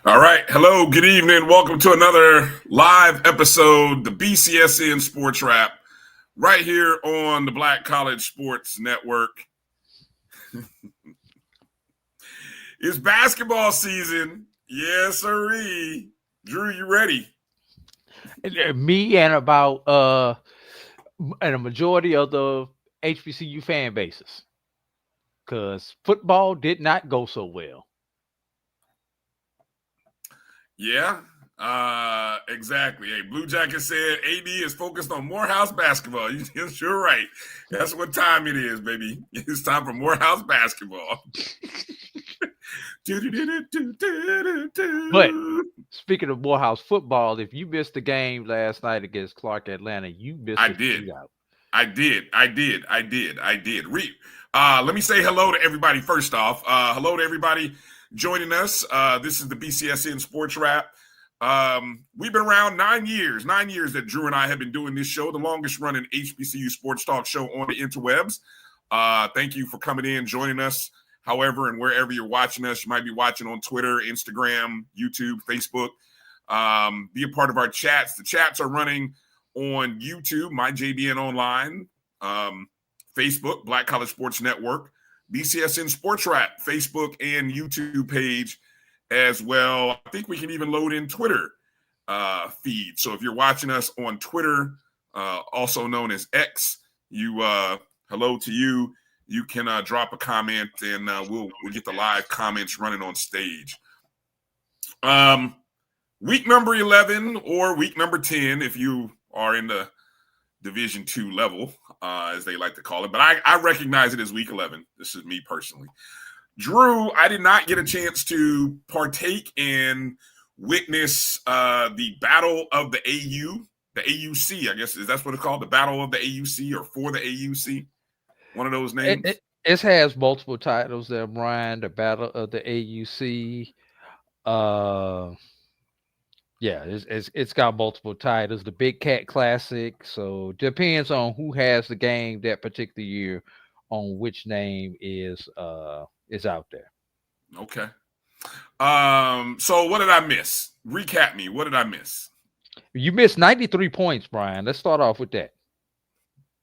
All right. Hello. Good evening. Welcome to another live episode, the BCSN SportsWrap, right here on the Black College Sports Network. It's basketball season. Yes, sirree. Drew, you ready? Me and about and a majority of the HBCU fan bases, because football did not go so well. Yeah, exactly. Hey, Blue Jacket said AD is focused on Morehouse basketball. You're right. That's what time it is, baby. It's time for Morehouse basketball. But speaking of Morehouse football, if you missed the game last night against Clark Atlanta, you missed I did. I did. Let me say hello to everybody first off. Hello to everybody joining us. This is the BCSN SportsWrap. We've been around 9 years. 9 years that Drew and I have been doing this show, the longest running HBCU sports talk show on the interwebs. Thank you for coming in, joining us. However, and wherever you're watching us, you might be watching on Twitter, Instagram, YouTube, Facebook. Be a part of our chats. The chats are running on YouTube, my JBN Online, Facebook, Black College Sports Network, BCSN SportsWrap, Facebook and YouTube page as well. I think we can even load in Twitter feed. So if you're watching us on Twitter, also known as X, hello to you. You can drop a comment and we'll get the live comments running on stage. Week number 11 or week number 10, if you are in the Division II level, as they like to call it. But I recognize it as week 11. This is me personally. Drew, I did not get a chance to partake and witness the Battle of the AU, the AUC, I guess. Is that what it's called? The Battle of the AUC or for the AUC? One of those names? It has multiple titles there, Bryan. The Battle of the AUC. Yeah, it's got multiple titles. The Big Cat Classic. So depends on who has the game that particular year on which name is out there. Okay. So what did I miss? Recap me. What did I miss? You missed 93 points, Bryan. Let's start off with that.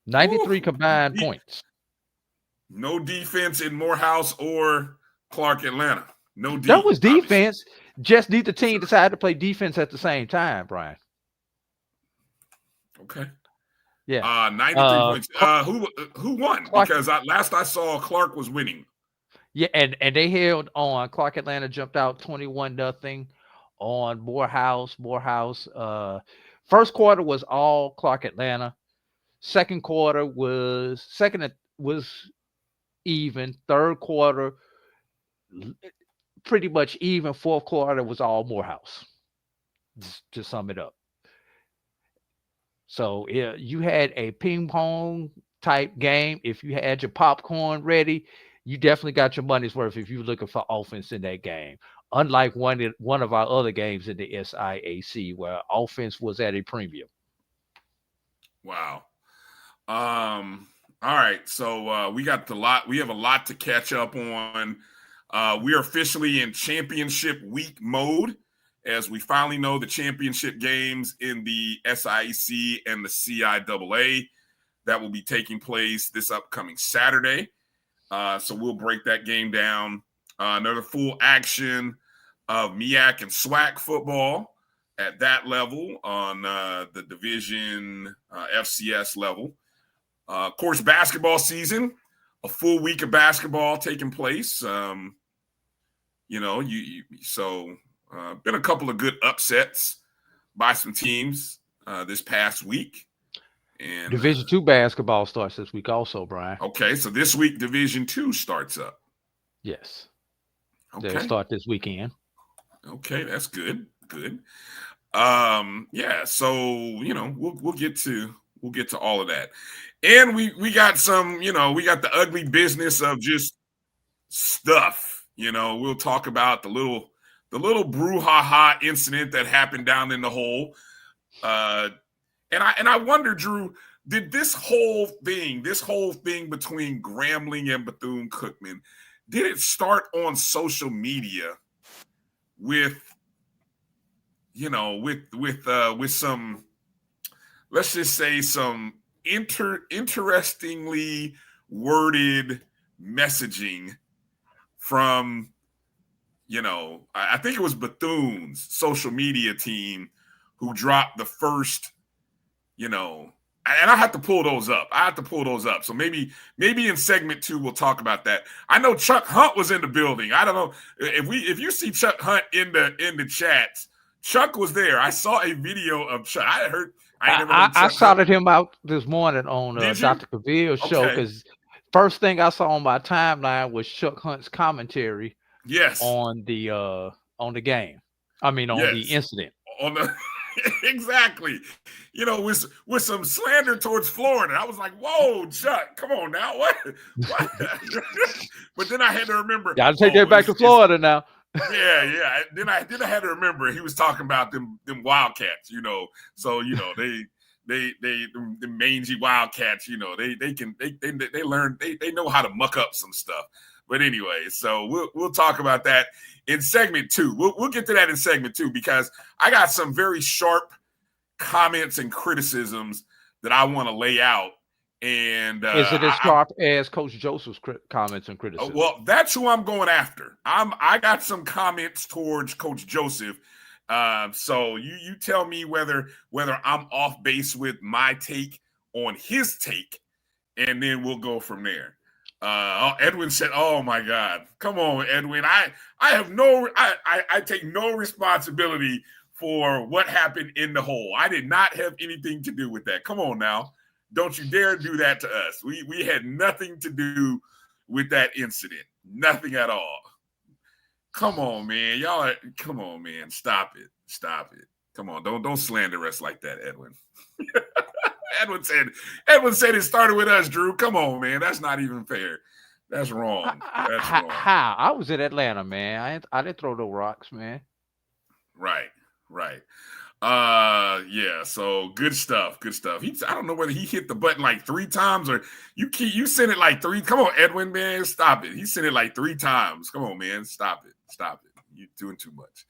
93 combined points. No defense in Morehouse or Clark Atlanta. No defense. That was defense. Obviously. Just neither team decided to play defense at the same time, Bryan. Okay. Yeah. 93 points. Who won? Clark, because last I saw, Clark was winning. Yeah, and they held on. Clark Atlanta jumped out 21-0 on Morehouse. First quarter was all Clark Atlanta. Second quarter was even. Third quarter pretty much even. Fourth quarter was all Morehouse, to sum it up. So you had a ping pong type game. If you had your popcorn ready, you definitely got your money's worth if you're looking for offense in that game. Unlike one of our other games in the SIAC where offense was at a premium. Wow. All right. So we have a lot to catch up on. We are officially in championship week mode as we finally know the championship games in the SIAC and the CIAA that will be taking place this upcoming Saturday. So we'll break that game down. Another full action of MEAC and SWAC football at that level on the Division FCS level. Of course, basketball season, a full week of basketball taking place. So been a couple of good upsets by some teams this past week. And Division II basketball starts this week also, Brian. Okay, so this week Division II starts up. Yes. Okay. They'll start this weekend. Okay, that's good. Good. Yeah, so we'll get to all of that. And we got some, we got the ugly business of just stuff. We'll talk about the little brouhaha incident that happened down in the hole. And I wonder, Drew, did this whole thing between Grambling and Bethune-Cookman, did it start on social media with some, let's just say, some interestingly worded messaging from, I think it was Bethune's social media team who dropped the first, and I have to pull those up. So maybe in segment 2 we'll talk about that. I know Chuck Hunt was in the building. I don't know if you see Chuck Hunt in the chats. Chuck was there. I saw a video of Chuck. I shouted him out this morning on Dr. Cavill's show because first thing I saw on my timeline was Chuck Hunt's commentary. Yes. On the game. I mean, on the incident. Exactly. With some slander towards Florida. I was like, whoa, Chuck, come on now. What? But then I had to remember. Gotta take that back to Florida now. Yeah. Then I had to remember he was talking about them Wildcats, So, the mangy Wildcats, they learn, they know how to muck up some stuff. But anyway, so we'll talk about that in segment 2. We'll get to that in segment 2 because I got some very sharp comments and criticisms that I want to lay out. And is it as sharp as Coach Joseph's comments and criticisms? Well, that's who I'm going after. I got some comments towards Coach Joseph. So you tell me whether I'm off base with my take on his take, and then we'll go from there. Edwin said, "Oh my God, come on, Edwin! I take no responsibility for what happened in the hole. I did not have anything to do with that. Come on now, don't you dare do that to us. We had nothing to do with that incident, nothing at all. Come on, man, come on, man, stop it. Come on, don't slander us like that, Edwin." Edwin said it started with us, Drew. Come on, man. That's not even fair. That's wrong. How? I was in Atlanta, man. I didn't throw no rocks, man. Right. Yeah. So good stuff. I don't know whether he hit the button like 3 times or you sent it like 3. Come on, Edwin, man. Stop it. He sent it like 3 times. Come on, man. Stop it. You're doing too much.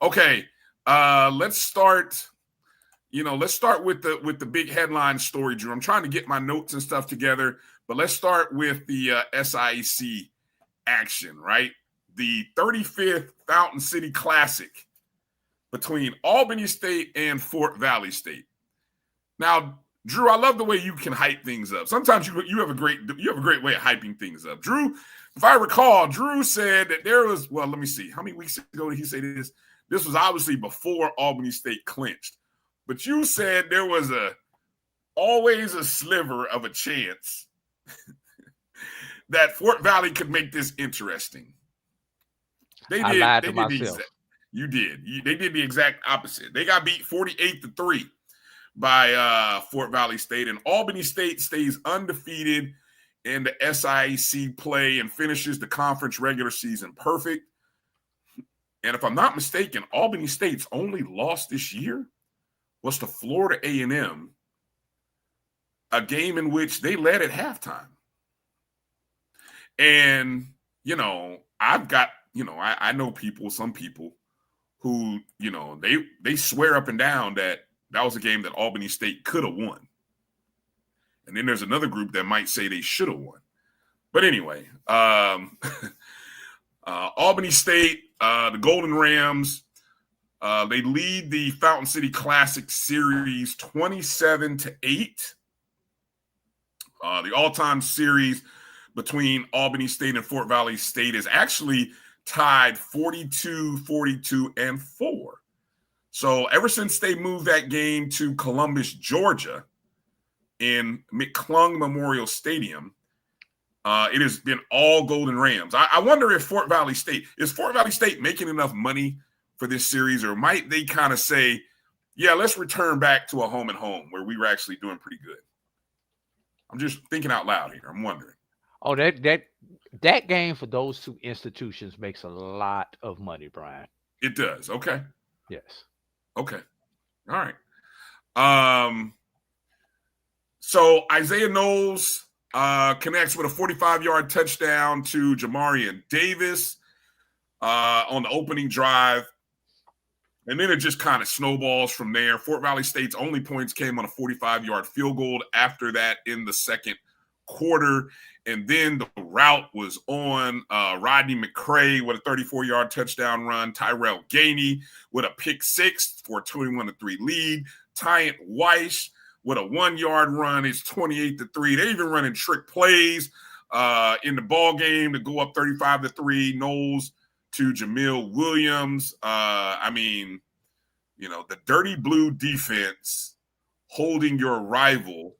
Okay. Let's start. Let's start with the big headline story, Drew. I'm trying to get my notes and stuff together, but let's start with the SIAC action, right? The 35th Fountain City Classic between Albany State and Fort Valley State. Now, Drew, I love the way you can hype things up. Sometimes you have a great way of hyping things up. Drew, if I recall, Drew said that there was, well, let me see. How many weeks ago did he say this? This was obviously before Albany State clinched. But you said there was always a sliver of a chance that Fort Valley could make this interesting. I lied to myself. You did. They did the exact opposite. They got beat 48-3 by Fort Valley State, and Albany State stays undefeated in the SIAC play and finishes the conference regular season perfect. And if I'm not mistaken, Albany State's only loss this year was to Florida A&M, a game in which they led at halftime. And, I've got, I know some people who, they swear up and down that was a game that Albany State could have won. And then there's another group that might say they should have won. But anyway, Albany State The Golden Rams, they lead the Fountain City Classic Series 27-8. The all-time series between Albany State and Fort Valley State is actually tied 42-4. So ever since they moved that game to Columbus, Georgia, in McClung Memorial Stadium, it has been all Golden Rams. I wonder if Fort Valley State making enough money for this series, or might they kind of say, yeah, let's return back to a home and home where we were actually doing pretty good. I'm just thinking out loud here. I'm wondering. Oh, that game for those two institutions makes a lot of money, Brian. It does. Okay. Yes. Okay. All right. So Isaiah Knowles connects with a 45-yard touchdown to Jamarian Davis on the opening drive. And then it just kind of snowballs from there. Fort Valley State's only points came on a 45-yard field goal after that in the second quarter. And then the route was on Rodney McCray with a 34-yard touchdown run. Tyrell Gainey with a pick six for a 21-3 lead. Tyant Weiss with a 1-yard run. It's 28-3. They're even running trick plays in the ball game to go up 35-3. Knowles to Jamil Williams. The dirty blue defense holding your rival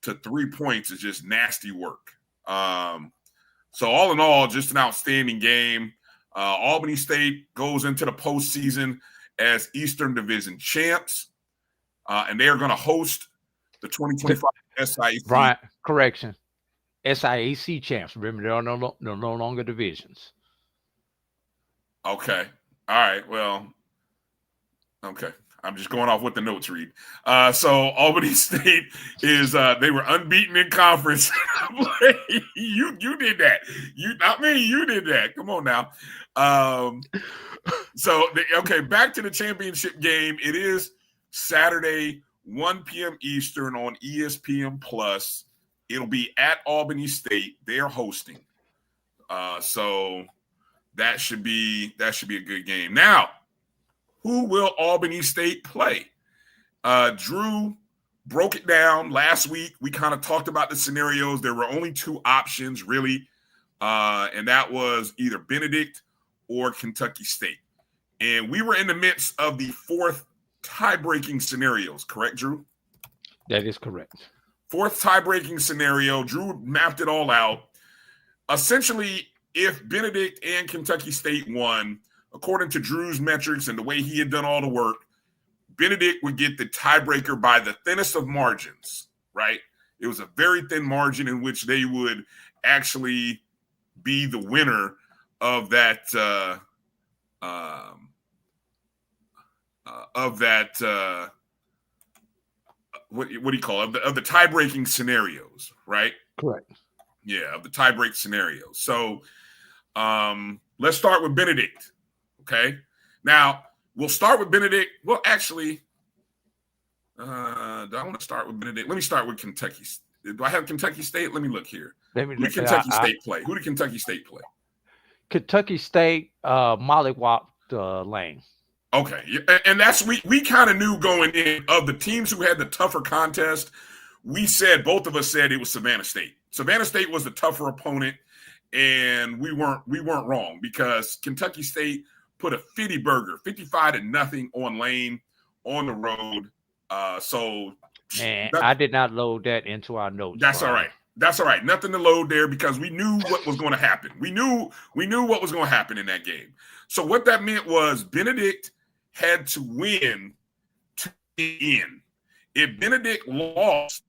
to 3 points is just nasty work. So all in all, just an outstanding game. Albany State goes into the postseason as Eastern Division champs, and they are going to host the 2025 SIAC. Brian, correction. SIAC champs. Remember, there are no longer divisions. Okay. All right. Well, okay. I'm just going off what the notes read. So Albany State is they were unbeaten in conference. you did that. Not me. You did that. Come on now. Back to the championship game. It is Saturday, 1 p.m. Eastern on ESPN Plus. It'll be at Albany State. They're hosting. So that should be a good game. Now, who will Albany State play? Drew broke it down last week. We kind of talked about the scenarios. There were only two options, really, and that was either Benedict or Kentucky State. And we were in the midst of the fourth tie-breaking scenarios, correct, Drew? That is correct. Fourth tie-breaking scenario. Drew mapped it all out. Essentially, if Benedict and Kentucky State won, according to Drew's metrics and the way he had done all the work, Benedict would get the tiebreaker by the thinnest of margins, right? It was a very thin margin in which they would actually be the winner of that what do you call it? Of the tie-breaking scenarios, right? Correct. Yeah, of the tie-break scenarios. So let's start with Benedict. Okay. Now, we'll start with Benedict. Well, actually, do I want to start with Benedict? Let me start with Kentucky. Do I have Kentucky State? Let me look here. Who did Kentucky State play? Kentucky State mollywopped Lane. Okay. And that's we kind of knew going in of the teams who had the tougher contest. Both of us said it was Savannah State. Savannah State was the tougher opponent, and we weren't wrong because Kentucky State put a 55-0 on Lane on the road. I did not load that into our notes. That's all right. That's all right. Nothing to load there because we knew what was going to happen. We knew what was going to happen in that game. So what that meant was Benedict had to win to get in. If Benedict lost,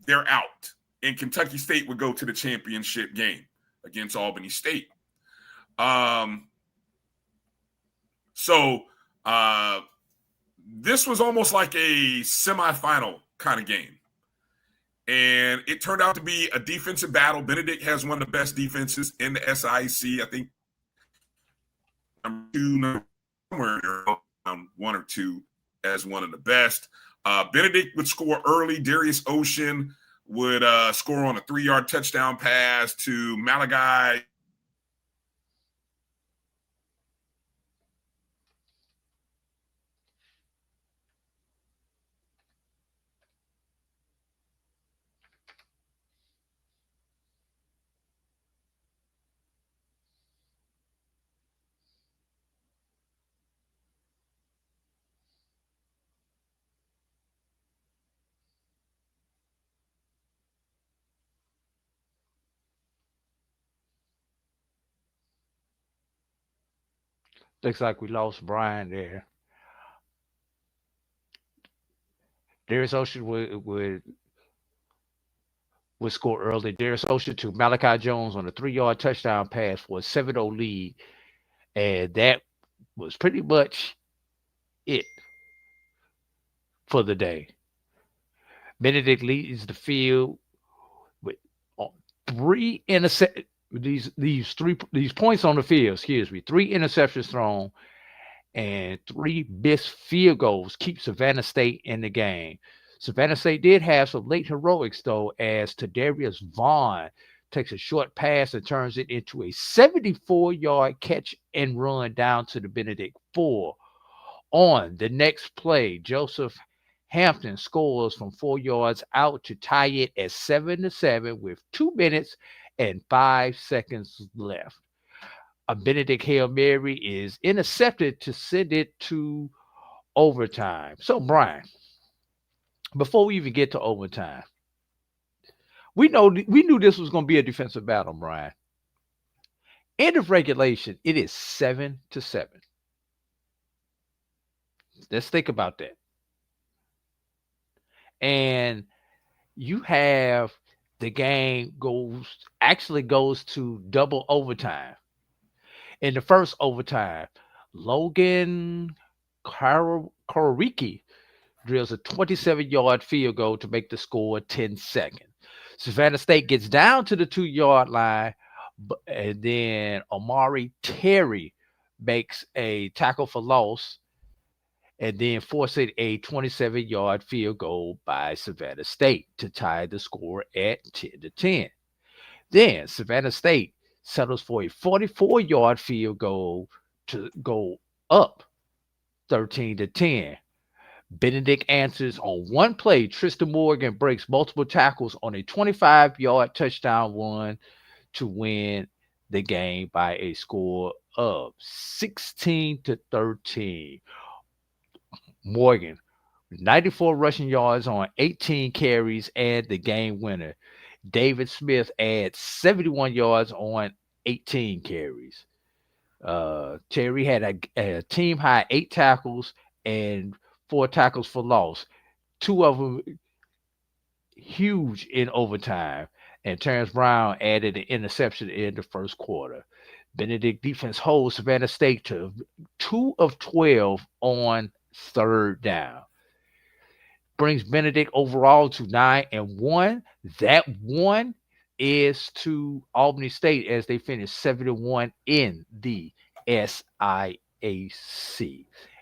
they're out, and Kentucky State would go to the championship game against Albany State. So this was almost like a semifinal kind of game. And it turned out to be a defensive battle. Benedict has one of the best defenses in the SIAC. I think somewhere around 1 or 2 as one of the best. Benedict would score early. Darius Ocean would score on a 3-yard touchdown pass to Malachi Looks like we lost Bryan there. Darius Ocean would score early. Darius Ocean to Malachi Jones on a 3-yard touchdown pass for a 7-0 lead. And that was pretty much it for the day. Benedict leads the field with three intercept these points on the field, 3 interceptions thrown and 3 missed field goals keep Savannah State in the game. Savannah State did have some late heroics, though, as Tadarius Vaughn takes a short pass and turns it into a 74-yard catch and run down to the Benedict 4. On the next play, Joseph Hampton scores from 4 yards out to tie it at 7-7 with 2 minutes and 5 seconds left. A Benedict Hail Mary is intercepted to send it to overtime. So, Bryan, before we even get to overtime, we knew this was going to be a defensive battle, Bryan. End of regulation, it is 7-7. Let's think about that. And you have the game goes to double overtime. In the first overtime, Logan Koricki drills a 27-yard field goal to make the score 10 seconds. Savannah State gets down to the 2-yard line, and then Amari Terry makes a tackle for loss and then forcing a 27-yard field goal by Savannah State to tie the score at 10-10. Then Savannah State settles for a 44-yard field goal to go up 13-10. Benedict answers on one play. Tristan Morgan breaks multiple tackles on a 25-yard touchdown run to win the game by a score of 16-13. Morgan, 94 rushing yards on 18 carries and the game winner. David Smith adds 71 yards on 18 carries. Terry had a team high 8 tackles and 4 tackles for loss. 2 of them huge in overtime. And Terrence Brown added an interception in the first quarter. Benedict defense holds Savannah State to 2 of 12 on 3rd down. Brings Benedict overall to 9-1. That one is to Albany State as they finish 7-1 in the SIAC.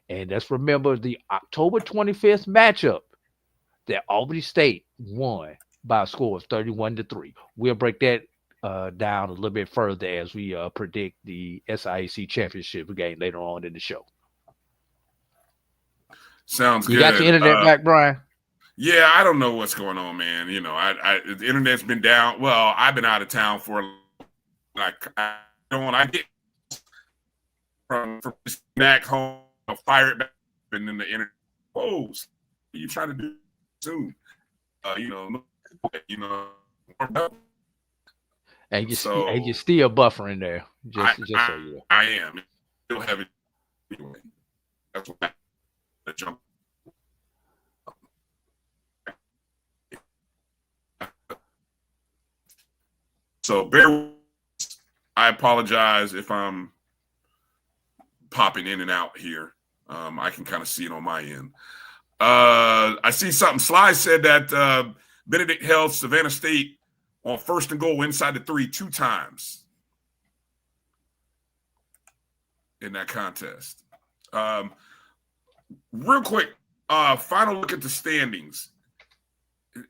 And let's remember the October 25th matchup that Albany State won by a score of 31-3. We'll break that down a little bit further as we predict the SIAC Championship game later on in the show. Sounds good. You got your internet back, Bryan? Yeah, I don't know what's going on, man. You know, the internet's been down. Well, I've been out of town for I get from back home, fire it back, and then the internet goes. What are you trying to do soon? And you're still buffering there. Just so you know. I am. Still have it anyway. That's what I jump. So I apologize if I'm popping in and out here. I can kind of see it on my end. I see something. Sly said that Benedict held Savannah State on 1st and goal inside the 3 2 times in that contest. Real quick, final look at the standings. And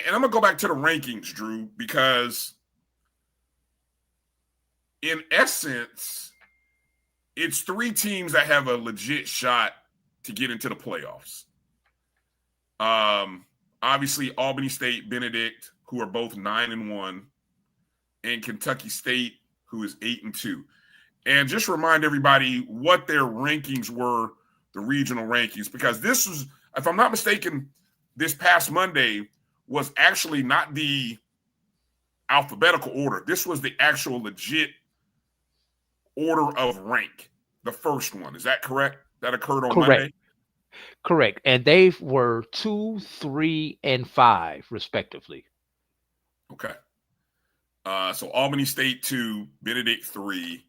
I'm going to go back to the rankings, Drew, because in essence, it's 3 teams that have a legit shot to get into the playoffs. Obviously, Albany State, Benedict, who are both 9-1, and Kentucky State, who is 8-2. And just remind everybody what their rankings were, the regional rankings, because this was, if I'm not mistaken, this past Monday was actually not the alphabetical order. This was the actual legit order of rank the first one. Is that correct? That occurred on Correct. Monday? Correct. And they were 2, 3, and 5, respectively. Okay. So Albany State 2, Benedict 3,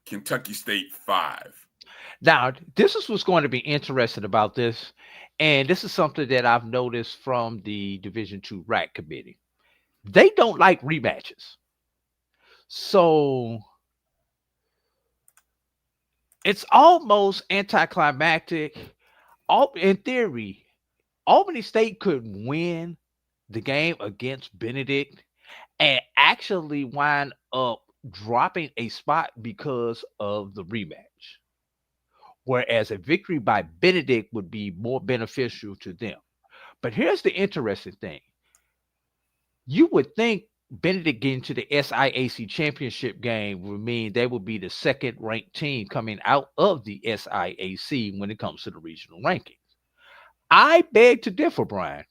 Kentucky State 5. Now, this is what's going to be interesting about this. And this is something that I've noticed from the Division II RAC committee. They don't like rematches. So it's almost anticlimactic. In theory, Albany State could win the game against Benedict and actually wind up dropping a spot because of the rematch. Whereas a victory by Benedict would be more beneficial to them. But here's the interesting thing. You would think Benedict getting to the SIAC Championship game would mean they would be the second-ranked team coming out of the SIAC when it comes to the regional rankings. I beg to differ, Brian,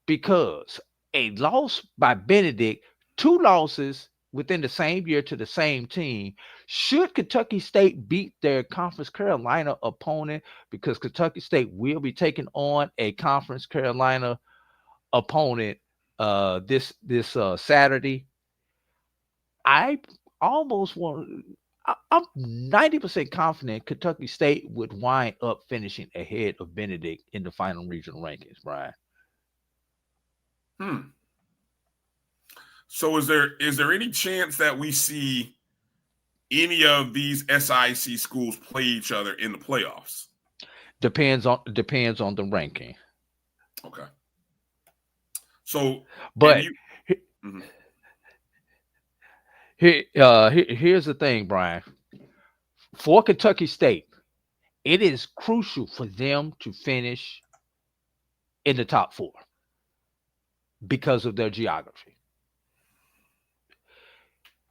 because a loss by Benedict, 2 losses within the same year to the same team, should Kentucky State beat their Conference Carolina opponent, because Kentucky State will be taking on a Conference Carolina opponent this Saturday. I'm 90% confident Kentucky State would wind up finishing ahead of Benedict in the final regional rankings, Brian. So is there any chance that we see any of these SIC schools play each other in the playoffs? Depends on the ranking. Okay. So, but here's the thing, Brian. For Kentucky State, it is crucial for them to finish in the top 4 because of their geography.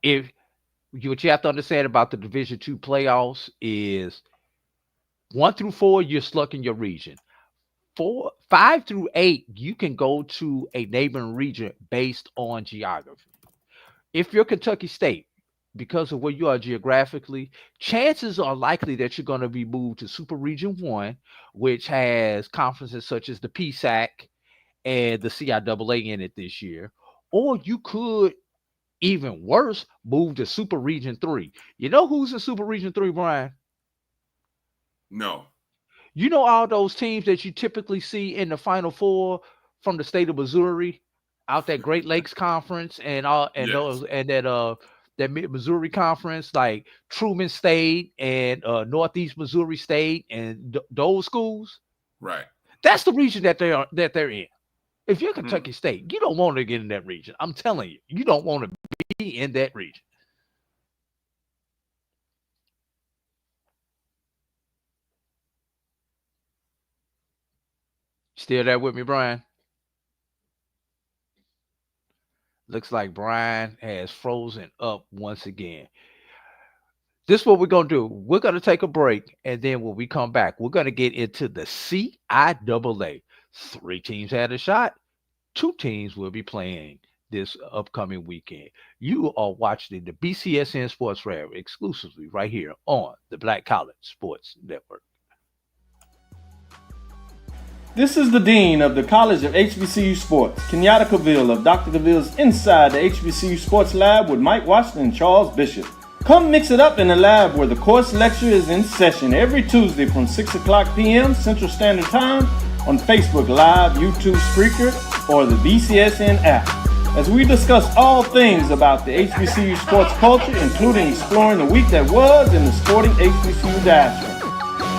What you have to understand about the Division II playoffs is 1 through 4, you're stuck in your region. 5 through 8, you can go to a neighboring region based on geography. If you're Kentucky State, because of where you are geographically, chances are likely that you're going to be moved to Super Region 1, which has conferences such as the PSAC and the CIAA in it this year. Or you could, even worse, move to Super Region 3. You know who's in Super Region 3, Brian? No. You know all those teams that you typically see in the Final Four from the state of Missouri, out that Great Lakes Conference and those and that Mid-Missouri Conference, like Truman State and Northeast Missouri State and those schools. Right. That's the region that they're in. If you're Kentucky State, you don't want to get in that region. I'm telling you, you don't want to be in that region. Still there with me, Brian? Looks like Brian has frozen up once again. This is what we're going to do. We're going to take a break, and then when we come back, we're going to get into the CIAA. 3 teams had a shot. 2 teams will be playing this upcoming weekend. You are watching the BCSN SportsWrap exclusively right here on the Black College Sports Network. This is the Dean of the College of HBCU Sports, Kenyatta Cavill of Dr. Cavill's Inside the HBCU Sports Lab with Mike Washington and Charles Bishop. Come mix it up in the lab where the course lecture is in session every Tuesday from 6 o'clock p.m. Central Standard Time on Facebook Live, YouTube Spreaker, or the BCSN app, as we discuss all things about the HBCU sports culture, including exploring the week that was in the sporting HBCU diaspora,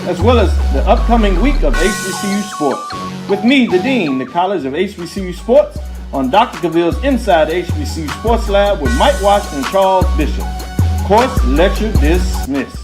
as well as the upcoming week of HBCU sports. With me, the Dean, the College of HBCU Sports, on Dr. Cavill's Inside the HBCU Sports Lab with Mike Washington and Charles Bishop. Course lecture dismissed.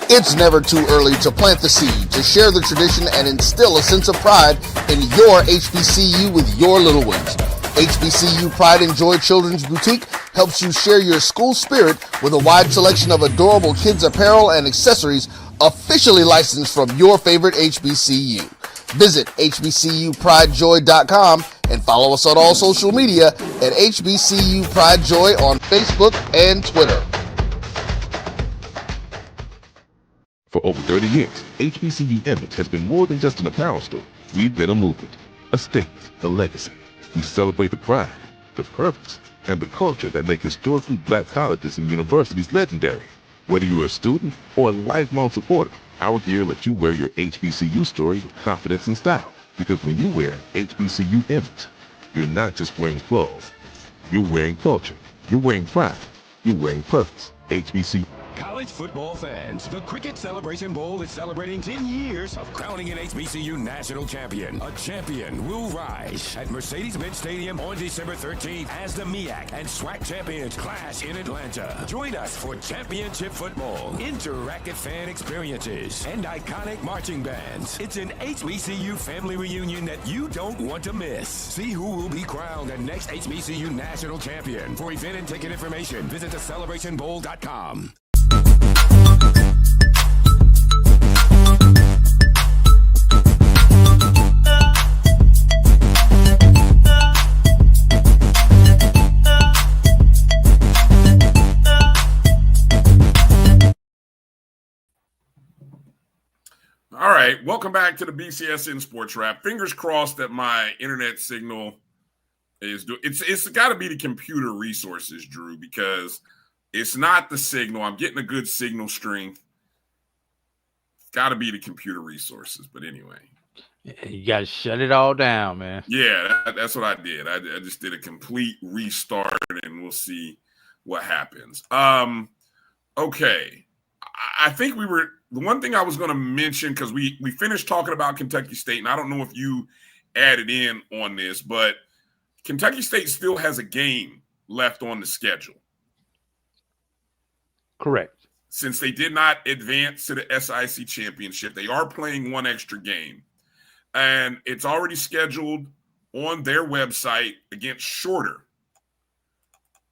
It's never too early to plant the seed, to share the tradition, and instill a sense of pride in your HBCU with your little ones. HBCU Pride and Joy Children's Boutique helps you share your school spirit with a wide selection of adorable kids apparel and accessories officially licensed from your favorite HBCU. Visit hbcupridejoy.com and follow us on all social media at HBCU Pride Joy on Facebook and Twitter. For over 30 years, HBCU Image has been more than just an apparel store. We've been a movement, a statement, a legacy. We celebrate the pride, the purpose, and the culture that make historically black colleges and universities legendary. Whether you're a student or a lifelong supporter, our gear lets you wear your HBCU story with confidence and style. Because when you wear HBCU Image, you're not just wearing clothes. You're wearing culture. You're wearing pride. You're wearing purpose. HBCU. College football fans, the Cricket Celebration Bowl is celebrating 10 years of crowning an HBCU national champion. A champion will rise at Mercedes-Benz Stadium on December 13th as the MEAC and SWAC champions clash in Atlanta. Join us for championship football, interactive fan experiences, and iconic marching bands. It's an HBCU family reunion that you don't want to miss. See who will be crowned the next HBCU national champion. For event and ticket information, visit thecelebrationbowl.com. All right, welcome back to the BCSN Sports Wrap. Fingers crossed that my internet signal is doing. It's got to be the computer resources, Drew, because it's not the signal. I'm getting a good signal strength. It's got to be the computer resources. But anyway, you got to shut it all down, man. Yeah, that's what I did. I just did a complete restart, and we'll see what happens. Okay, I think the one thing I was going to mention, because we finished talking about Kentucky State, and I don't know if you added in on this, but Kentucky State still has a game left on the schedule. Correct. Since they did not advance to the SIAC Championship, they are playing one extra game. And it's already scheduled on their website against Shorter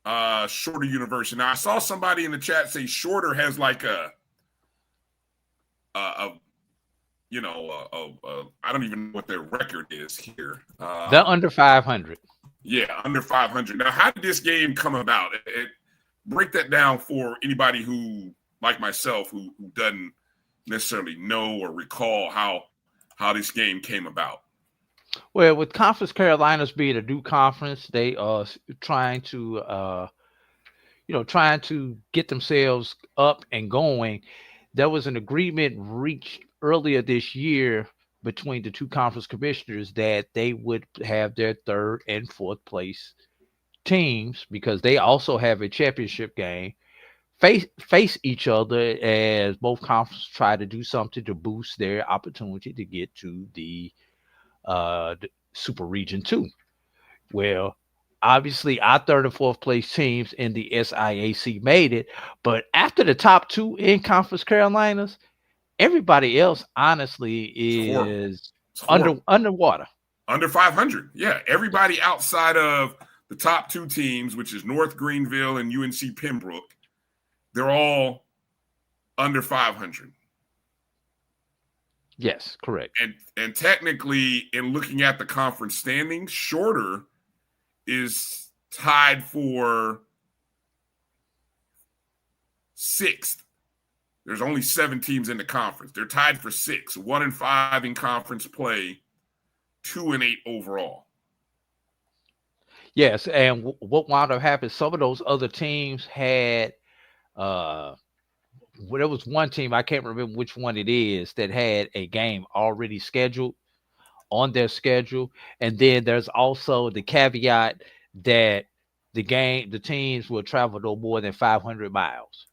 University. Now, I saw somebody in the chat say Shorter has like I don't even know what their record is here. They're under 500. Yeah, under 500. Now, how did this game come about? Break that down for anybody who, like myself, who doesn't necessarily know or recall how this game came about. Well, with Conference Carolinas being a new conference, they are trying to get themselves up and going. There was an agreement reached earlier this year between the two conference commissioners that they would have their third and fourth place teams, because they also have a championship game, face each other as both conferences try to do something to boost their opportunity to get to the Super Region 2. Well, obviously our third and fourth place teams in the SIAC made it, but after the top two in Conference Carolinas, everybody else honestly is underwater. Under 500. Yeah, everybody outside of the top two teams, which is North Greenville and UNC Pembroke, they're all under 500. Yes, correct. And technically, in looking at the conference standings, Shorter is tied for 6th. There's only 7 teams in the conference. They're tied for 6, 1-5 in conference play, 2-8 overall. Yes, and what wound up happening, some of those other teams had there was one team, I can't remember which one it is, that had a game already scheduled on their schedule. And then there's also the caveat that the teams will travel no more than 500 miles.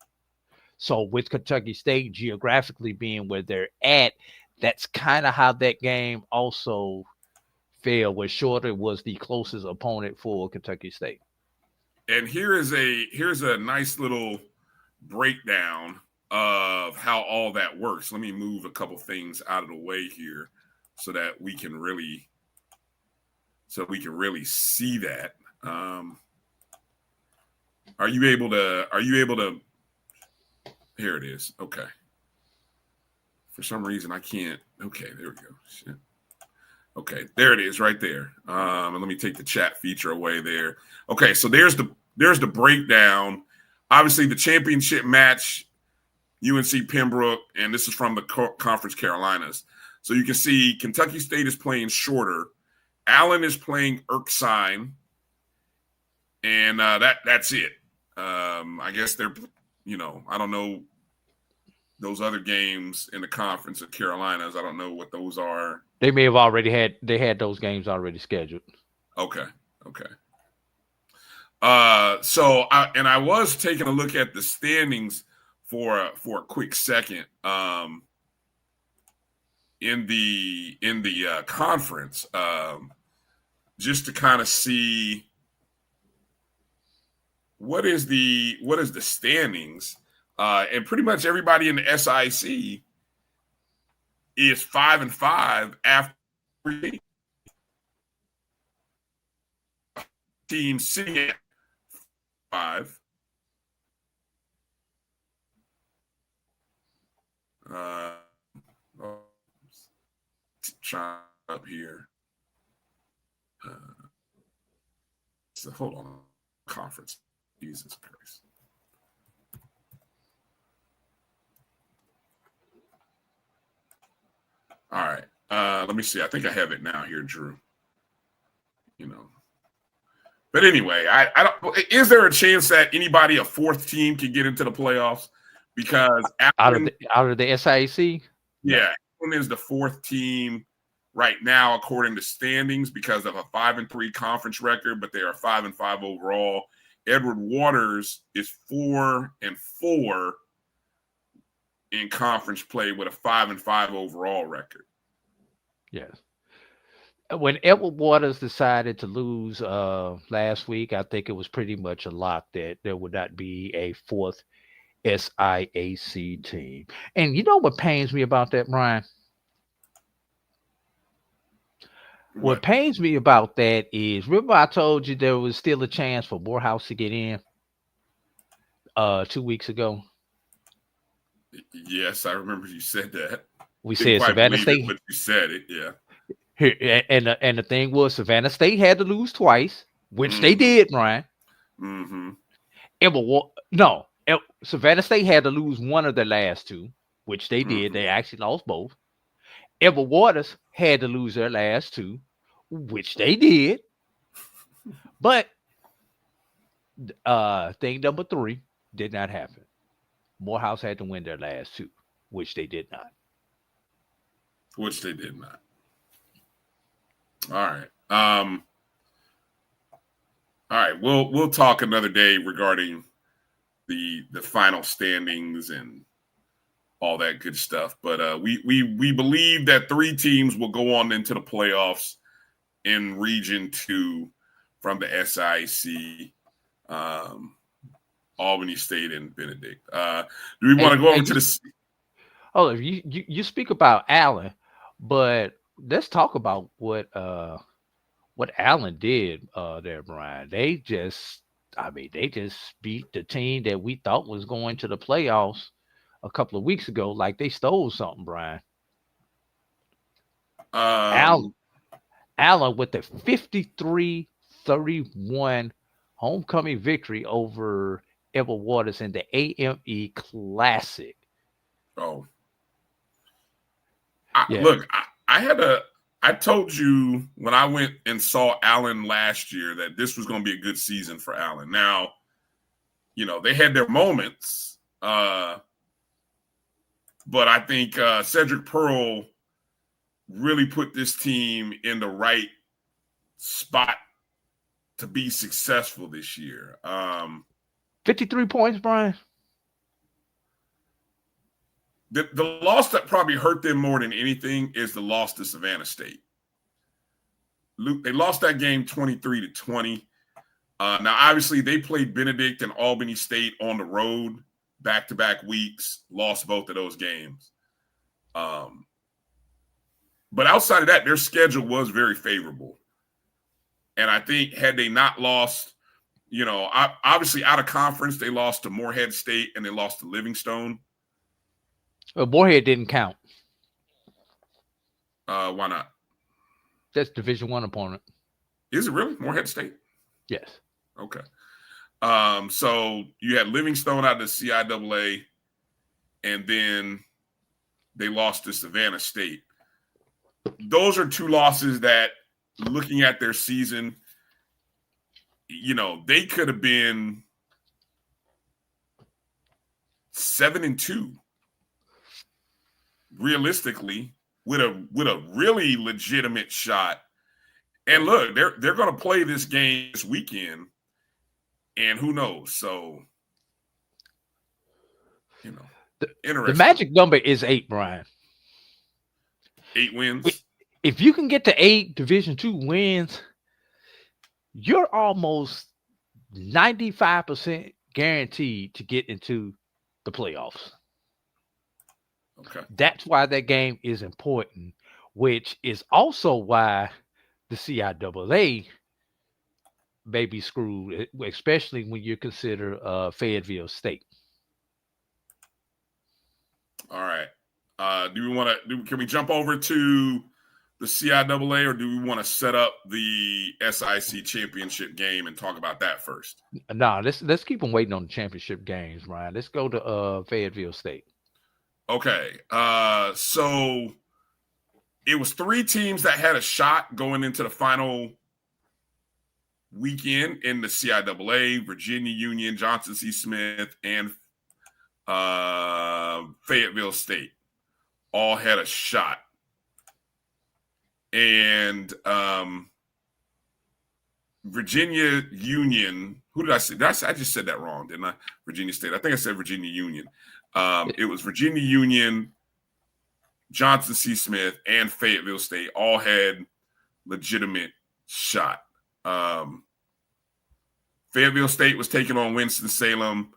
So with Kentucky State geographically being where they're at, that's kind of how that game also fell, where Shorter was the closest opponent for Kentucky State. And here's a nice little breakdown of how all that works. Let me move a couple things out of the way here so that we can really see that. Are you able to here it is. Okay. For some reason I can't. Okay, there we go. Shit. Okay, there it is right there. And let me take the chat feature away there. Okay, so there's the breakdown. Obviously, the championship match, UNC Pembroke, and this is from the Conference Carolinas. So you can see Kentucky State is playing shorter. Allen is playing Erskine, and that's it. I guess they're, I don't know those other games in the Conference of Carolinas. I don't know what those are. They may have already had those games already scheduled. Okay. So I was taking a look at the standings for a quick second. In the conference, just to kind of see what is the standings, and pretty much everybody in the SIAC is 5-5 after team sitting at 5. Trying up here. So hold on. Conference. Jesus Christ. All right. Let me see. I think I have it now here, Drew. But anyway, I don't. Is there a chance that anybody, a fourth team, can get into the playoffs? Because out of the SIAC, yeah, Allen is the fourth team right now according to standings because of a 5-3 conference record, but they are 5-5 overall. Edward Waters is 4-4 in conference play with a 5-5 overall record. Yes. When Edward Waters decided to lose last week, I think it was pretty much a lock that there would not be a fourth SIAC team. And you know what pains me about that, Brian? What pains me about that is, remember I told you there was still a chance for Morehouse to get in 2 weeks ago? Yes, I remember you said that. We said Savannah State. But you said it, yeah. And the thing was, Savannah State had to lose twice, which they did, Ryan. Mm-hmm. Savannah State had to lose one of the last two, which they did. They actually lost both. Edward Waters had to lose their last two, which they did. But thing number 3 did not happen. Morehouse had to win their last two, which they did not. All right. We'll talk another day regarding the final standings and all that good stuff. But we believe that 3 teams will go on into the playoffs in Region 2 from the SIAC, Albany State and Benedict. Do we want to go over to this? Oh, you speak about Allen, but let's talk about what Allen did there, Brian. They just beat the team that we thought was going to the playoffs a couple of weeks ago, like they stole something, Brian. Allen with the 53-31 homecoming victory over Edward Waters in the AME Classic. Oh, look, I told you when I went and saw Allen last year that this was going to be a good season for Allen. Now, they had their moments, but I think Cedric Pearl really put this team in the right spot to be successful this year. 53 points, Brian. The loss that probably hurt them more than anything is the loss to Savannah State. They lost that game 23-20. Now, obviously, they played Benedict and Albany State on the road back-to-back weeks, lost both of those games. But outside of that, their schedule was very favorable. And I think had they not lost, obviously out of conference, they lost to Morehead State and they lost to Livingstone. Well, Morehead didn't count. Why not? That's Division I opponent. Is it really Morehead State? Yes. Okay. So you had Livingstone out of the CIAA, and then they lost to Savannah State. Those are two losses that, looking at their season, they could have been 7-2 realistically with a really legitimate shot. And look, they're going to play this game this weekend, and who knows? So, interesting. The magic number is 8, Brian. 8 wins. If you can get to 8 Division II wins, you're almost 95% guaranteed to get into the playoffs. Okay. That's why that game is important, which is also why the CIAA may be screwed, especially when you consider Fayetteville State. All right. Can we jump over to the CIAA, or do we want to set up the SIAC championship game and talk about that first? No, let's keep them waiting on the championship games, Ryan. Let's go to Fayetteville State. Okay. So it was 3 teams that had a shot going into the final weekend in the CIAA: Virginia Union, Johnson C. Smith, and Fayetteville State all had a shot. And Virginia Union, who did I say? I just said that wrong, didn't I? Virginia State. I think I said Virginia Union. It was Virginia Union, Johnson C. Smith, and Fayetteville State all had legitimate shot. Fayetteville State was taking on Winston-Salem.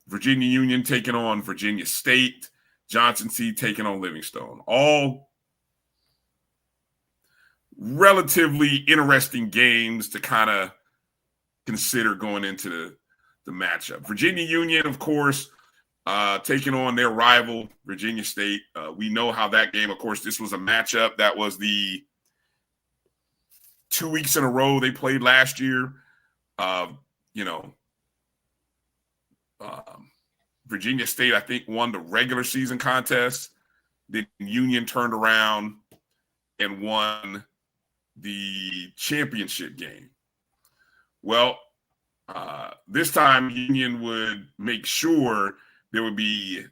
Virginia Union taking on Virginia State. Johnson C. taking on Livingstone. All relatively interesting games to kind of consider going into the matchup. Virginia Union, of course, taking on their rival, Virginia State. We know how that game, of course, this was a matchup that was the 2 weeks in a row they played last year. Virginia State, I think, won the regular season contest. Then Union turned around and won the championship game. Well, this time Union would make sure there would be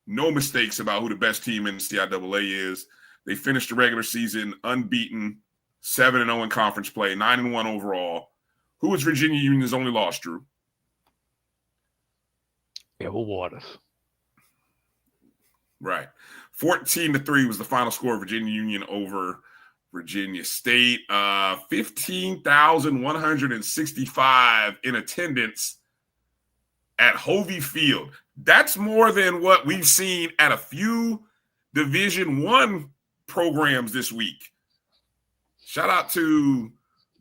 no mistakes about who the best team in the CIAA is. They finished the regular season unbeaten, 7-0 in conference play, 9-1 overall. Who was Virginia Union's only loss, Drew? Edward Waters. Right. 14-3 was the final score of Virginia Union over Virginia State. 15,165 in attendance at Hovey Field. That's more than what we've seen at a few Division I programs this week. Shout out to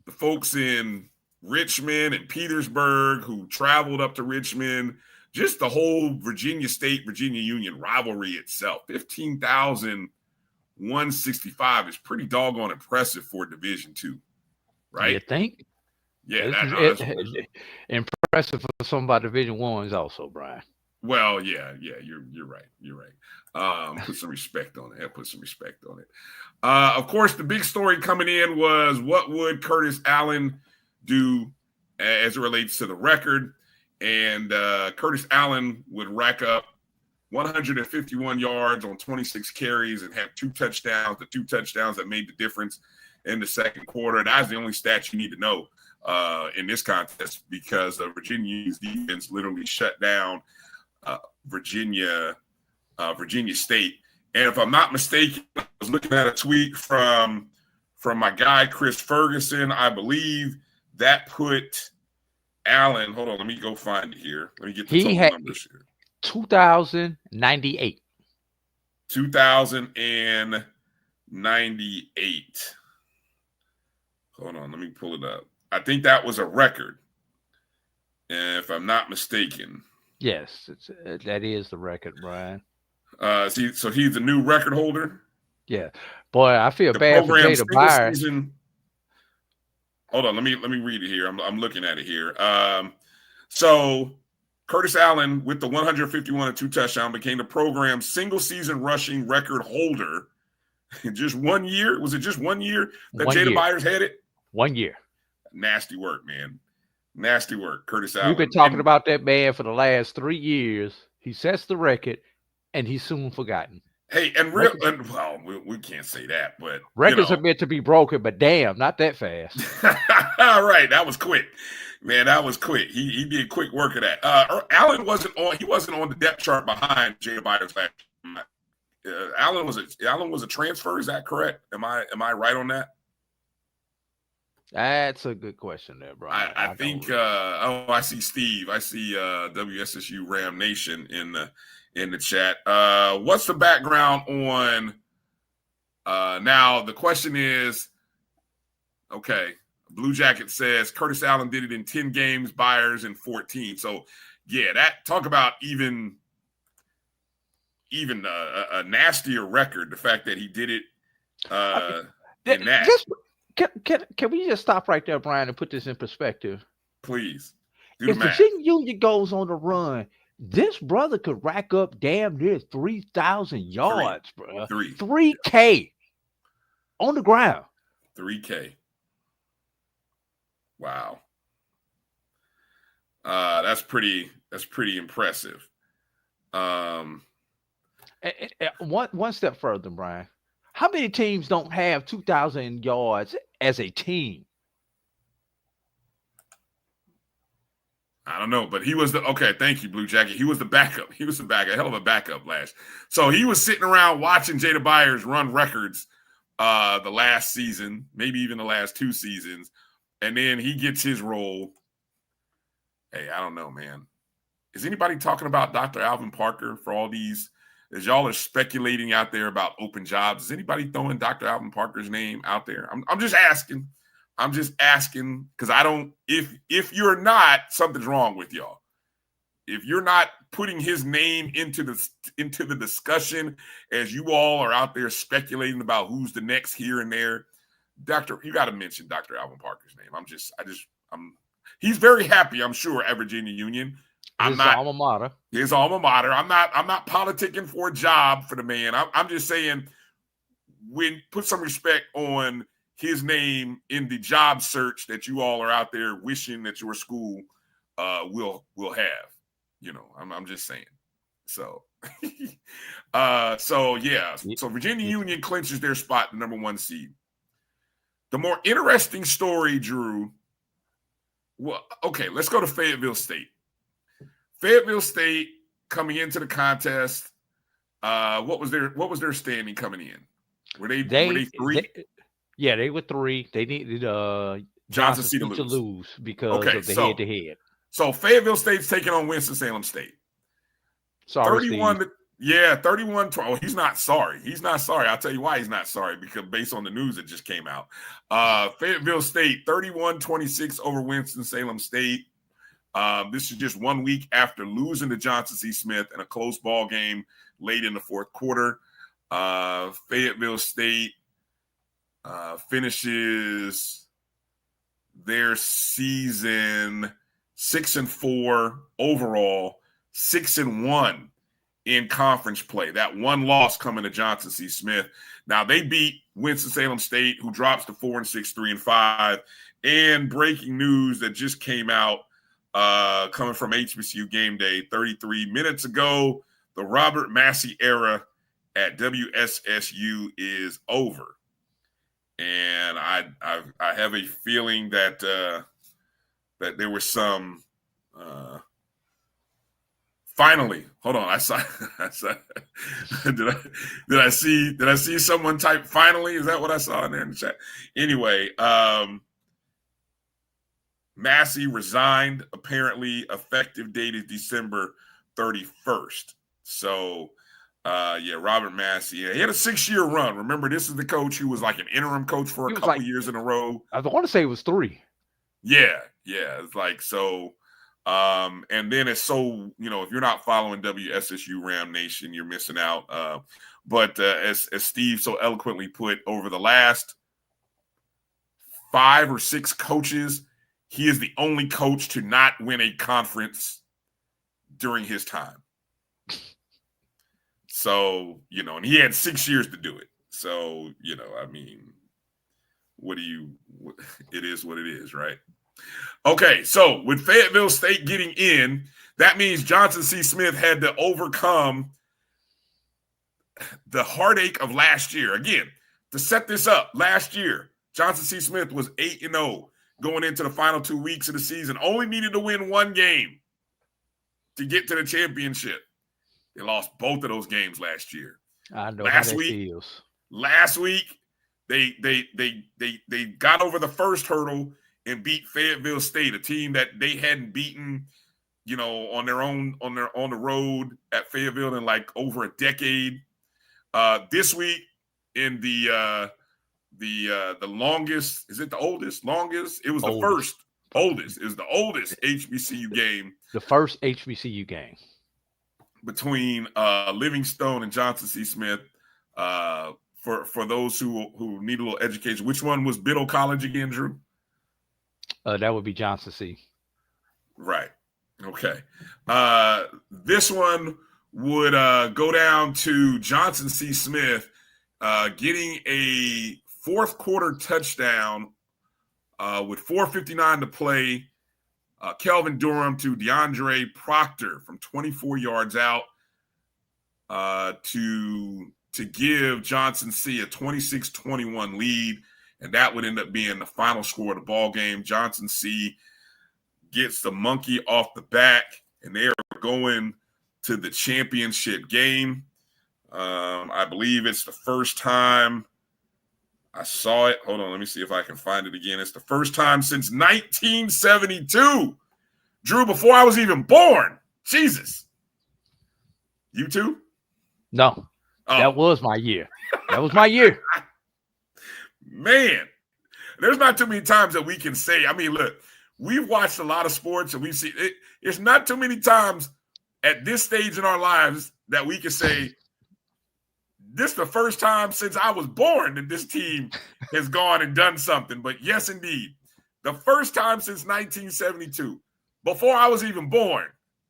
the folks in Richmond and Petersburg who traveled up to Richmond. Just the whole Virginia State, Virginia Union rivalry itself. 15,165 is pretty doggone impressive for Division II, right? You think? Yeah, that's impressive for somebody Division I's also, Brian. Well, yeah, you're right. You're right. Put some respect on it. Of course, the big story coming in was what would Curtis Allen do as it relates to the record. And Curtis Allen would rack up 151 yards on 26 carries and have 2 touchdowns, the 2 touchdowns that made the difference in the second quarter. That's the only stat you need to know in this contest because Virginia's defense literally shut down Virginia State. And if I'm not mistaken, I was looking at a tweet from my guy, Chris Ferguson. I believe that put Allen, hold on, let me go find it here. Let me get the total numbers here. 2,098. 2,098. Hold on, let me pull it up. I think that was a record, if I'm not mistaken. Yes, that is the record, Brian. So he's the new record holder. Yeah, boy, I feel bad for Jada Byers. Hold on, let me read it here. I'm looking at it here. So Curtis Allen, with the 151 and 2 touchdown, became the program's single season rushing record holder in just 1 year. Was it just 1 year that Jada Byers had it? 1 year. Nasty work, man. Nasty work, Curtis Allen. We've been talking about that man for the last 3 years. He sets the record, and he's soon forgotten. Hey, well, we can't say that, but records are meant to be broken, but damn, not that fast. All right, that was quick, man. That was quick. He did quick work of that. Allen wasn't on the depth chart behind Jada Byers last year. Allen was a transfer. Is that correct? Am I right on that? That's a good question there, Brian. I think. I see Steve. I see WSSU Ram Nation in the chat. What's the background on? Now the question is, okay. Blue Jacket says Curtis Allen did it in 10 games, Byers in 14. So yeah, that talk about even a nastier record. The fact that he did it in that. Can we just stop right there, Brian, and put this in perspective? Please. If Virginia Union goes on the run, this brother could rack up damn near 3,000 yards, bro. 3K on the ground. 3K. Wow. That's pretty impressive. One step further, Brian. How many teams don't have 2,000 yards as a team? I don't know, but he was okay. Thank you, Blue Jacket. He was the backup. He was the backup, hell of a backup last. So he was sitting around watching Jada Byers run records the last season, maybe even the last 2 seasons, and then he gets his role. Hey, I don't know, man. Is anybody talking about Dr. Alvin Parker for all these? As y'all are speculating out there about open jobs, is anybody throwing Dr. Alvin Parker's name out there? I'm just asking. I'm just asking because I don't. If you're not, something's wrong with y'all. If you're not putting his name into the discussion, as you all are out there speculating about who's the next here and there, you got to mention Dr. Alvin Parker's name. He's very happy, I'm sure, at Virginia Union. His alma mater. His alma mater. I'm not politicking for a job for the man. I'm just saying, put some respect on his name in the job search that you all are out there wishing that your school will have. I'm just saying. So, so Virginia Union clinches their spot, the number 1 seed. The more interesting story, Drew. Well, okay, let's go to Fayetteville State. Fayetteville State coming into the contest. What was their standing coming in? Were they 3? They were 3. They needed Johnson C. to lose because of the head-to-head. So Fayetteville State's taking on Winston-Salem State. Sorry, 31. 31-12. Oh, he's not sorry. He's not sorry. I'll tell you why he's not sorry, because based on the news that just came out. Fayetteville State 31-26 over Winston-Salem State. This is just 1 week after losing to Johnson C. Smith in a close ball game late in the 4th quarter. Fayetteville State finishes their season 6-4 overall, 6-1 in conference play. That one loss coming to Johnson C. Smith. Now they beat Winston-Salem State, who drops to 4-6, 3-5. And breaking news that just came out coming from HBCU Game Day 33 minutes ago, the Robert Massey era at WSSU is over. And I have a feeling that that there was some finally. Hold on, I saw did I see someone type finally? Is that what I saw in there in the chat? Anyway, Massey resigned. Apparently, effective date is December 31st. So, Robert Massey. Yeah, he had a 6-year run. Remember, this is the coach who was like an interim coach for a couple years in a row. I want to say it was 3. Yeah. It's like so. And then it's so, if you're not following WSSU Ram Nation, you're missing out. But as Steve so eloquently put, over the last 5 or 6 coaches, he is the only coach to not win a conference during his time. So, and he had 6 years to do it. So, it is what it is, right? Okay, so with Fayetteville State getting in, that means Johnson C. Smith had to overcome the heartache of last year. Again, to set this up, last year, Johnson C. Smith was 8-0 going into the final 2 weeks of the season, only needed to win 1 game to get to the championship. They lost both of those games last year. I know how that feels. Last week, they got over the first hurdle and beat Fayetteville State, a team that they hadn't beaten, on the road at Fayetteville in like over a decade. This week in the longest, is it the oldest? Longest? It was the first oldest. It was the oldest HBCU game. The first HBCU game between Livingstone and Johnson C. Smith. For those who need a little education, which one was Biddle College again, Drew? That would be Johnson C. Right. Okay. This one would go down to Johnson C. Smith getting a fourth quarter touchdown with 4:59 to play. Kelvin Durham to DeAndre Proctor from 24 yards out to give Johnson C. a 26-21 lead. And that would end up being the final score of the ball game. Johnson C. gets the monkey off the back, and they are going to the championship game. I believe it's the first time I saw it. Hold on, let me see if I can find it again. It's the first time since 1972. Drew, before I was even born. Jesus. You too? No, That was my year. That was my year. Man, there's not too many times that we can say, look, we've watched a lot of sports and we've seen it. It's not too many times at this stage in our lives that we can say, this is the first time since I was born that this team has gone and done something. But yes, indeed, the first time since 1972, before I was even born,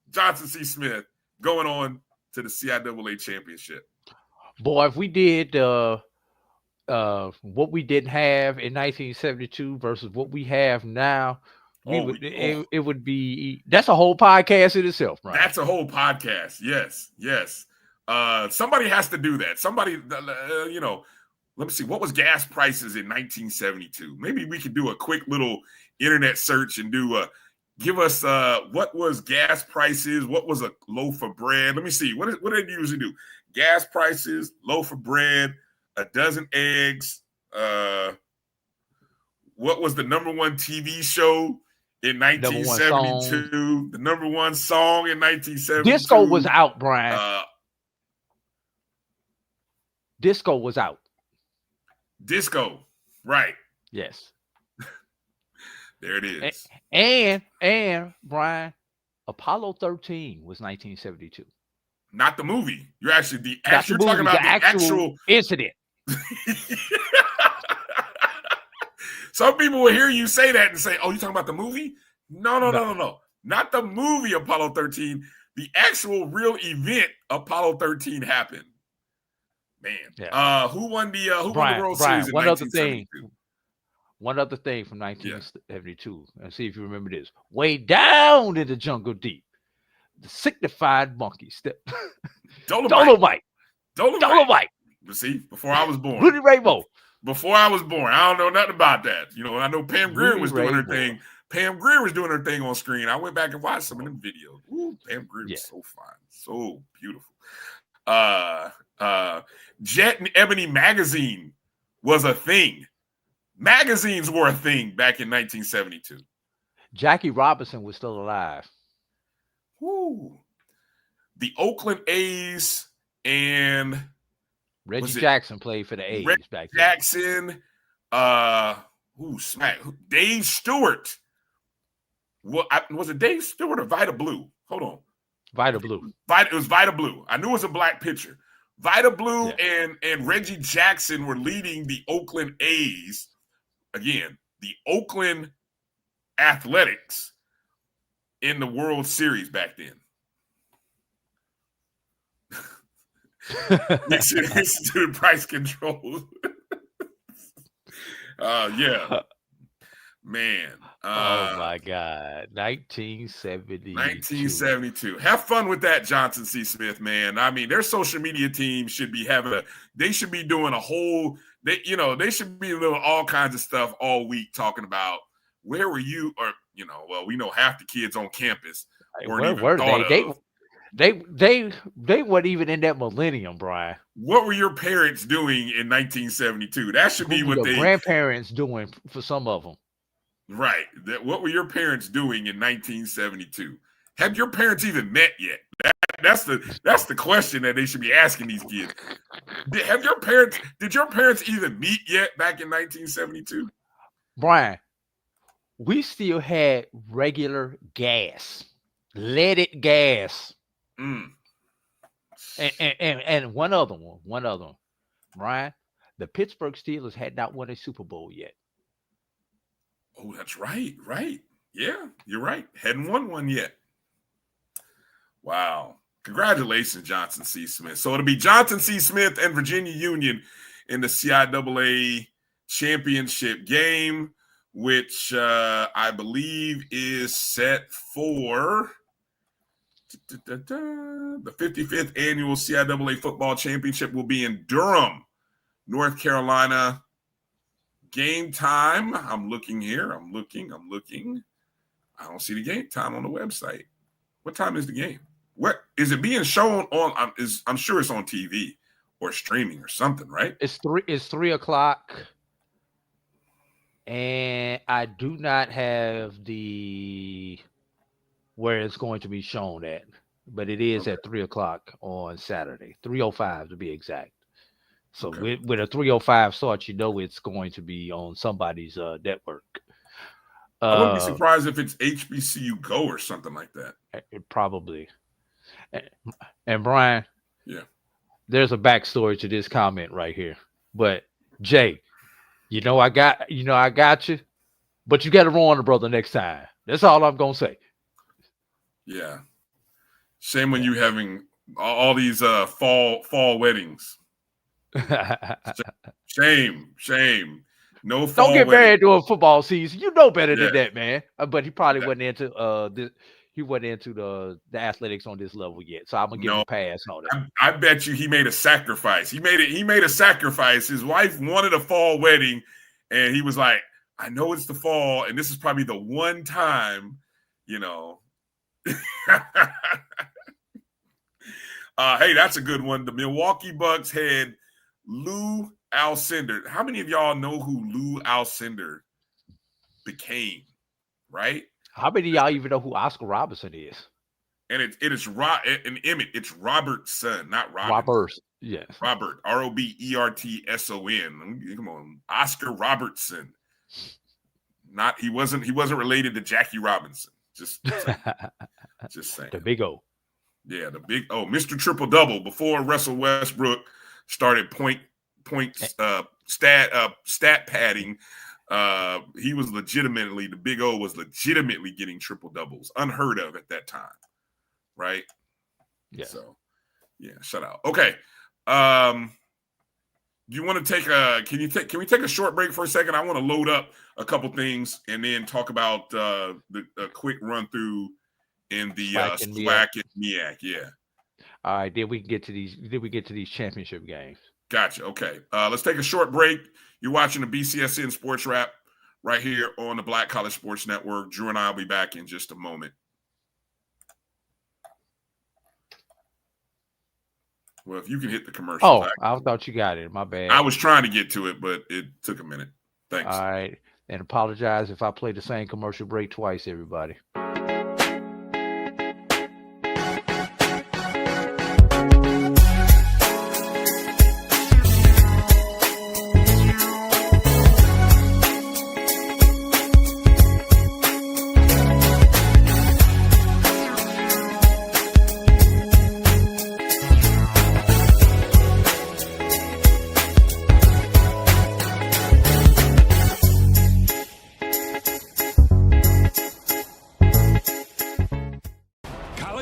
Johnson C. Smith going on to the CIAA Championship. Boy, if we did what we didn't have in 1972 versus what we have now, it would be, that's a whole podcast in itself, right? That's a whole podcast. Yes. Somebody has to do that. Somebody, let me see, what was gas prices in 1972? Maybe we could do a quick little internet search and give us what was gas prices, what was a loaf of bread. Let me see, what do they usually do? Gas prices, loaf of bread, a dozen eggs. What was the number one TV show in 1972? The number one song in 1972. Disco was out, Brian. Disco was out. Disco, right? Yes. There it is. And Brian, Apollo 13 was 1972. Not the movie. You're actually you're talking about the actual incident. Some people will hear you say that and say, "Oh, you're talking about the movie?" No. Not the movie Apollo 13. The actual real event Apollo 13 happened. Man. Yeah. Who won the World Series in 1972? One other thing from 1972, and see if you remember this. Way down in the jungle deep, the signified monkey step. Dolomite. See, before I was born. Rudy Rainbow. Before I was born. I don't know nothing about that. I know Pam Grier was doing her thing. Pam Grier was doing her thing on screen. I went back and watched some of them videos. Ooh, Pam Grier was so fine. So beautiful. Jet and Ebony magazine was a thing. Magazines were a thing back in 1972. Jackie Robinson was still alive. Woo. The Oakland A's and Reggie Jackson played for the A's Reggie back then. Jackson, Dave Stewart. Was it Dave Stewart or Vita Blue? Hold on. Vita Blue. It was Vita Blue. I knew it was a black pitcher. Vita Blue and Reggie Jackson were leading the Oakland A's. Again, the Oakland Athletics in the World Series back then. Institute price control. Yeah. Man. Oh my God. 1972. Have fun with that, Johnson C. Smith, man. I mean, their social media team should be they should be doing they should be doing all kinds of stuff all week talking about where were you, or we know half the kids on campus weren't where even thought of. They weren't even in that millennium, Brian. What were your parents doing in 1972? That should be what your grandparents doing for some of them. Right. What were your parents doing in 1972? Have your parents even met yet? That's the question that they should be asking these kids. Did your parents even meet yet back in 1972? Brian, we still had regular gas, leaded gas. And one other one. Brian, the Pittsburgh Steelers had not won a Super Bowl yet. Oh, that's right. Yeah, you're right. Hadn't won one yet. Wow. Congratulations, Johnson C. Smith. So it'll be Johnson C. Smith and Virginia Union in the CIAA Championship game, which I believe is set for the 55th annual CIAA Football Championship will be in Durham, North Carolina. Game time. I'm looking here. I'm looking. I don't see the game time on the website. What time is the game? What is it being shown on? I'm sure it's on TV or streaming or something, right? It's 3:00, and I do not have where it's going to be shown at, but it is at 3:00 on Saturday, 3:05 to be exact. So with a 3:05 start, it's going to be on somebody's network. I wouldn't be surprised if it's HBCU Go or something like that. Probably. And Brian, there's a backstory to this comment right here. But Jay, I got you, but you got to run the brother next time. That's all I'm gonna say. Yeah. Shame when you having all these fall weddings. Shame. No fall. Don't get married during football season. You know better than that, man. But he probably wasn't into this. He wasn't into the athletics on this level yet. So I'm gonna give him a pass on it. I bet you he made a sacrifice. He made a sacrifice. His wife wanted a fall wedding, and he was like, I know it's the fall, and this is probably the one time, Hey, that's a good one. The Milwaukee Bucks had Lou Alcindor. How many of y'all know who Lou Alcindor became? Right? How many of y'all even know who Oscar Robertson is? And it is Emmett. It's Robert's son, not Robert. Robert, yes. Robert, Robertson. Come on, Oscar Robertson. He wasn't related to Jackie Robinson. Just saying. The Big O. Yeah, the Big O, Mr. Triple Double. Before Russell Westbrook started stat padding, he was legitimately, the Big O was legitimately getting triple doubles, unheard of at that time, right? Yeah. So, shut out. Okay. Do you want to take can we take a short break for a second? I want to load up a couple things and then talk about a quick run through in the SWAC and MEAC. Yeah. All right. Then we get to these championship games. Gotcha. Okay. Let's take a short break. You're watching the BCSN Sports Wrap right here on the Black College Sports Network. Drew and I will be back in just a moment. Well, if you can hit the commercial. Oh, I thought you got it. My bad. I was trying to get to it, but it took a minute. Thanks. All right. And apologize if I play the same commercial break twice, everybody.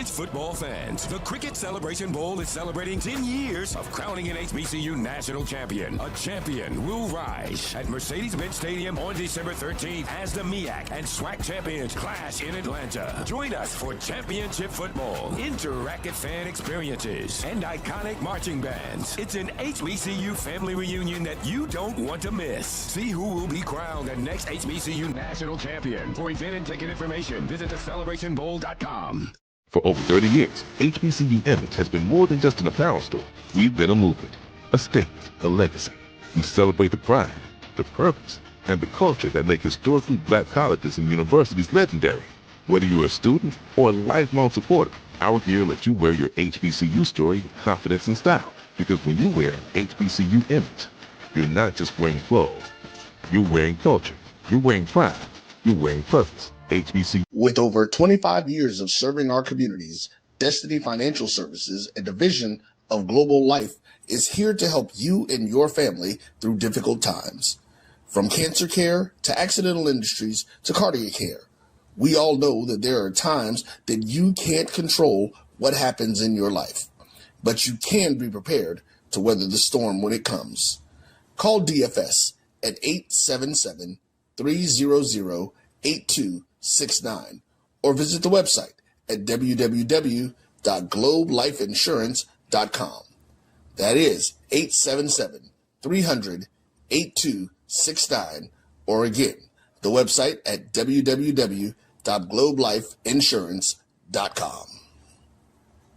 Football fans, the Cricket Celebration Bowl is celebrating 10 years of crowning an HBCU national champion. A champion will rise at Mercedes-Benz Stadium on December 13th as the MEAC and SWAC champions clash in Atlanta. Join us for championship football, interactive fan experiences, and iconic marching bands. It's an HBCU family reunion that you don't want to miss. See who will be crowned the next HBCU national champion. For event and ticket information, visit thecelebrationbowl.com. For over 30 years, HBCU Evans has been more than just an apparel store. We've been a movement, a statement, a legacy. We celebrate the pride, the purpose, and the culture that make historically black colleges and universities legendary. Whether you're a student or a lifelong supporter, our gear lets you wear your HBCU story with confidence and style. Because when you wear HBCU Evans, you're not just wearing clothes. You're wearing culture. You're wearing pride. You're wearing purpose. HBCU. With over 25 years of serving our communities, Destiny Financial Services, a division of Global Life, is here to help you and your family through difficult times. From cancer care to accidental industries to cardiac care, we all know that there are times that you can't control what happens in your life, but you can be prepared to weather the storm when it comes. Call DFS at 877-300-8269 or visit the website at www.globelifeinsurance.com. That is 877-300-8269, or again, the website at www.globelifeinsurance.com.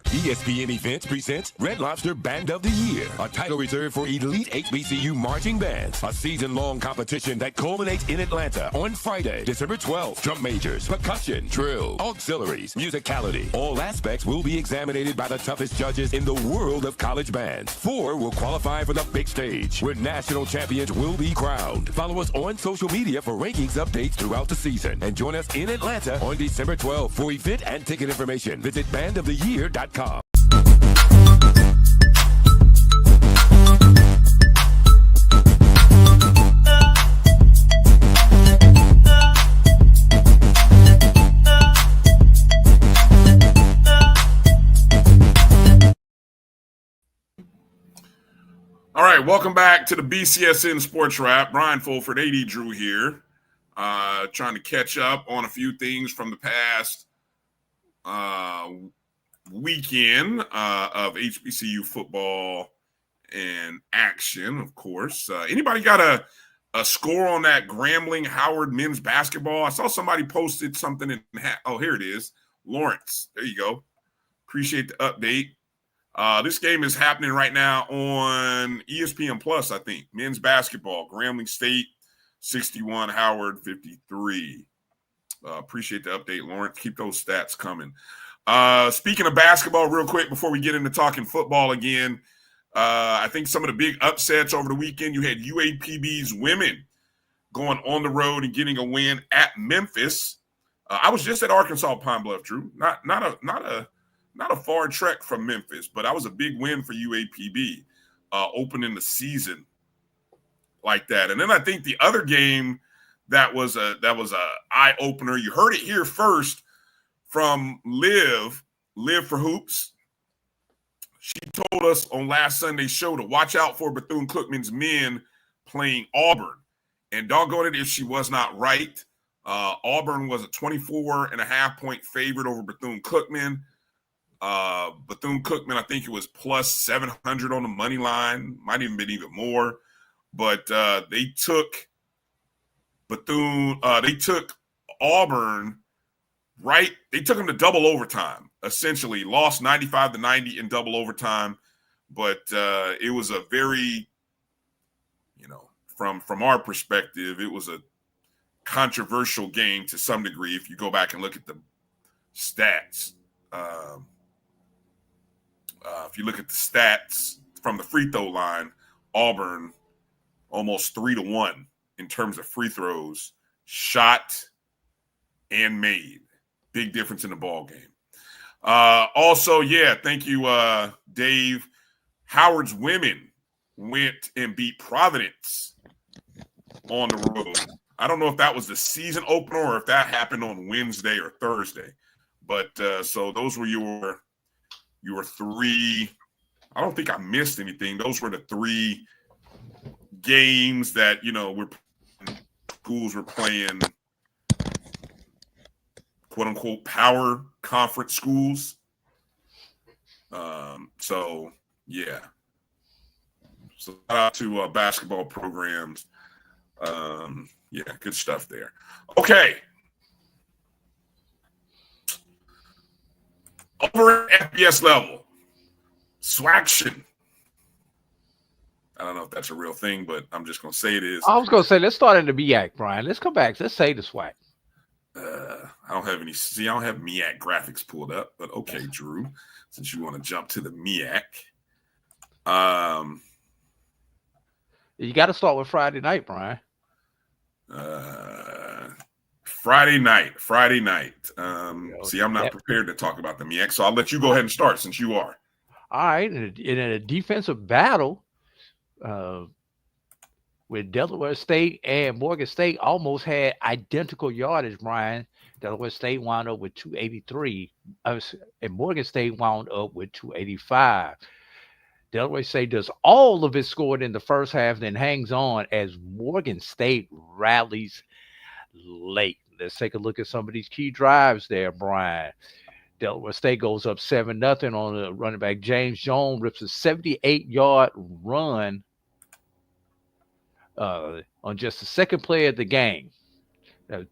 ESPN Events presents Red Lobster Band of the Year, a title reserved for elite HBCU marching bands. A season-long competition that culminates in Atlanta on Friday, December 12th. Drum majors, percussion, drill, auxiliaries, musicality. All aspects will be examined by the toughest judges in the world of college bands. 4 will qualify for the big stage, where national champions will be crowned. Follow us on social media for rankings updates throughout the season. And join us in Atlanta on December 12th. For event and ticket information, visit bandoftheyear.com. All right, welcome back to the BCSN Sports Wrap. Brian Fulford, A.D. Drew here, trying to catch up on a few things from the past weekend of HBCU football and action, of course. Anybody got a score on that Grambling Howard men's basketball? I saw somebody posted something in oh, here it is. Lawrence. There you go. Appreciate the update. This game is happening right now on ESPN Plus, I think. Men's basketball. Grambling State 61, Howard 53. Appreciate the update, Lawrence. Keep those stats coming. Speaking of basketball, real quick, before we get into talking football again, I think some of the big upsets over the weekend, you had UAPB's women going on the road and getting a win at Memphis. I was just at Arkansas Pine Bluff, Drew. Not a far trek from Memphis, but that was a big win for UAPB, opening the season like that. And then I think the other game that was a eye opener. You heard it here first from Liv for Hoops. She told us on last Sunday's show to watch out for Bethune-Cookman's men playing Auburn. And doggone it if she was not right. Auburn was a 24.5-point favorite over Bethune-Cookman. Bethune-Cookman, I think it was plus 700 on the money line. Might even been even more. But they took Auburn, right? They took them to double overtime, essentially. Lost 95-90 in double overtime. But it was a very, from our perspective, it was a controversial game to some degree if you go back and look at the stats. If you look at the stats from the free throw line, Auburn almost 3-1 in terms of free throws shot and made. Big difference in the ball game. Also, thank you, Dave. Howard's women went and beat Providence on the road. I don't know if that was the season opener or if that happened on Wednesday or Thursday. But so those were your three. I don't think I missed anything. Those were the three games that, schools were playing, quote unquote, power conference schools. So shout out to basketball programs. Good stuff there. Okay. Over at FBS level, SWACtion. I don't know if that's a real thing, but I'm just going to say it is. I was going to say, let's start in the MEAC, Brian. Let's come back. Let's say the SWAC. I don't have MEAC graphics pulled up, but okay, Drew, since you want to jump to the MEAC. You got to start with Friday night, Brian. Friday night. I'm not prepared to talk about the MEAC, so I'll let you go ahead and start since you are. All right. In a defensive battle, with Delaware State and Morgan State almost had identical yardage, Brian. Delaware State wound up with 283, and Morgan State wound up with 285. Delaware State does all of its scoring in the first half, then hangs on as Morgan State rallies late. Let's take a look at some of these key drives there, Brian. Delaware State goes up 7-0 on the running back. James Jones rips a 78-yard run on just the second play of the game.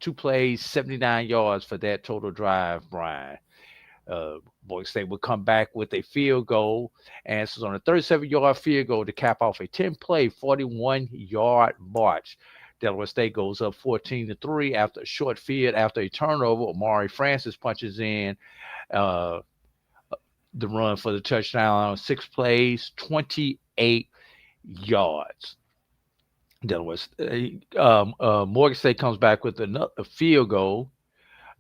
2 plays, 79 yards for that total drive, Brian. Morgan State would come back with a field goal, and this is on a 37-yard field goal to cap off a 10-play, 41-yard march. Delaware State goes up 14-3 after a short field, after a turnover. Amari Francis punches in the run for the touchdown on 6 plays, 28 yards. Delaware Morgan State comes back with a field goal,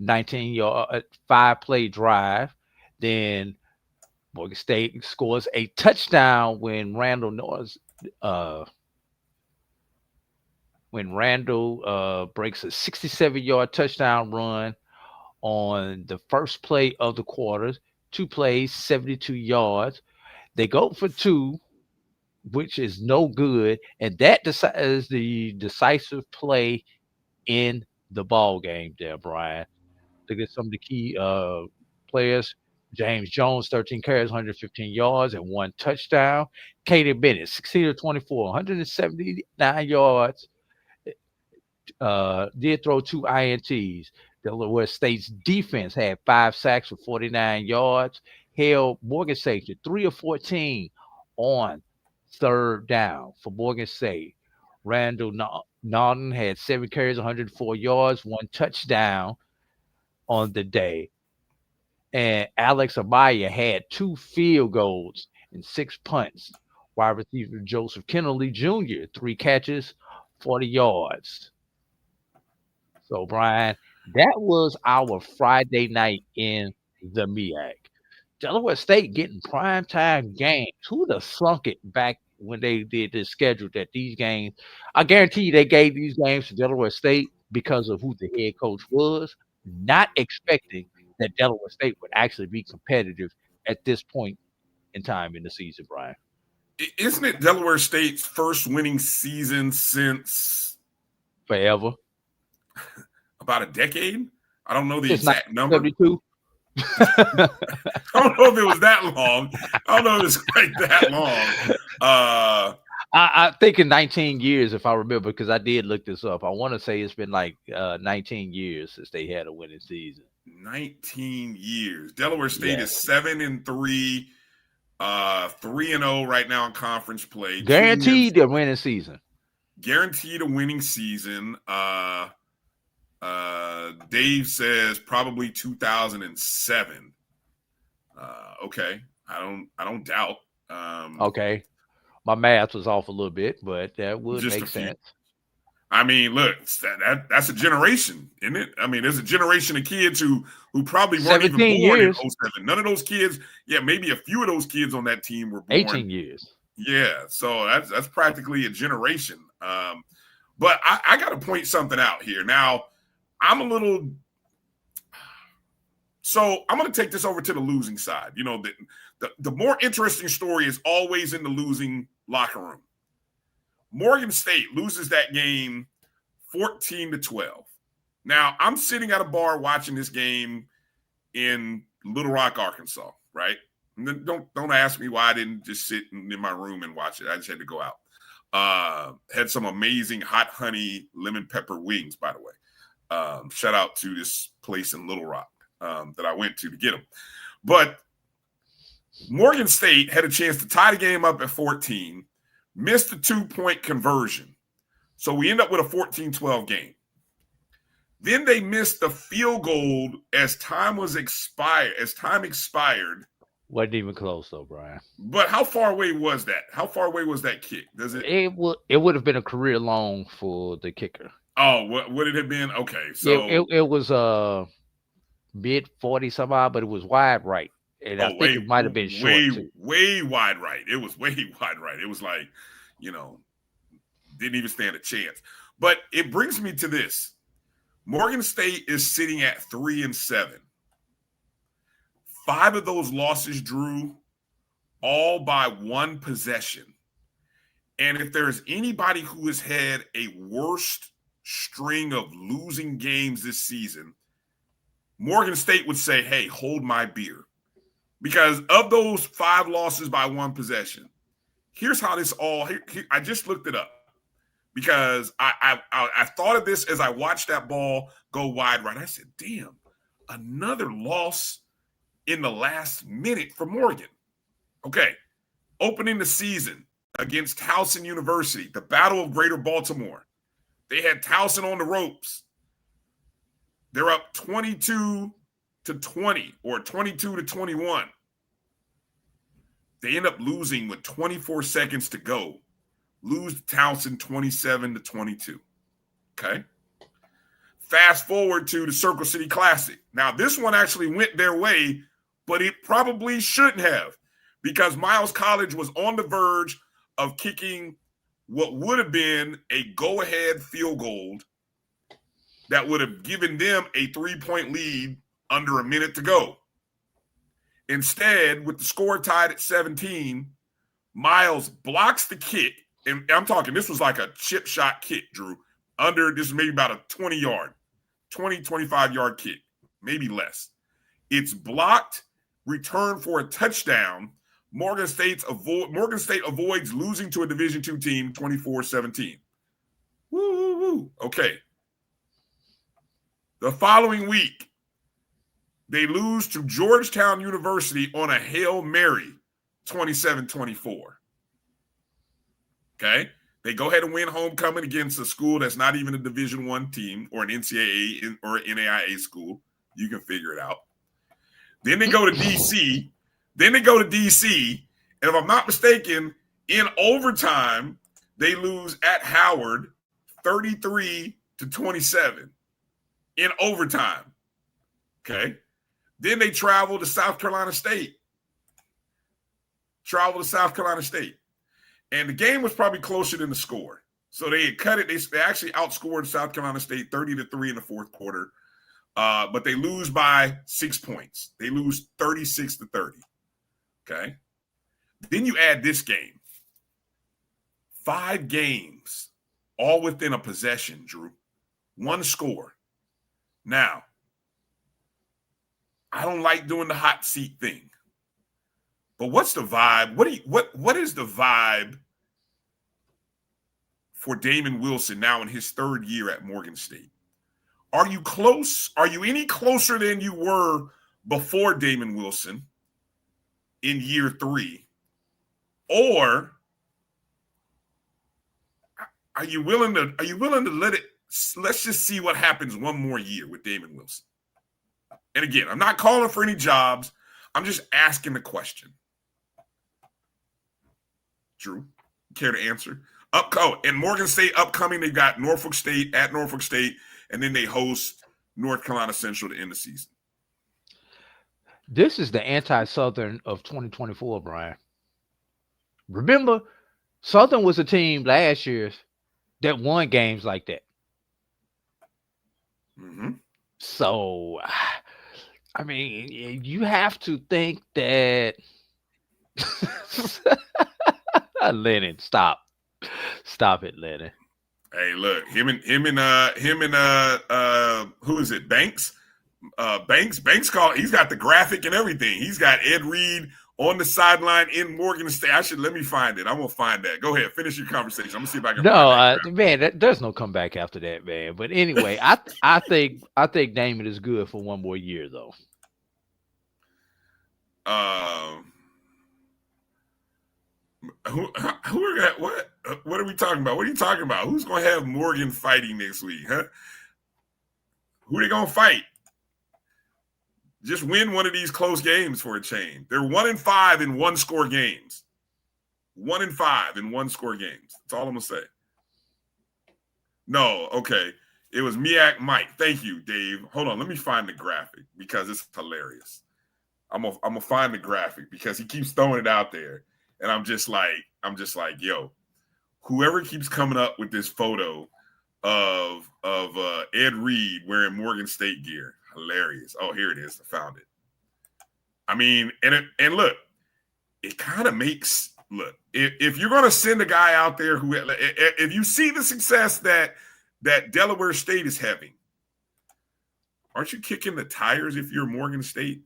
19-yard, 5-play drive. Then Morgan State scores a touchdown when Randall breaks a 67-yard touchdown run on the first play of the quarter. 2 plays, 72 yards. They go for 2, which is no good, and that is the decisive play in the ball game there, Brian. Look at some of the key players. James Jones, 13 carries, 115 yards, and 1 touchdown. Kaden Bennett, 16-24, 179 yards. Did throw 2 INTs. Delaware State's defense had 5 sacks for 49 yards. Held Morgan State to 3 of 14 on third down for Morgan State. Randall Naughton had 7 carries, 104 yards, 1 touchdown on the day. And Alex Amaya had 2 field goals and 6 punts. Wide receiver Joseph Kennelly Jr., 3 catches, 40 yards. So, Brian, that was our Friday night in the MEAC. Delaware State getting primetime games. Who would have sunk it back when they did this schedule that these games, I guarantee you they gave these games to Delaware State because of who the head coach was, not expecting that Delaware State would actually be competitive at this point in time in the season, Brian. Isn't it Delaware State's first winning season since forever? About a decade? I don't know the exact number. 72. I don't know if it was that long. I don't know if it was quite that long. I think in 19 years, if I remember, because I did look this up. I want to say it's been like 19 years since they had a winning season. 19 years. Delaware State is 7-3, 3-0 right now in conference play. Guaranteed a winning season. Guaranteed a winning season. Dave says probably 2007. Okay, I don't doubt. Okay, my math was off a little bit, but that would make sense. I mean, look, that's a generation, isn't it? I mean, there's a generation of kids who probably weren't even born in 07. None of those kids, maybe a few of those kids on that team were born 18 years. Yeah, so that's practically a generation. But I got to point something out here. Now, I'm going to take this over to the losing side. You know, the more interesting story is always in the losing locker room. Morgan State loses that game 14-12. Now, I'm sitting at a bar watching this game in Little Rock, Arkansas, right? And then don't ask me why I didn't just sit in my room and watch it. I just had to go out. Had some amazing hot honey lemon pepper wings, by the way. Shout out to this place in Little Rock that I went to get them. But Morgan State had a chance to tie the game up at 14, missed a 2-point conversion. So we end up with a 14-12 game. Then they missed the field goal as time expired. Wasn't even close though, Brian. But how far away was that? How far away was that kick? It would have been a career long for the kicker. Oh, what would it have been? Okay, so it was mid 40 somehow, but it was wide right. And I think it might have been short too. Way wide right. It was way wide right. It was like, didn't even stand a chance. But it brings me to this. Morgan State is sitting at 3-7. 5 of those losses, Drew, all by one possession. And if there's anybody who has had a worst string of losing games this season, Morgan State would say, hey, hold my beer. Because of those 5 losses by one possession, here's how this all – I just looked it up because I thought of this as I watched that ball go wide right. I said, damn, another loss in the last minute for Morgan. Okay, opening the season against Towson University, the Battle of Greater Baltimore. They had Towson on the ropes. They're up 22-20 or 22-21. They end up losing with 24 seconds to go. Lose to Towson 27-22. Okay. Fast forward to the Circle City Classic. Now, this one actually went their way, but it probably shouldn't have because Miles College was on the verge of kicking what would have been a go-ahead field goal that would have given them a 3-point lead under a minute to go. Instead, with the score tied at 17, Miles blocks the kick. And I'm talking, this was like a chip shot kick, Drew. This is maybe about a 25-yard kick, maybe less. It's blocked, returned for a touchdown. Morgan State avoids losing to a Division II team 24-17. Woo. Okay. The following week, they lose to Georgetown University on a Hail Mary, 27-24. Okay? They go ahead and win homecoming against a school that's not even a Division I team or an NCAA or an NAIA school. You can figure it out. Then they go to D.C. And if I'm not mistaken, in overtime, they lose at Howard 33-27 in overtime. Okay? Then they travel to South Carolina State. And the game was probably closer than the score. So they had cut it. They actually outscored South Carolina State 30-3 in the fourth quarter. But they lose by 6 points. They lose 36-30. Okay. Then you add this game. 5 games, all within a possession, Drew. 1 score. Now, I don't like doing the hot seat thing. But what's the vibe? What is the vibe for Damon Wilson now in his 3rd year at Morgan State? Are you close? Are you any closer than you were before Damon Wilson in year 3? Or are you willing to let it let's just see what happens one more year with Damon Wilson. And again, I'm not calling for any jobs. I'm just asking the question. Drew, care to answer? And Morgan State upcoming, they got Norfolk State at Norfolk State, and then they host North Carolina Central to end the season. This is the anti-Southern of 2024, Brian. Remember, Southern was a team last year that won games like that. Mm-hmm. So, I mean, you have to think that Lennon, stop it, Lennon. Hey, look, him and who is it? Banks. Banks called. He's got the graphic and everything. He's got Ed Reed on the sideline in Morgan State. Let me find it. I'm gonna find that. Go ahead, finish your conversation. I'm gonna see if I can. Man, there's no comeback after that, man. But anyway, I think Damon is good for one more year, though. Who are that? What are we talking about? What are you talking about? Who's gonna have Morgan fighting next week? Huh? Who are they gonna fight? Just win one of these close games for a change. They're 1-5 in one-score games. 1-5 in one-score games. That's all I'm gonna say. No, okay. It was Miak Mike. Thank you, Dave. Hold on, let me find the graphic because it's hilarious. I'm gonna find the graphic because he keeps throwing it out there, and I'm just like, yo, whoever keeps coming up with this photo of Ed Reed wearing Morgan State gear. Hilarious. Oh, here it is. I found it. I mean, and look, it kind of makes if you're going to send a guy out there if you see the success that Delaware State is having, aren't you kicking the tires if you're Morgan State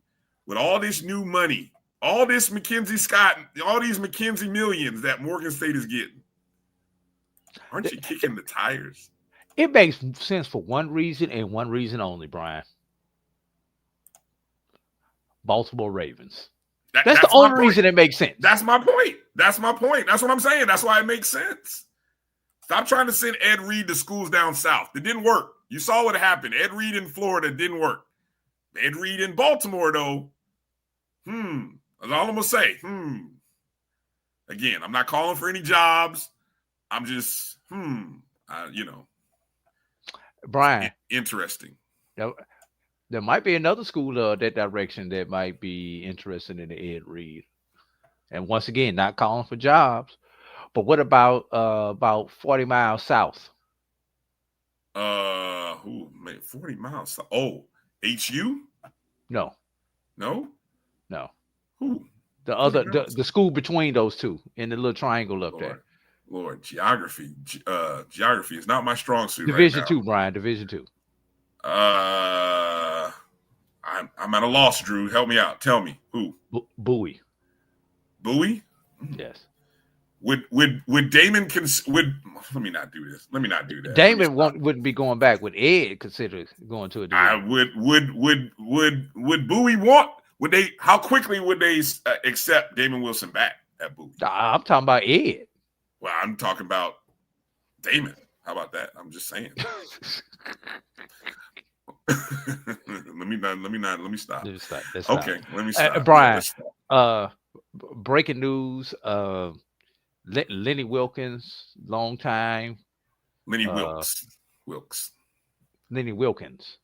with all this new money, all this Mackenzie Scott, all these McKenzie millions that Morgan State is getting? Aren't you kicking the tires? It makes sense for one reason and one reason only, Brian. Baltimore Ravens. That's the only reason it makes sense. That's my point. That's what I'm saying. That's why it makes sense. Stop trying to send Ed Reed to schools down south. It didn't work. You saw what happened. Ed Reed in Florida didn't work. Ed Reed in Baltimore, though, that's all I'm going to say. Again, I'm not calling for any jobs. I'm just, Brian. Interesting. There might be another school that direction that might be interested in the Ed Reed. And once again, not calling for jobs. But what about 40 miles south? 40 miles south. Oh, HU? No. No? No. Who? The school between those two in the little triangle up there. Lord, geography. Geography is not my strong suit. Division right 2, Brian. Division 2. I'm at a loss, Drew. Help me out. Tell me who. Bowie. Bowie? Yes. Would Damon let me not do this. Let me not do that. Damon wouldn't be going back. Would Ed consider going to a division? Would Bowie want? Would they? How quickly would they accept Damon Wilson back at Bowie? I'm talking about Ed. Well, I'm talking about Damon. How about that? I'm just saying. Let me stop. Let's stop. Okay, let me stop. Brian, breaking news. Lenny Wilkins, long time. Lenny Wilkes. Lenny Wilkins.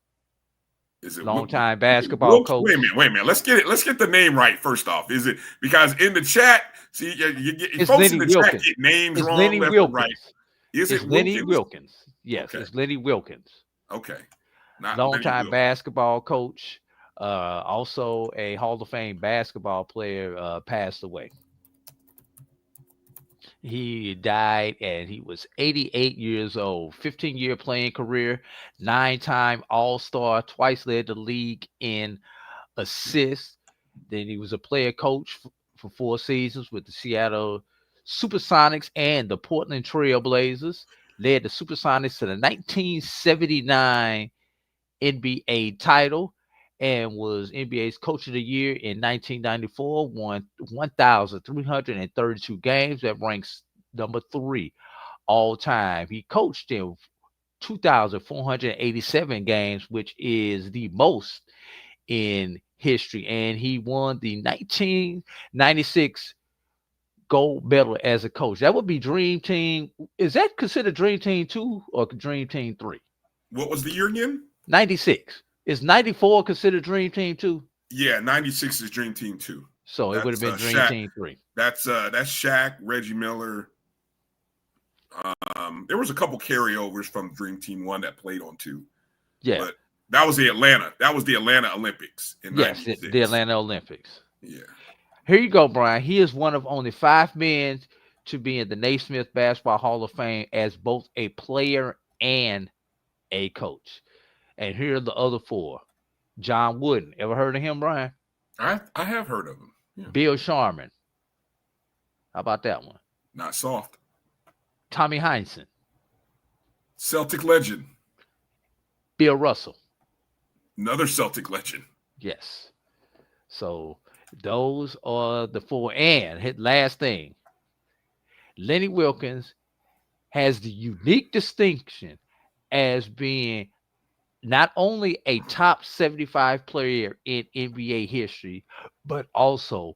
Is it long time basketball coach? Wait a minute. Let's get the name right first off. Is it because in the chat, see, you get folks Lenny in the Wilkins. Chat get names it's wrong, Lenny left Wilkins. and right. Is it's it Lenny Wilkins? Yes, okay. It's Lenny Wilkins. Okay. Long-time basketball coach, also a Hall of Fame basketball player, passed away. He died and he was 88 years old, 15-year playing career, 9-time All-Star, twice led the league in assists. Then he was a player coach for 4 seasons with the Seattle Supersonics and the Portland Trail Blazers, led the Supersonics to the 1979 NBA title and was NBA's Coach of the Year in 1994, won 1,332 games. That ranks number 3 all time. He coached in 2,487 games, which is the most in history. And he won the 1996 gold medal as a coach. That would be Dream Team. Is that considered Dream Team 2 or Dream Team 3? What was the year again? 96. Is 94 considered Dream Team 2? Yeah, 96 is Dream Team 2. So it would have been Dream Shaq. Team 3. That's Shaq, Reggie Miller. There was a couple carryovers from Dream Team 1 that played on 2. Yeah. But that was the Atlanta. That was the Atlanta Olympics in 96. The Atlanta Olympics. Yeah. Here you go, Brian. He is one of only 5 men to be in the Naismith Basketball Hall of Fame as both a player and a coach. And here are the other 4. John Wooden. Ever heard of him, Brian? I have heard of him. Yeah. Bill Sharman. How about that one? Not soft. Tommy Heinsohn. Celtic legend. Bill Russell. Another Celtic legend. Yes. So those are the 4. And last thing, Lenny Wilkens has the unique distinction as being not only a top 75 player in NBA history, but also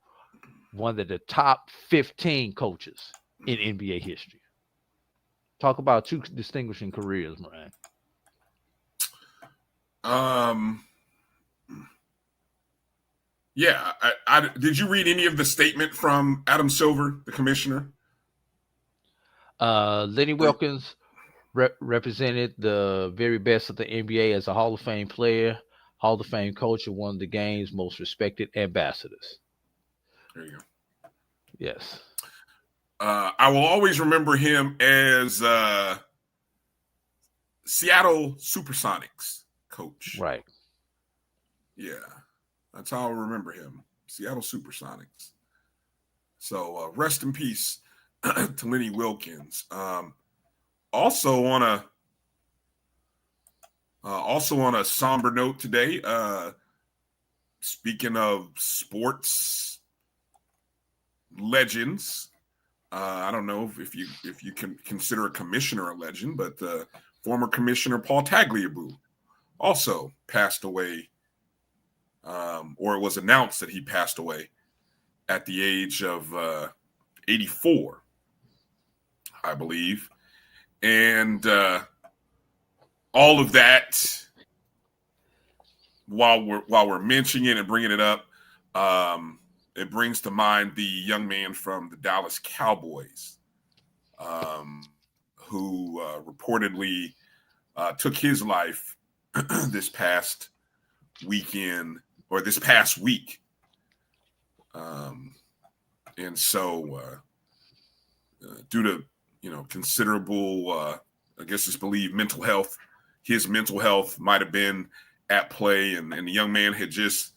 one of the top 15 coaches in NBA history. Talk about 2 distinguishing careers, Brian. Yeah. I did you read any of the statement from Adam Silver, the commissioner? Lenny Wilkens represented the very best of the NBA as a Hall of Fame player, Hall of Fame coach, and one of the game's most respected ambassadors. There you go. Yes. I will always remember him as Seattle Supersonics coach. Right. Yeah. That's how I remember him. Seattle Supersonics. So rest in peace to Lenny Wilkens. Also on a somber note today, speaking of sports legends, I don't know if you can consider a commissioner a legend, but former commissioner Paul Tagliabue also passed away, or it was announced that he passed away at the age of 84, I believe. And all of that, while we're mentioning it and bringing it up, it brings to mind the young man from the Dallas Cowboys, who reportedly took his life this past weekend or this past week. And so due to considerable, I guess it's believed, mental health. His mental health might have been at play, and the young man had just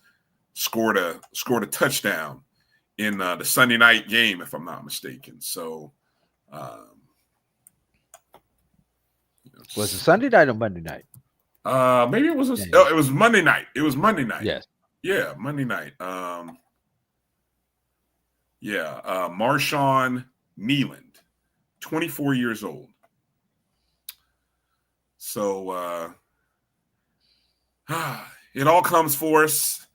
scored a touchdown in the Sunday night game, if I'm not mistaken. So, was it Sunday night or Monday night? Maybe it was. It was Monday night. It was Monday night. Yes. Yeah, Monday night. Marshawn Nealand. 24 years old. So it all comes for us.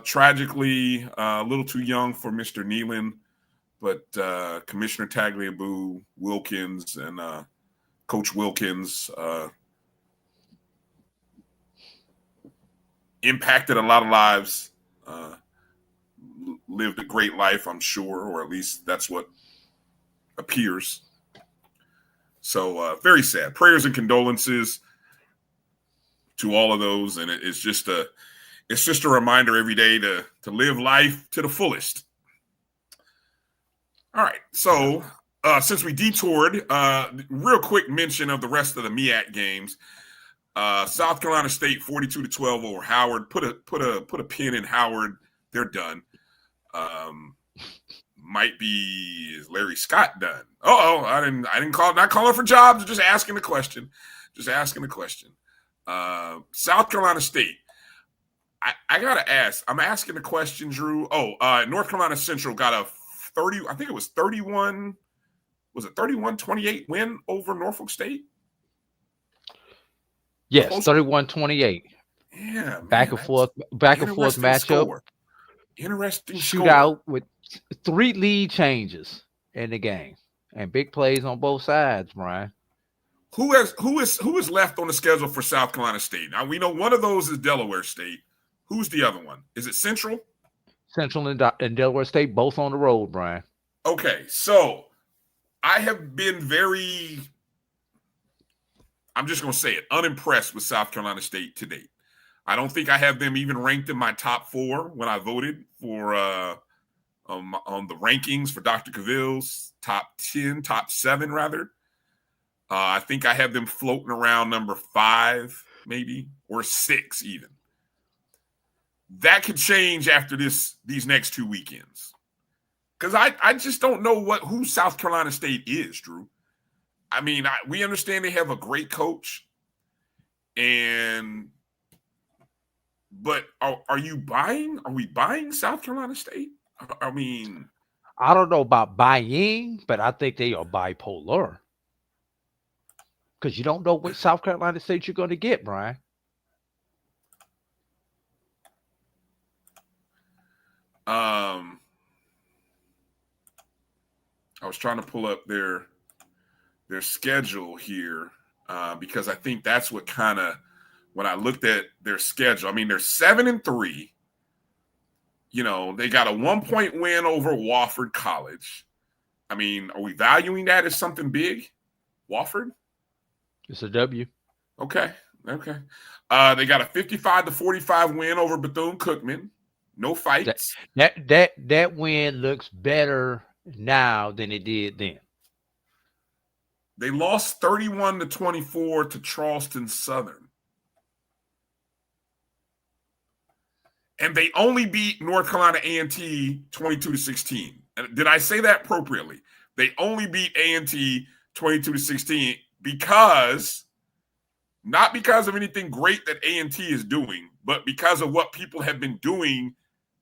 Tragically, a little too young for Mr. Nealand, but Commissioner Tagliabue, Wilkens, and Coach Wilkens impacted a lot of lives, lived a great life, I'm sure, or at least that's what appears. So very sad. Prayers and condolences to all of those, and it's just a reminder every day to live life to the fullest. All right, so since we detoured, real quick mention of the rest of the MEAC games. South Carolina State 42-12 over Howard. Put a pin in Howard. They're done. Might be Larry Scott done. I didn't call, not calling for jobs, just asking the question. South Carolina State. I gotta ask. I'm asking the question, Drew. North Carolina Central got a 30. I think it was 31. Was it 31-28 win over Norfolk State? Yes, Close. 31-28. Yeah, Back man, and forth matchup. score. Interesting Shootout score. with 3 lead changes in the game. And big plays on both sides, Brian. Who is left on the schedule for South Carolina State? Now we know one of those is Delaware State. Who's the other one? Is it Central? Central and Delaware State, both on the road, Brian. Okay, so I have been very, I'm just going to say it, unimpressed with South Carolina State to date. I don't think I have them even ranked in my top 4 when I voted for on the rankings for Dr. Cavill's top 7 rather. I think I have them floating around number 5 maybe, or 6 even. That could change after these next 2 weekends. Because I just don't know who South Carolina State is, Drew. I mean, we understand they have a great coach, but are you buying? Are we buying South Carolina State? I mean, I don't know about buying, but I think they are bipolar. Because you don't know what South Carolina State you're going to get, Brian. I was trying to pull up their schedule here because I think that's what kind of, when I looked at their schedule, I mean, they're 7-3. You know, they got a 1-point win over Wofford College. I mean, are we valuing that as something big? Wofford? It's a W. Okay. They got a 55-45 win over Bethune-Cookman. No fights. That win looks better now than it did then. They lost 31-24 to Charleston Southern. And they only beat North Carolina A&T 22-16. Did I say that appropriately? They only beat A&T 22-16 because, not because of anything great that A&T is doing, but because of what people have been doing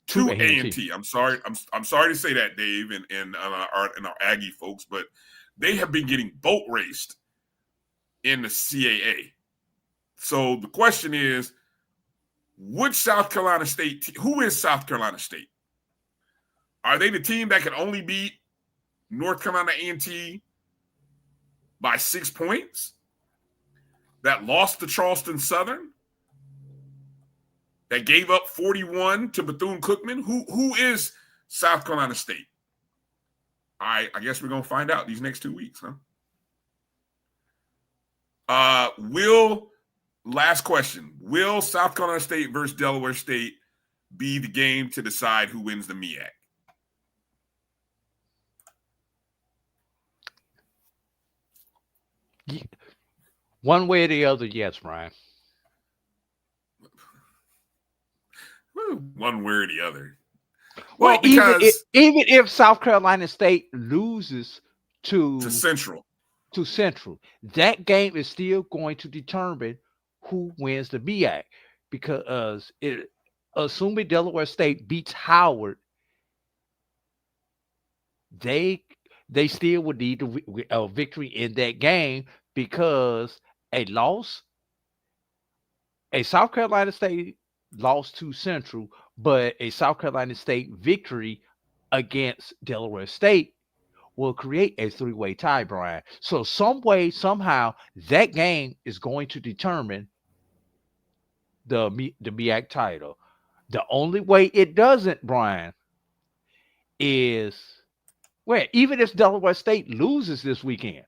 to A&T. I'm sorry to say that, Dave, and our Aggie folks, but they have been getting boat raced in the CAA. So the question is, who is South Carolina State? Are they the team that can only beat North Carolina A&T by 6 points? That lost to Charleston Southern? That gave up 41 to Bethune-Cookman? Who is South Carolina State? I guess we're going to find out these next 2 weeks, huh? Last question. Will South Carolina State versus Delaware State be the game to decide who wins the MEAC? One way or the other, yes, Brian. One way or the other. Well, because even if South Carolina State loses to Central, that game is still going to determine who wins the MEAC, because assuming Delaware State beats Howard, they still would need a victory in that game, because a South Carolina State loss to Central, but a South Carolina State victory against Delaware State will create a 3-way tie, Brian. So some way, somehow, that game is going to determine the MEAC title. The only way it doesn't, Brian, is even if Delaware State loses this weekend,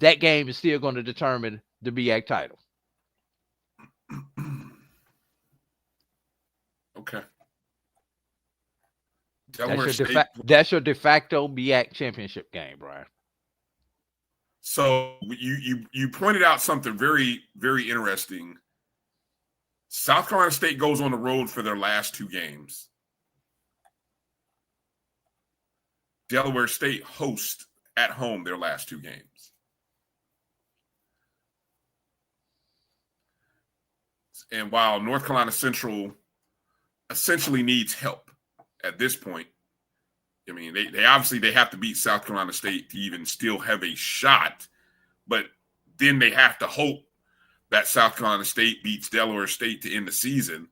that game is still going to determine the MEAC title. Okay. That's your de facto MEAC championship game, Brian. So you pointed out something very, very interesting. South Carolina State goes on the road for their last 2 games. Delaware State hosts at home their last 2 games. And while North Carolina Central essentially needs help at this point, I mean, they obviously have to beat South Carolina State to even still have a shot, but then they have to hope that South Carolina State beats Delaware State to end the season.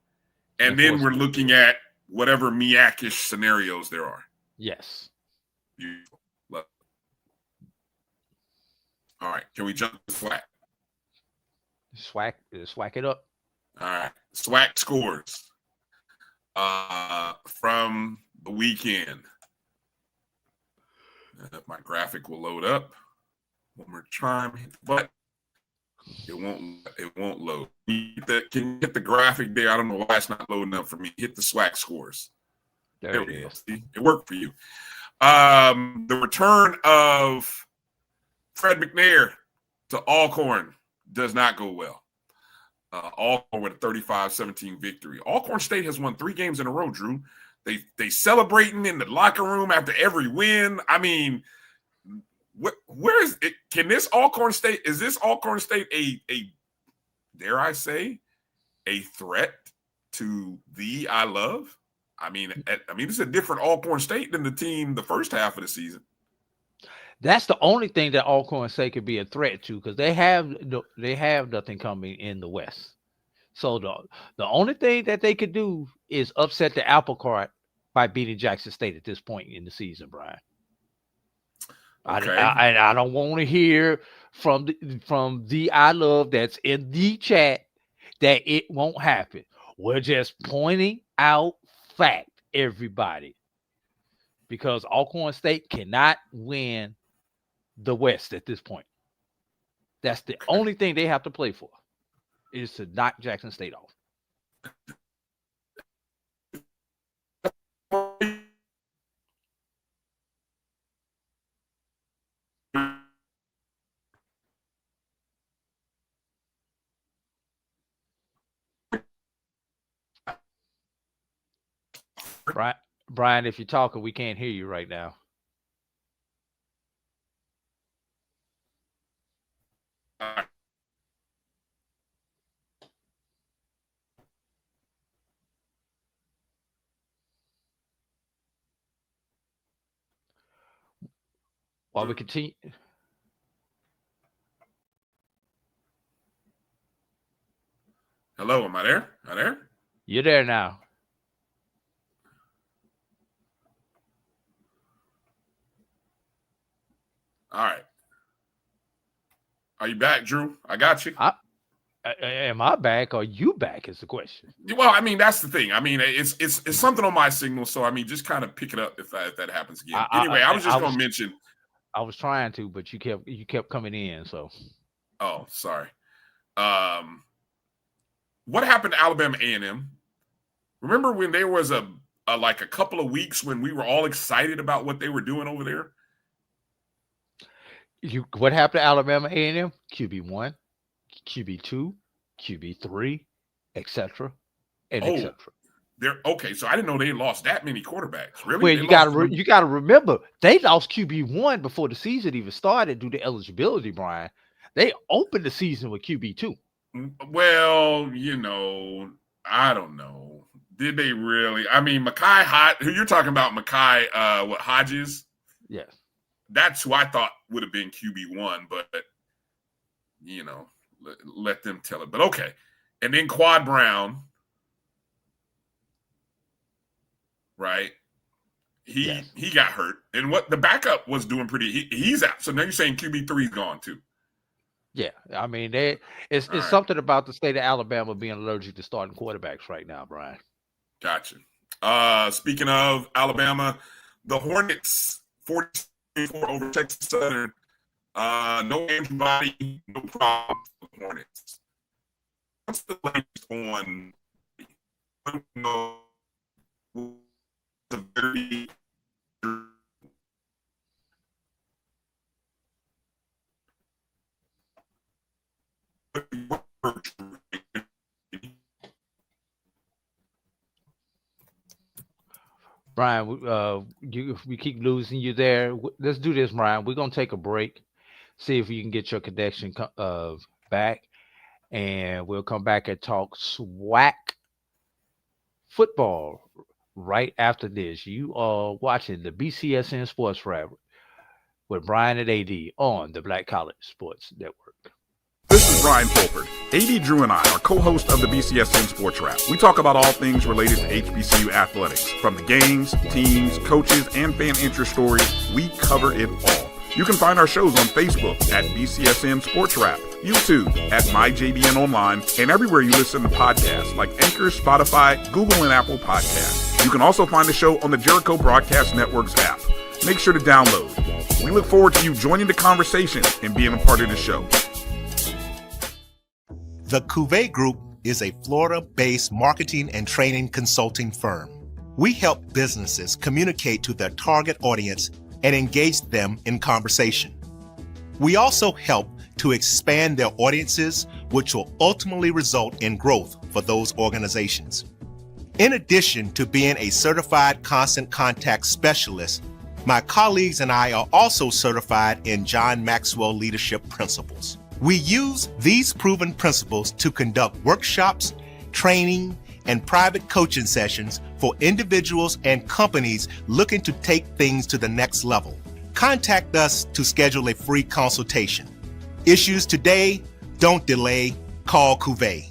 And then we're looking at whatever MEAC-ish scenarios there are. Yes. Beautiful. Love it. All right. Can we jump to SWAC? SWAC it up. All right. SWAC scores from the weekend. My graphic will load up. One more time, but it won't load. Can you hit the graphic there? I don't know why it's not loading up for me. Hit the SWAC scores. There it is. See, it worked for you. The return of Fred McNair to Alcorn does not go well. Alcorn with a 35-17 victory. Alcorn State has won 3 games in a row, Drew. They celebrating in the locker room after every win. I mean, where is it? Can this Alcorn State, is this Alcorn State a dare I say, a threat to the I love? I mean, it's a different Alcorn State than the team the first half of the season. That's the only thing that Alcorn State could be a threat to, because they have nothing coming in the West. So the only thing that they could do is upset the apple cart by beating Jackson State at this point in the season, Brian. Okay. I don't want to hear from the I love that's in the chat that it won't happen. We're just pointing out fact, everybody, because Alcorn State cannot win the West at this point. That's the only thing they have to play for, is to knock Jackson State off. Brian, if you're talking, we can't hear you right now. While we continue. Hello, am I there? Am I there? You're there now. All right. Are you back, Drew? I got you. Am I back or you back is the question. Well, I mean, that's the thing. I mean, it's something on my signal, so I mean, just kind of pick it up if that happens again. Anyway, I was just going to mention. I was trying to, but you kept coming in, so. Oh, sorry. What happened to Alabama A&M? Remember when there was a couple of weeks when we were all excited about what they were doing over there? What happened to Alabama A&M? QB1, QB2, QB3, etc., and etc. They're okay. So I didn't know they lost that many quarterbacks. Really? Well, you got to remember they lost QB1 before the season even started due to eligibility. Brian, they opened the season with QB2. Well, I don't know. Did they really? I mean, who you're talking about, Hodges? Yes. That's who I thought would have been QB1, but, let them tell it. But okay. And then Quad Brown, right? He got hurt. And what the backup was doing he's out. So now you're saying QB3 is gone too. Yeah. I mean, it's something about the state of Alabama being allergic to starting quarterbacks right now, Brian. Gotcha. Speaking of Alabama, the Hornets 44 over Texas Southern. No antibody, no problem with the Hornets. What's the latest on the very Brian, we keep losing you there. Let's do this, Brian. We're going to take a break, see if you can get your connection back, and we'll come back and talk SWAC football right after this. You are watching the BCSN SportsWrap with Bryan and A.D. on the Black College Sports Network. This this is Brian Fulford. A.D. Drew and I are co-hosts of the BCSN SportsWrap. We talk about all things related to HBCU athletics. From the games, teams, coaches, and fan interest stories, we cover it all. You can find our shows on Facebook at BCSN SportsWrap, YouTube at MyJBN Online, and everywhere you listen to podcasts like Anchor, Spotify, Google, and Apple Podcasts. You can also find the show on the JERICHO Broadcast Network's app. Make sure to download. We look forward to you joining the conversation and being a part of the show. The Cuvée Group is a Florida-based marketing and training consulting firm. We help businesses communicate to their target audience and engage them in conversation. We also help to expand their audiences, which will ultimately result in growth for those organizations. In addition to being a certified constant contact specialist, my colleagues and I are also certified in John Maxwell Leadership Principles. We use these proven principles to conduct workshops, training, and private coaching sessions for individuals and companies looking to take things to the next level. Contact us to schedule a free consultation. Issues today, don't delay, call Cuvée.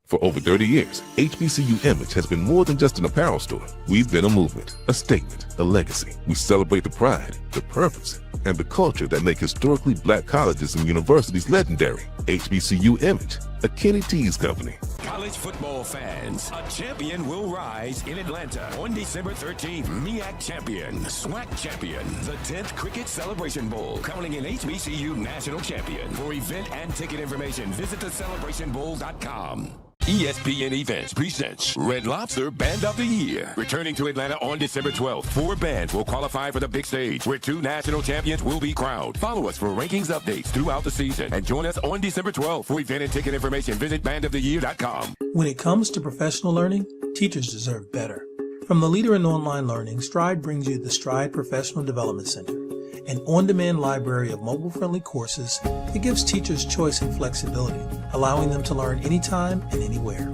For over 30 years, HBCU Image has been more than just an apparel store. We've been a movement, a statement, a legacy. We celebrate the pride, the purpose, and the culture that make historically black colleges and universities legendary. HBCU Image, a Kenny T's company. College football fans, a champion will rise in Atlanta on December 13th. SIAC champion, SWAC champion, the 10th Cricket Celebration Bowl, crowning an HBCU national champion. For event and ticket information, visit thecelebrationbowl.com. ESPN Events presents Red Lobster Band of the Year. Returning to Atlanta on December 12th, 4 bands will qualify for the big stage, where 2 national champions will be crowned. Follow us for rankings updates throughout the season, and join us on December 12th. For event and ticket information, visit bandoftheyear.com. When it comes to professional learning, teachers deserve better. From the leader in online learning, Stride brings you the Stride Professional Development Center, an on-demand library of mobile-friendly courses that gives teachers choice and flexibility, allowing them to learn anytime and anywhere.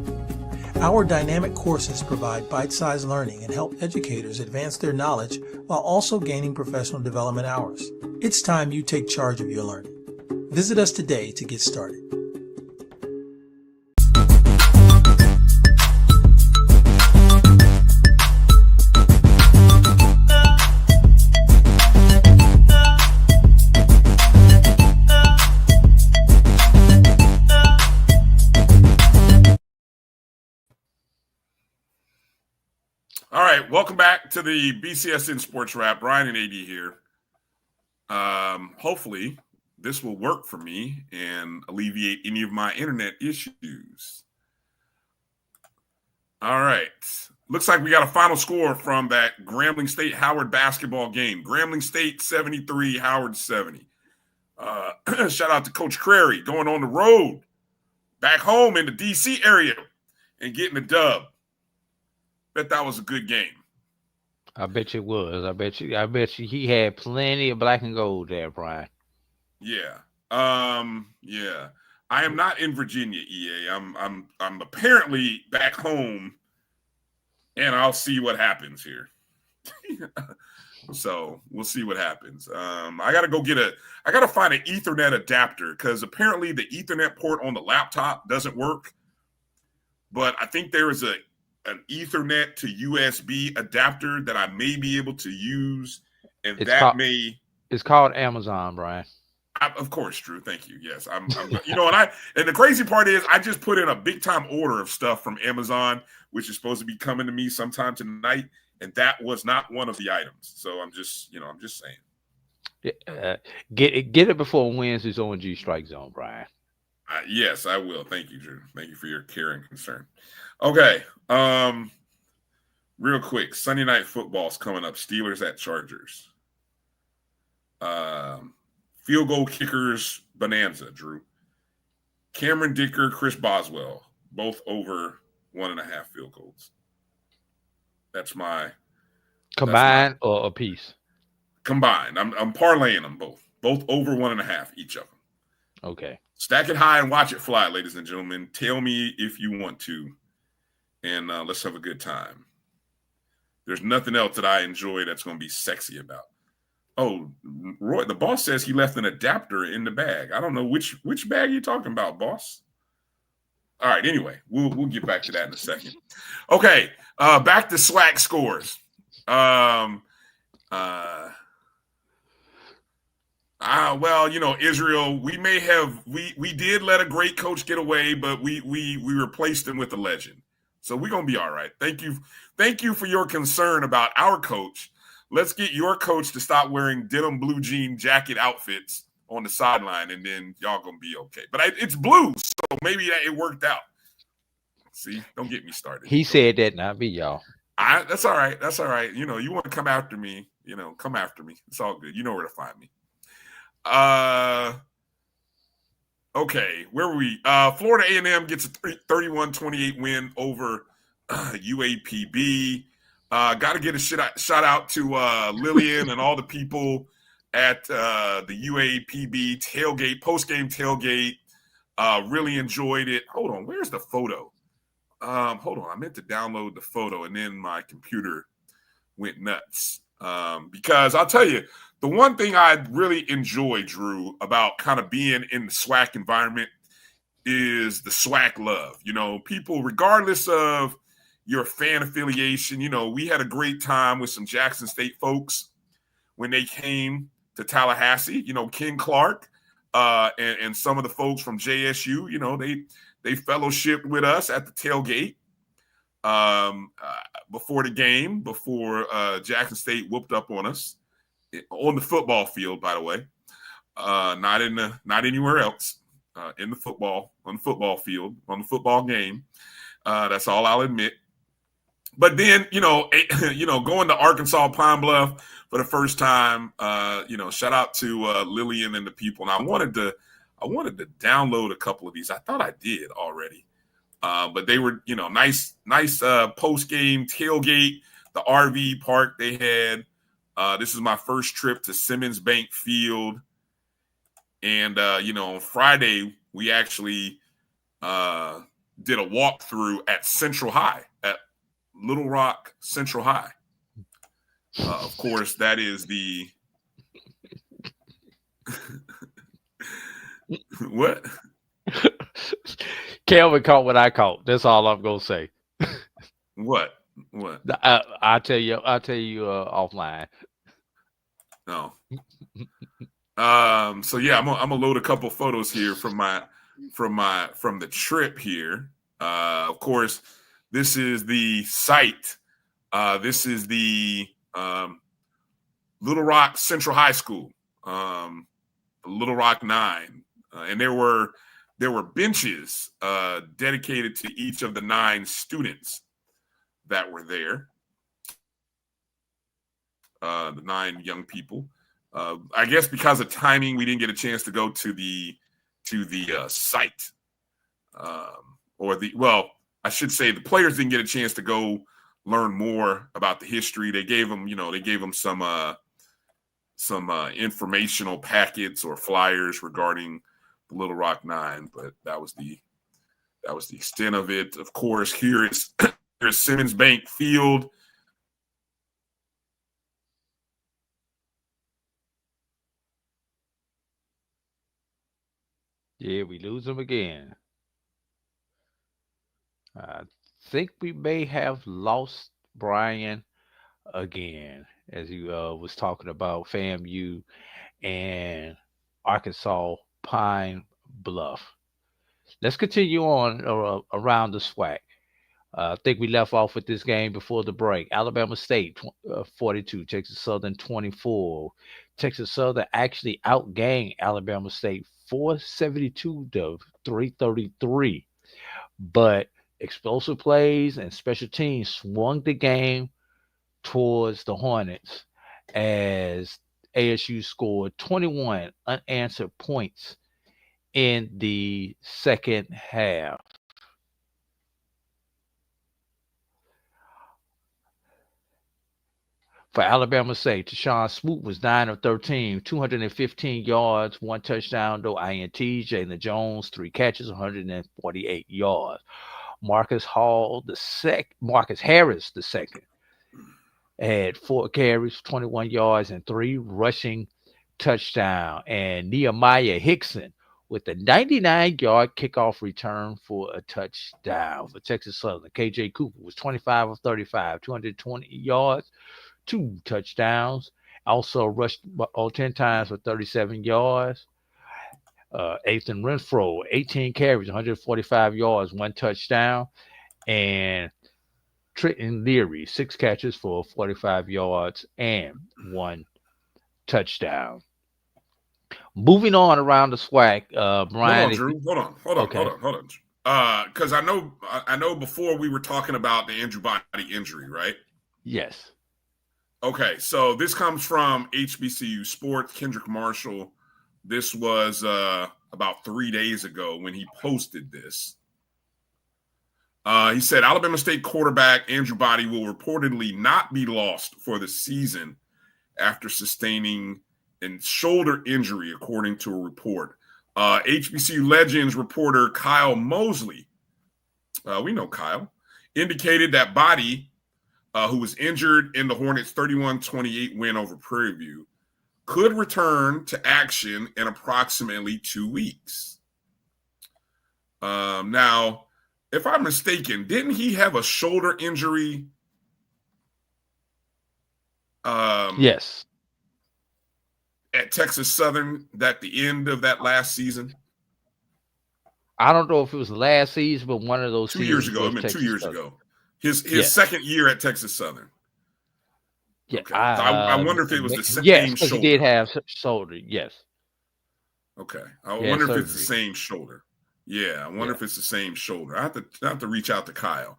Our dynamic courses provide bite-sized learning and help educators advance their knowledge while also gaining professional development hours. It's time you take charge of your learning. Visit us today to get started. All right, welcome back to the BCSN Sports Wrap. Bryan and A.D. here. Hopefully, this will work for me and alleviate any of my internet issues. All right. Looks like we got a final score from that Grambling State Howard basketball game. Grambling State 73, Howard 70. Shout out to Coach Crary going on the road back home in the D.C. area and getting a dub. Bet that was a good game. I bet you it was. I bet you he had plenty of black and gold there, Brian. Yeah. Yeah. I am not in Virginia, EA. I'm apparently back home, and I'll see what happens here. So we'll see what happens. I gotta find an Ethernet adapter, because apparently the Ethernet port on the laptop doesn't work. But I think there is an Ethernet to USB adapter that I may be able to use, and it's called Amazon, Brian. Of course, Drew. Thank you. Yes, I'm and the crazy part is I just put in a big time order of stuff from Amazon, which is supposed to be coming to me sometime tonight, and that was not one of the items. So I'm just saying. Get it before Wednesday's ONG Strike Zone, Brian. Yes, I will. Thank you, Drew. Thank you for your care and concern. Okay. Real quick, Sunday night football's coming up. Steelers at Chargers. Field goal kickers bonanza, Drew. Cameron Dicker, Chris Boswell, both over 1.5 field goals. That's my combined or a piece. Combined. I'm parlaying them both over 1.5 each of them. Okay. Stack it high and watch it fly, ladies and gentlemen. Tell me if you want to, and let's have a good time. There's nothing else that I enjoy that's going to be sexy about. Oh, Roy, the boss says he left an adapter in the bag. I don't know which bag you're talking about, boss. All right, anyway, we'll get back to that in a second. Okay, back to SWAC scores. Well, Israel, we did let a great coach get away, but we replaced him with a legend. So we're gonna be all right. Thank you for your concern about our coach. Let's get your coach to stop wearing denim blue jean jacket outfits on the sideline, and then y'all gonna be okay. But it's blue, so maybe it worked out. See, don't get me started. He said that, not me, y'all. That's all right. That's all right. You want to come after me, come after me. It's all good. You know where to find me. Okay, where were we? Florida A&M gets a 31-28 win over UAPB. Got to get a shout out to Lillian and all the people at the UAPB tailgate, post-game tailgate. Really enjoyed it. Hold on, where's the photo? Hold on, I meant to download the photo and then my computer went nuts. Because I'll tell you, the one thing I really enjoy, Drew, about kind of being in the SWAC environment is the SWAC love. People, regardless of your fan affiliation, we had a great time with some Jackson State folks when they came to Tallahassee. Ken Clark and some of the folks from JSU, they fellowshipped with us at the tailgate before the game, before Jackson State whooped up on us on the football field, by the way, not anywhere else, on the football field, on the football game. That's all I'll admit. But then, going to Arkansas Pine Bluff for the first time, shout out to Lillian and the people. And I wanted to download a couple of these. I thought I did already. But they were, nice post-game tailgate, the RV park they had. This is my first trip to Simmons Bank Field. And, on Friday, we actually did a walkthrough at Central High, at Little Rock Central High. Of course, that is the what? Kelvin caught what I caught. That's all I'm gonna say. What? I'll tell you offline. No. So yeah, I'm gonna load a couple photos here from the trip here. Of course, this is the site. This is the Little Rock Central High School, Little Rock 9, and there were benches dedicated to each of the 9 students that were there. The 9 young people. I guess because of timing, we didn't get a chance to go to the site, I should say the players didn't get a chance to go learn more about the history. They gave them some informational packets or flyers regarding the Little Rock 9, but that was the extent of it. Of course, here's Simmons Bank Field. Yeah, we lose them again. I think we may have lost Bryan again, as he was talking about FAMU and Arkansas Pine Bluff. Let's continue on around the SWAC. I think we left off with this game before the break. Alabama State 42, Texas Southern 24. Texas Southern actually outgained Alabama State 472 to 333. But explosive plays and special teams swung the game towards the Hornets as ASU scored 21 unanswered points in the second half. For Alabama State, Tashawn Smoot was 9 of 13, 215 yards, 1 touchdown, no INT. Jalen Jones, 3 catches, 148 yards. Marcus Harris II had 4 carries, 21 yards, and 3 rushing touchdowns. And Nehemiah Hickson with a 99-yard kickoff return for a touchdown for Texas Southern. KJ Cooper was 25 of 35, 220 yards, 2 touchdowns. Also rushed all 10 times for 37 yards. Ethan Renfro, 18 carries, 145 yards, 1 touchdown. And Trenton Leary, 6 catches for 45 yards and 1 touchdown. Moving on around the SWAC, Brian. Hold on. Because I know before we were talking about the Andrew Body injury, right? Yes. Okay, so this comes from HBCU Sports, Kendrick Marshall. This was about 3 days ago when he posted this. He said Alabama State quarterback Andrew Body will reportedly not be lost for the season after sustaining a shoulder injury, according to a report. HBCU Legends reporter Kyle Mosley, we know Kyle, indicated that Body, who was injured in the Hornets' 31-28 win over Prairie View, could return to action in approximately 2 weeks. Now, if I'm mistaken, didn't he have a shoulder injury? Yes. At Texas Southern at the end of that last season? I don't know if it was last season, but one of those 2 years ago. I mean, 2 years ago. His second year at Texas Southern. Yeah, okay. I wonder if it was the same shoulder. He did have shoulder. Yes. Okay. I wonder if it's the same shoulder. Yeah, I wonder if it's the same shoulder. I have to reach out to Kyle.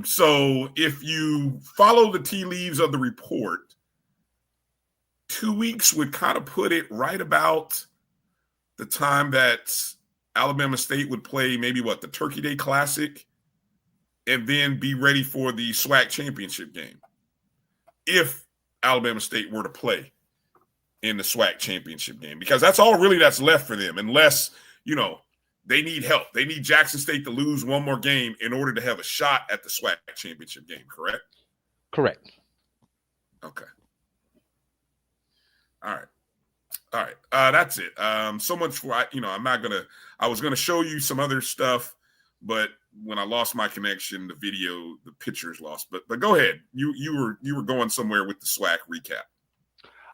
So if you follow the tea leaves of the report, 2 weeks would kind of put it right about the time that Alabama State would play maybe the Turkey Day Classic and then be ready for the SWAC championship game. If Alabama State were to play in the SWAC championship game, because that's all really that's left for them, unless, they need help. They need Jackson State to lose one more game in order to have a shot at the SWAC championship game, correct? Correct. Okay. All right. That's it. So much for, I was going to show you some other stuff, but when I lost my connection, the pictures lost. But go ahead. You were going somewhere with the SWAC recap.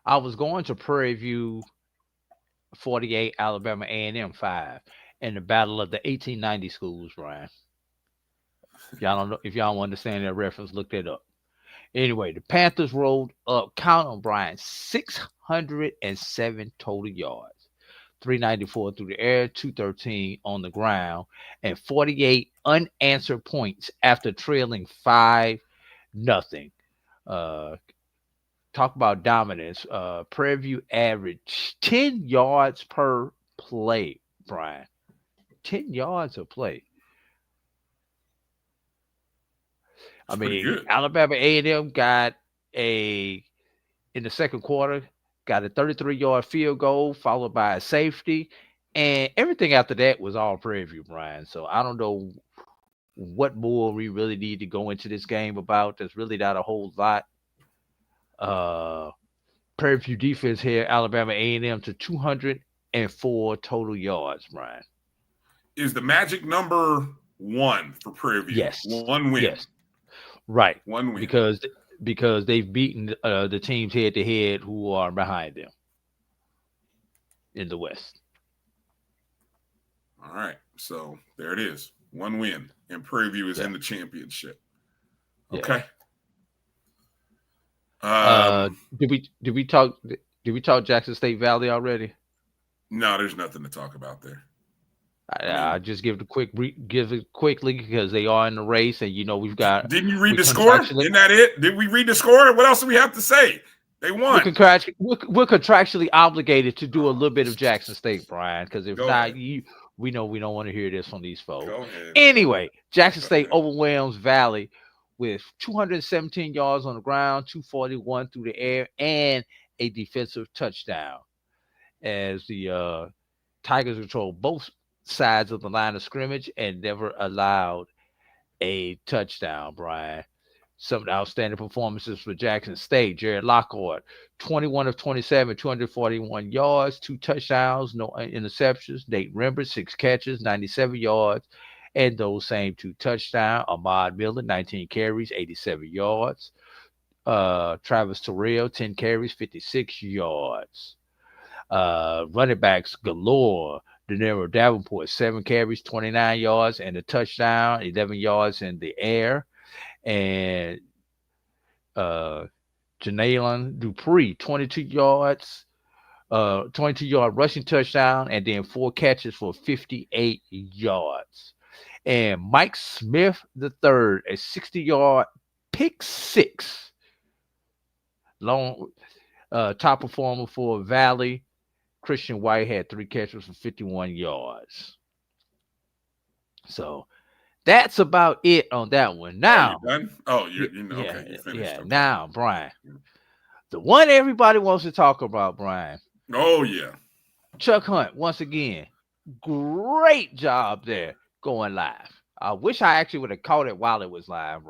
I was going to Prairie View 48, Alabama A&M 5, and the battle of the 1890 schools, Brian. If y'all don't understand that reference, look that up. Anyway, the Panthers rolled up, count on Brian, 607 total yards. 394 through the air, 213 on the ground, and 48 unanswered points after trailing 5-0. Talk about dominance. Prairie View averaged 10 yards per play, Brian. 10 yards a play. I mean, Alabama A&M got in the second quarter, got a 33-yard field goal followed by a safety, and everything after that was all Prairie View, Brian. So I don't know what more we really need to go into this game about. There's really not a whole lot. Prairie View defense here, Alabama A&M to 204 total yards, Brian. Is the magic number 1 for Prairie View? Yes. 1 win. Yes. Right. 1 win. Because they've beaten the teams head to head who are behind them in the West. All right. So there it is. 1 win. And Prairie View is in the championship. Okay. Did we talk Jackson State Valley already? No, there's nothing to talk about there. I just give it quickly because they are in the race, and we've got. Didn't you read the score? Isn't that it? Did we read the score? What else do we have to say? They won. We're contractually obligated to do a little bit of Jackson State, Brian, because if not, we know we don't want to hear this from these folks. Go ahead. Anyway, Jackson State overwhelms Valley with 217 yards on the ground, 241 through the air, and a defensive touchdown. As the Tigers control both sides of the line of scrimmage and never allowed a touchdown, Brian. Some of the outstanding performances for Jackson State. Jared Lockhart, 21 of 27, 241 yards, 2 touchdowns, no interceptions. Nate Rembert, 6 catches, 97 yards, and those same 2 touchdowns. Ahmad Miller, 19 carries, 87 yards. Travis Terrell, 10 carries, 56 yards. Running backs galore. Denero Davenport, 7 carries, 29 yards, and a touchdown, 11 yards in the air. And Janaelan Dupree, 22 yards, 22-yard rushing touchdown, and then 4 catches for 58 yards. And Mike Smith III, a 60-yard pick six. Top performer for Valley. Christian White had 3 catches for 51 yards. So that's about it on that one. Now, you done? Oh, okay, you finished. Yeah. Okay. Now, Brian, the one everybody wants to talk about, Brian. Oh yeah, Chuck Hunt once again. Great job there going live. I wish I actually would have caught it while it was live,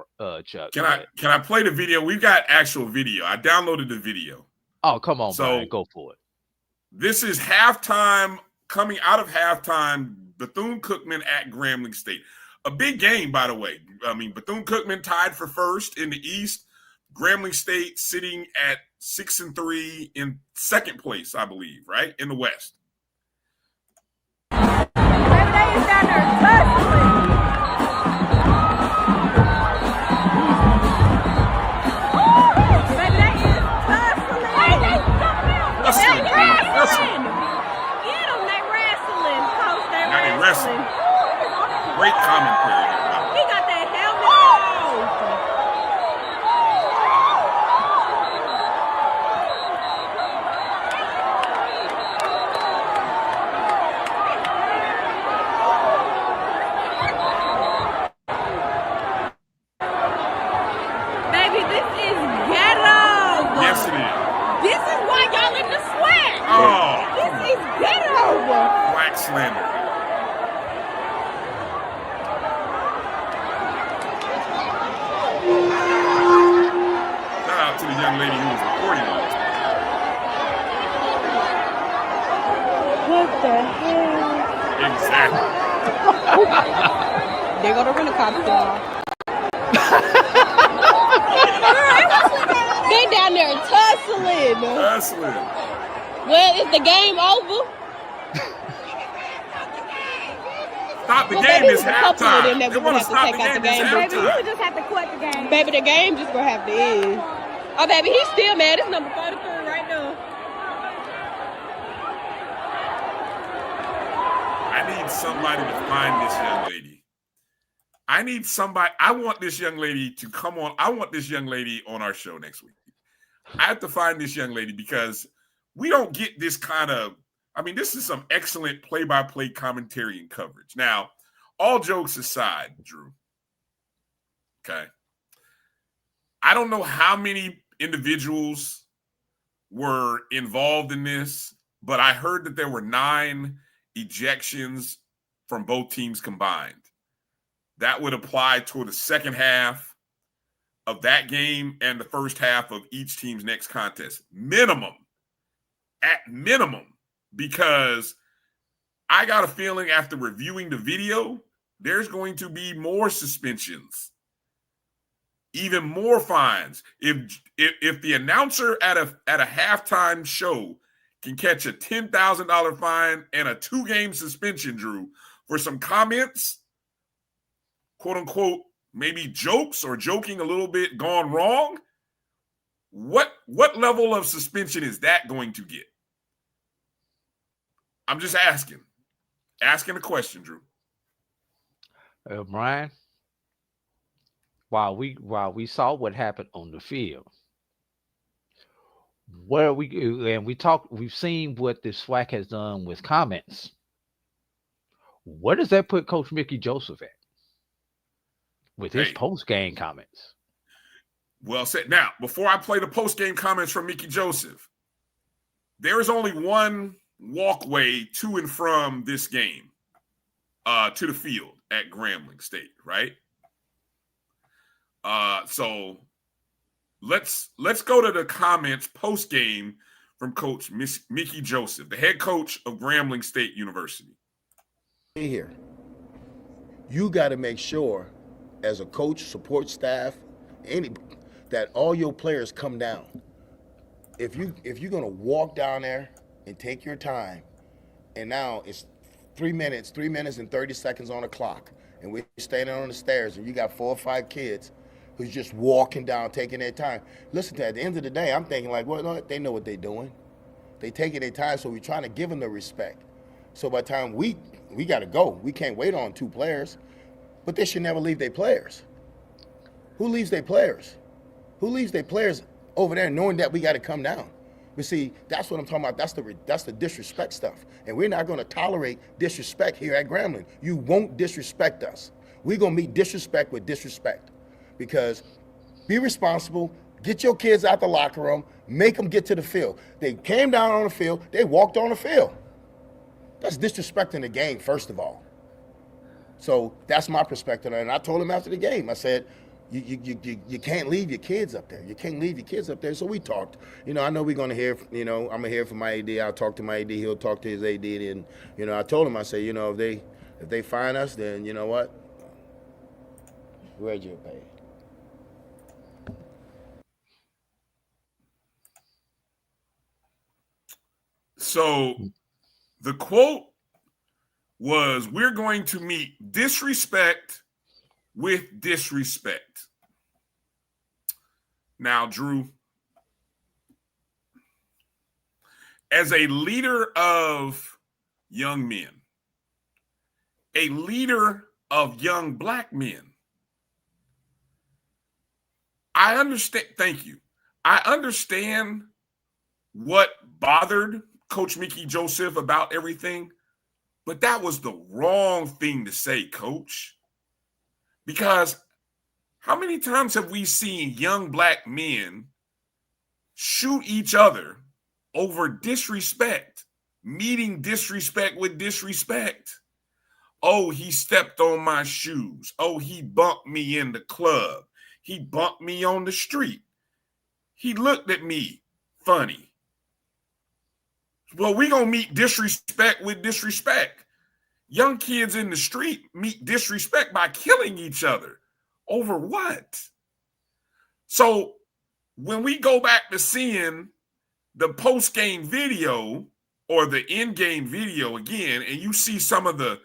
Chuck. Can I play the video? We've got actual video. I downloaded the video. Oh, come on, Brian, go for it. This is halftime, coming out of halftime, Bethune-Cookman at Grambling State. A big game, by the way. I mean, Bethune-Cookman tied for first in the East. Grambling State sitting at 6-3 in second place, I believe, right? In the West. Wrestling. Great commentary. He got that helmet on. Baby, this is ghetto. Yes, it is. This is why y'all in the sweat. Oh. This is ghetto. Black slander. To the young lady who was recording all this. What the hell? Exactly. They go to rent-a-cop store. They down there tussling. Well, is the game over? Stop the game is halftime. They want to stop the game. Baby, you just have to quit the game. Baby, the game just gonna have to end. Oh, baby, he's still mad. It's number 33 right now. I need somebody to find this young lady. I want this young lady to come on. I want this young lady on our show next week. I have to find this young lady because we don't get this kind of, this is some excellent play-by-play commentary and coverage. Now, all jokes aside, Drew, okay, I don't know how many individuals were involved in this, but I heard that there were 9 ejections from both teams combined. That would apply toward the second half of that game and the first half of each team's next contest. At minimum, because I got a feeling after reviewing the video, there's going to be more suspensions. Even more fines. If the announcer at a halftime show can catch a $10,000 fine and a 2-game suspension, Drew, for some comments, quote unquote, maybe jokes or joking a little bit gone wrong, what level of suspension is that going to get? I'm just asking a question, Drew. Brian, while we saw what happened on the field, we've seen what the SWAC has done with comments. Where does that put Coach Mickey Joseph at with his post-game comments? Well said. Now, before I play the post-game comments from Mickey Joseph, there is only one walkway to and from this game to the field at Grambling State, right? So let's go to the comments post game from Coach Mickey Joseph, the head coach of Grambling State University. Here, you got to make sure, as a coach, support staff, that all your players come down. If you're gonna walk down there and take your time, and now it's 3 minutes and 30 seconds on the clock, and we're standing on the stairs, and you got 4 or 5 kids who's just walking down, taking their time. Listen, to at the end of the day, I'm thinking like, well, no, they know what they're doing. They taking their time, so we're trying to give them the respect. So by the time we got to go, we can't wait on 2 players, but they should never leave their players. Who leaves their players? Who leaves their players over there knowing that we got to come down? But see, that's what I'm talking about. That's the disrespect stuff. And we're not going to tolerate disrespect here at Grambling. You won't disrespect us. We're going to meet disrespect with disrespect. Because be responsible, get your kids out the locker room, make them get to the field. They came down on the field, they walked on the field. That's disrespecting the game, first of all. So that's my perspective. And I told him after the game, I said, you can't leave your kids up there. You can't leave your kids up there. So we talked. I know we're going to hear, I'm going to hear from my AD. I'll talk to my AD. He'll talk to his AD. And, I told him, I said, if they fine us, then you know what? Where'd you pay? So the quote was, we're going to meet disrespect with disrespect. Now, Drew, as a leader of young men, a leader of young Black men, I understand. Thank you. I understand what bothered Coach Mickey Joseph about everything, but that was the wrong thing to say, Coach. Because how many times have we seen young Black men shoot each other over disrespect, meeting disrespect with disrespect? Oh, he stepped on my shoes. Oh, he bumped me in the club. He bumped me on the street. He looked at me funny. Well, we're going to meet disrespect with disrespect. Young kids in the street meet disrespect by killing each other. Over what? So when we go back to seeing the post-game video or the in-game video again, and you see some of the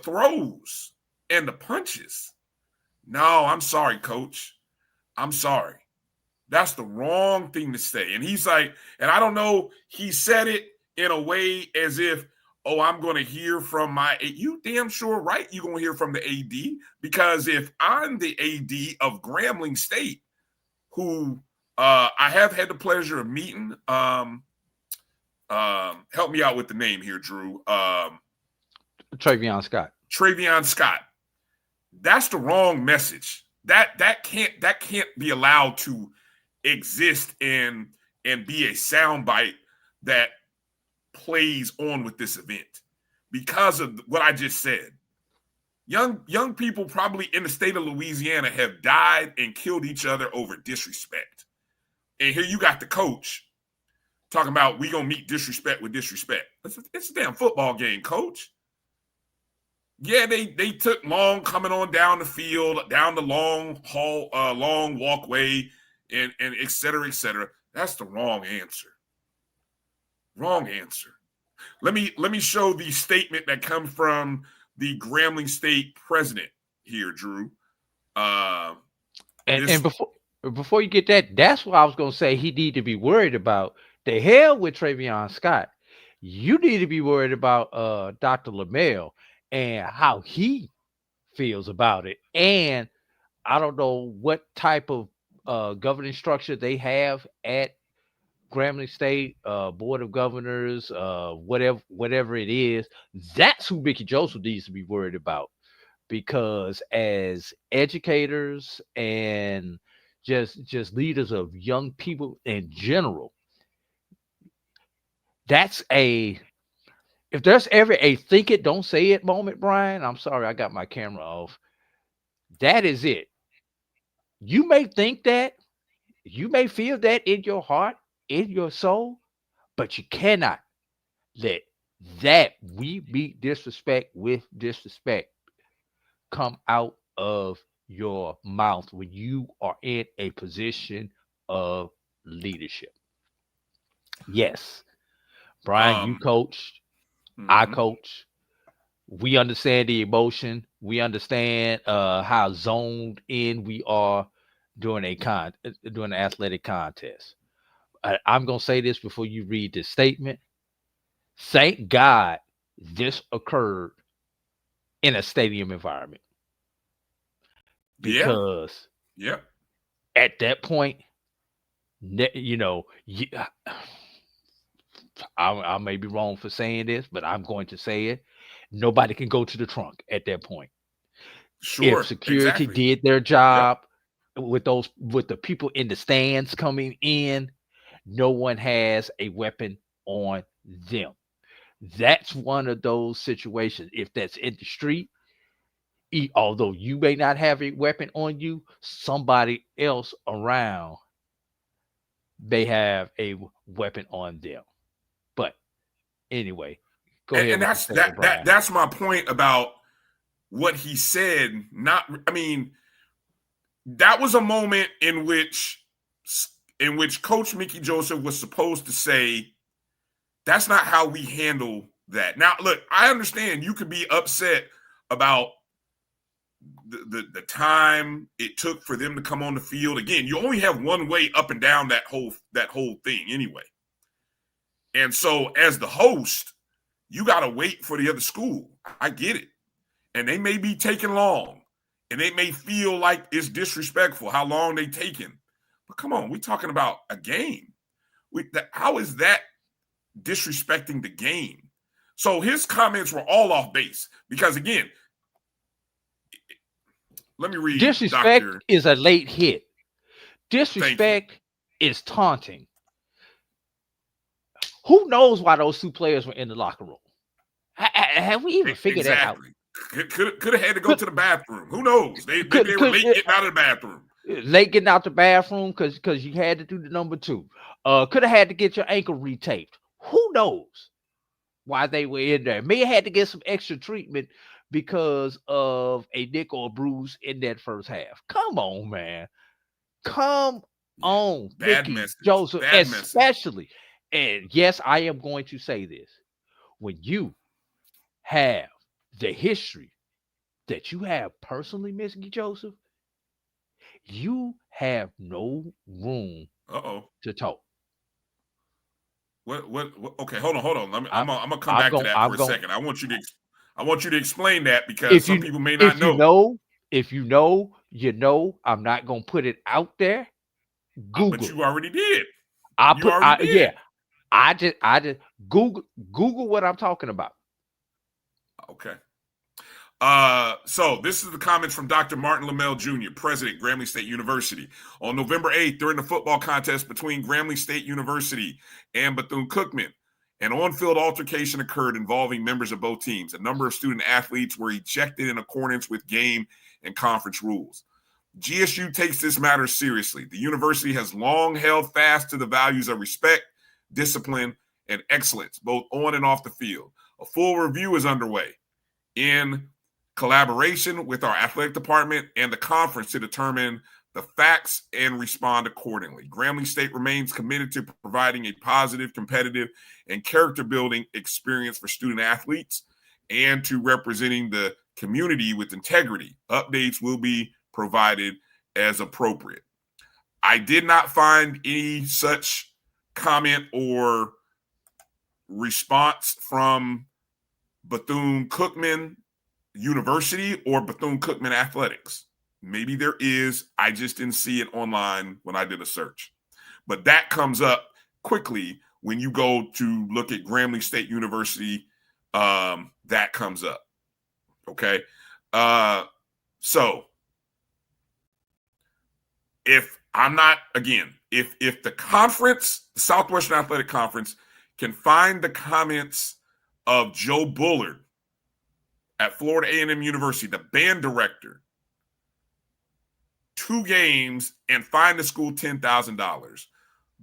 throws and the punches. No, I'm sorry, Coach. I'm sorry. That's the wrong thing to say. And he's like, and I don't know, he said it in a way as if, oh, I'm going to hear from my, you damn sure right you're going to hear from the AD, because if I'm the AD of Grambling State, who I have had the pleasure of meeting, help me out with the name here, Drew. Travion Scott. Travion Scott. That's the wrong message. That can't be allowed to exist and be a soundbite that plays on with this event because of what I just said. Young people probably in the state of Louisiana have died and killed each other over disrespect. And here you got the coach talking about we gonna meet disrespect with disrespect. It's a damn football game, Coach. Yeah, they took long coming on down the field, down the long hall, long walkway, and et cetera, et cetera. That's the wrong answer. Wrong answer. Let me show the statement that comes from the Grambling State president here, Drew. And before you get that, that's what I was going to say. He need to be worried about. The hell with Travion Scott. You need to be worried about Dr. LaMelle and how he feels about it. And I don't know what type of governing structure they have at Grambling State, Board of Governors, whatever it is. That's who Mickey Joseph needs to be worried about, because as educators and just leaders of young people in general, if there's ever a think it, don't say it moment, Brian, I'm sorry, I got my camera off. That is it. You may think that, you may feel that in your heart, in your soul, but you cannot let that we meet disrespect with disrespect come out of your mouth when you are in a position of leadership. Yes, Brian, you coached, I coach. We understand the emotion. We understand how zoned in we are during during an athletic contest. I'm gonna say this before you read this statement. Thank God this occurred in a stadium environment, because at that point, you know, I may be wrong for saying this, but I'm going to say it. Nobody can go to the trunk at that point. Sure, If security did their job with the people in the stands coming in, no one has a weapon on them. That's one of those situations. If that's in the street, although you may not have a weapon on you, somebody else around may have a weapon on them. But anyway, go ahead. And that's my point about what he said. That was a moment in which Coach Mickey Joseph was supposed to say, that's not how we handle that. Now, look, I understand you could be upset about the time it took for them to come on the field. Again, you only have one way up and down that whole thing anyway. And so as the host, you got to wait for the other school. I get it. And they may be taking long, and they may feel like it's disrespectful how long they taking. But come on, we're talking about a game. How is that disrespecting the game? So his comments were all off base because, again, let me read. Disrespect is a late hit. Disrespect is taunting. Who knows why those two players were in the locker room? Have we even figured that out? Could have had to go to the bathroom. Who knows? They were late getting out of the bathroom. Late getting out the bathroom because you had to do the number 2. Could have had to get your ankle retaped. Who knows why they were in there? May have had to get some extra treatment because of a nick or a bruise in that first half. Come on, man. Come on, Mickey Joseph, especially. And yes, I am going to say this. When you have the history that you have personally, Mickey Joseph, you have no room to talk. What? Okay, hold on. I'm gonna come back to that for a second. I want you to explain that because some people may not know. If you know, you know. I'm not gonna put it out there. Google. But you already did. Yeah. I just Google what I'm talking about. Okay. So this is the comments from Dr. Martin Lamel Jr., President, Grambling State University. On November 8th, during the football contest between Grambling State University and Bethune-Cookman, an on-field altercation occurred involving members of both teams. A number of student athletes were ejected in accordance with game and conference rules. GSU takes this matter seriously. The university has long held fast to the values of respect, discipline, and excellence, both on and off the field. A full review is underway in collaboration with our athletic department and the conference to determine the facts and respond accordingly. Grambling State remains committed to providing a positive, competitive, and character-building experience for student athletes and to representing the community with integrity. Updates will be provided as appropriate. I did not find any such comment or response from Bethune-Cookman University or Bethune-Cookman Athletics. Maybe there is. I just didn't see it online when I did a search. But that comes up quickly when you go to look at Grambling State University. That comes up. Okay. So if I'm not, again, if the conference, the Southwestern Athletic Conference, can find the comments of Joe Bullard at Florida A&M University, the band director, 2 games and fine the school $10,000.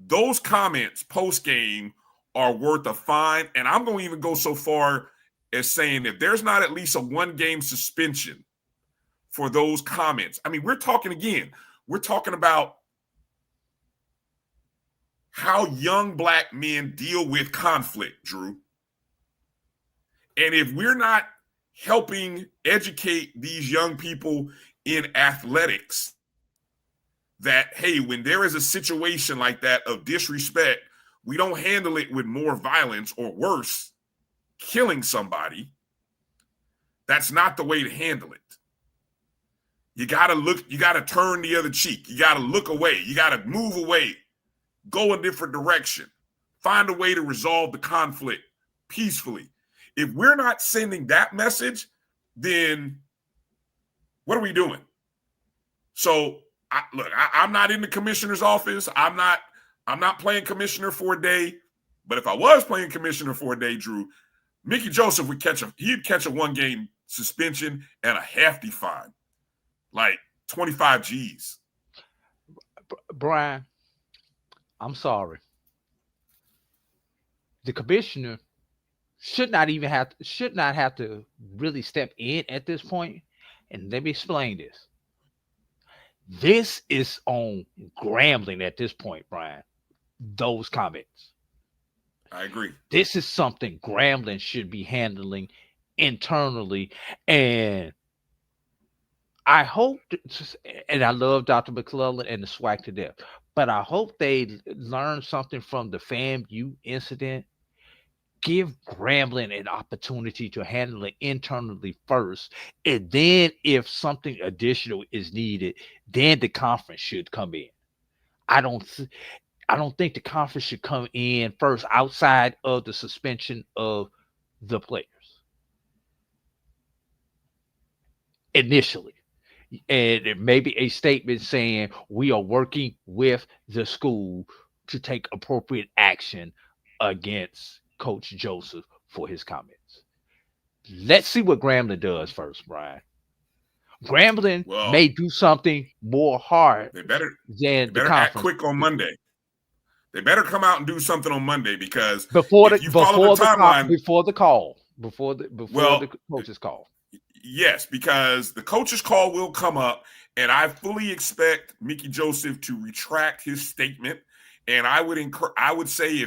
Those comments post-game are worth a fine. And I'm going to even go so far as saying if there's not at least a 1-game suspension for those comments. I mean, we're talking about how young black men deal with conflict, Drew. And if we're not helping educate these young people in athletics that, hey, when there is a situation like that of disrespect, we don't handle it with more violence or worse, killing somebody. That's not the way to handle it. You got to turn the other cheek. You got to look away. You got to move away, go a different direction, find a way to resolve the conflict peacefully. If we're not sending that message, then what are we doing? So, I'm not in the commissioner's office. I'm not playing commissioner for a day. But if I was playing commissioner for a day, Drew, Mickey Joseph would catch a 1-game suspension and a hefty fine, like 25 G's. Bryan, I'm sorry. The commissioner should not have to really step in at this point. And let me explain this. This is on Grambling at this point, Bryan. Those comments. I agree. This is something Grambling should be handling internally. And I hope, and I love Dr. McClellan and the SWAC to death, but I hope they learn something from the FAMU incident. Give Grambling an opportunity to handle it internally first. And then if something additional is needed, then the conference should come in. I don't think the conference should come in first outside of the suspension of the players. Initially. And maybe a statement saying we are working with the school to take appropriate action against Coach Joseph for his comments. Let's see what Grambling does first, Bryan. Grambling may do something more hard than the conference. Act quick on Monday. They better come out and do something on Monday because before the coach's call. Yes, because the coach's call will come up, and I fully expect Mickey Joseph to retract his statement. And I would say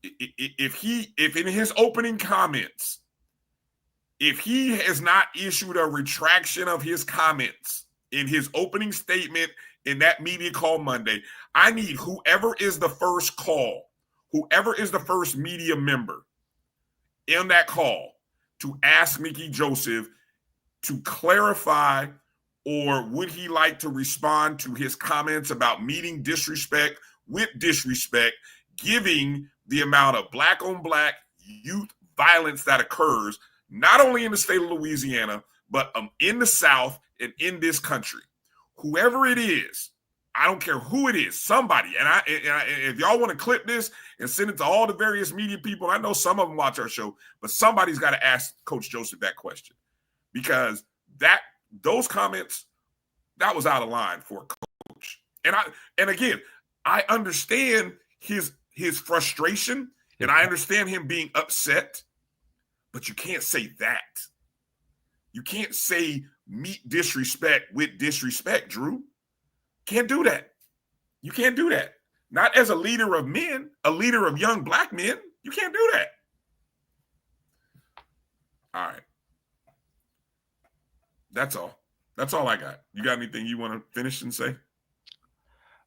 if in his opening comments, if he has not issued a retraction of his comments in his opening statement in that media call Monday, I need whoever is the first call, whoever is the first media member in that call to ask Mickey Joseph to clarify, or would he like to respond to his comments about meeting disrespect with disrespect, giving the amount of black on black youth violence that occurs not only in the state of Louisiana, but in the South and in this country. Whoever it is, I don't care who it is, somebody. And if y'all want to clip this and send it to all the various media people, I know some of them watch our show, but somebody's got to ask Coach Joseph that question, because those comments, that was out of line for a coach. And again, I understand his frustration, and I understand him being upset, but you can't say that. You can't say meet disrespect with disrespect, Drew. Can't do that. You can't do that. Not as a leader of men, a leader of young black men. You can't do that. All right. That's all. That's all I got. You got anything you want to finish and say?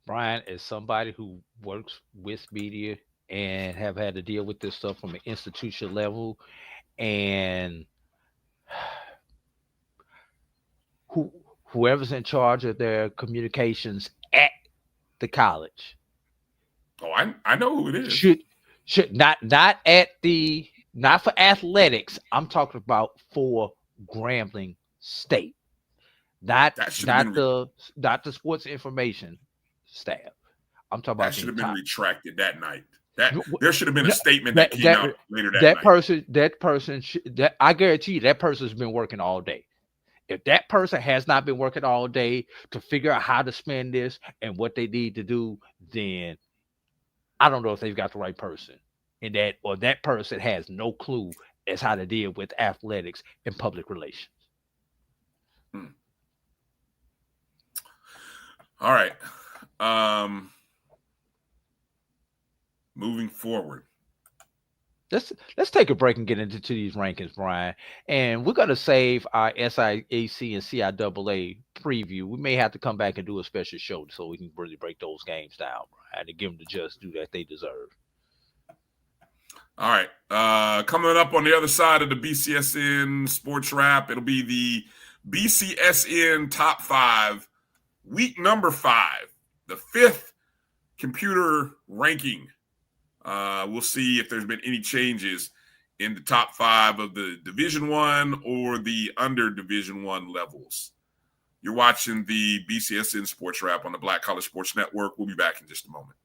Bryan, as somebody who works with media and have had to deal with this stuff from an institution level, and whoever's in charge of their communications at the college. Oh, I know who it is. Should not for athletics. I'm talking about for Grambling State. Not the sports information staff. I'm talking about that should have been retracted that night. There should have been a statement that came out later that night. I guarantee you that person's been working all day. If that person has not been working all day to figure out how to spend this and what they need to do, then I don't know if they've got the right person in that, or that person has no clue as how to deal with athletics and public relations. All right. Moving forward. Let's take a break and get into these rankings, Brian. And we're going to save our SIAC and CIAA preview. We may have to come back and do a special show so we can really break those games down, Brian, and give them the just due that they deserve. All right. Coming up on the other side of the BCSN Sports Wrap, it'll be the BCSN Top 5, week number 5, the 5th computer ranking. We'll see if there's been any changes in the top 5 of the Division I or the under Division I levels. You're watching the BCSN Sports Wrap on the Black College Sports Network. We'll be back in just a moment.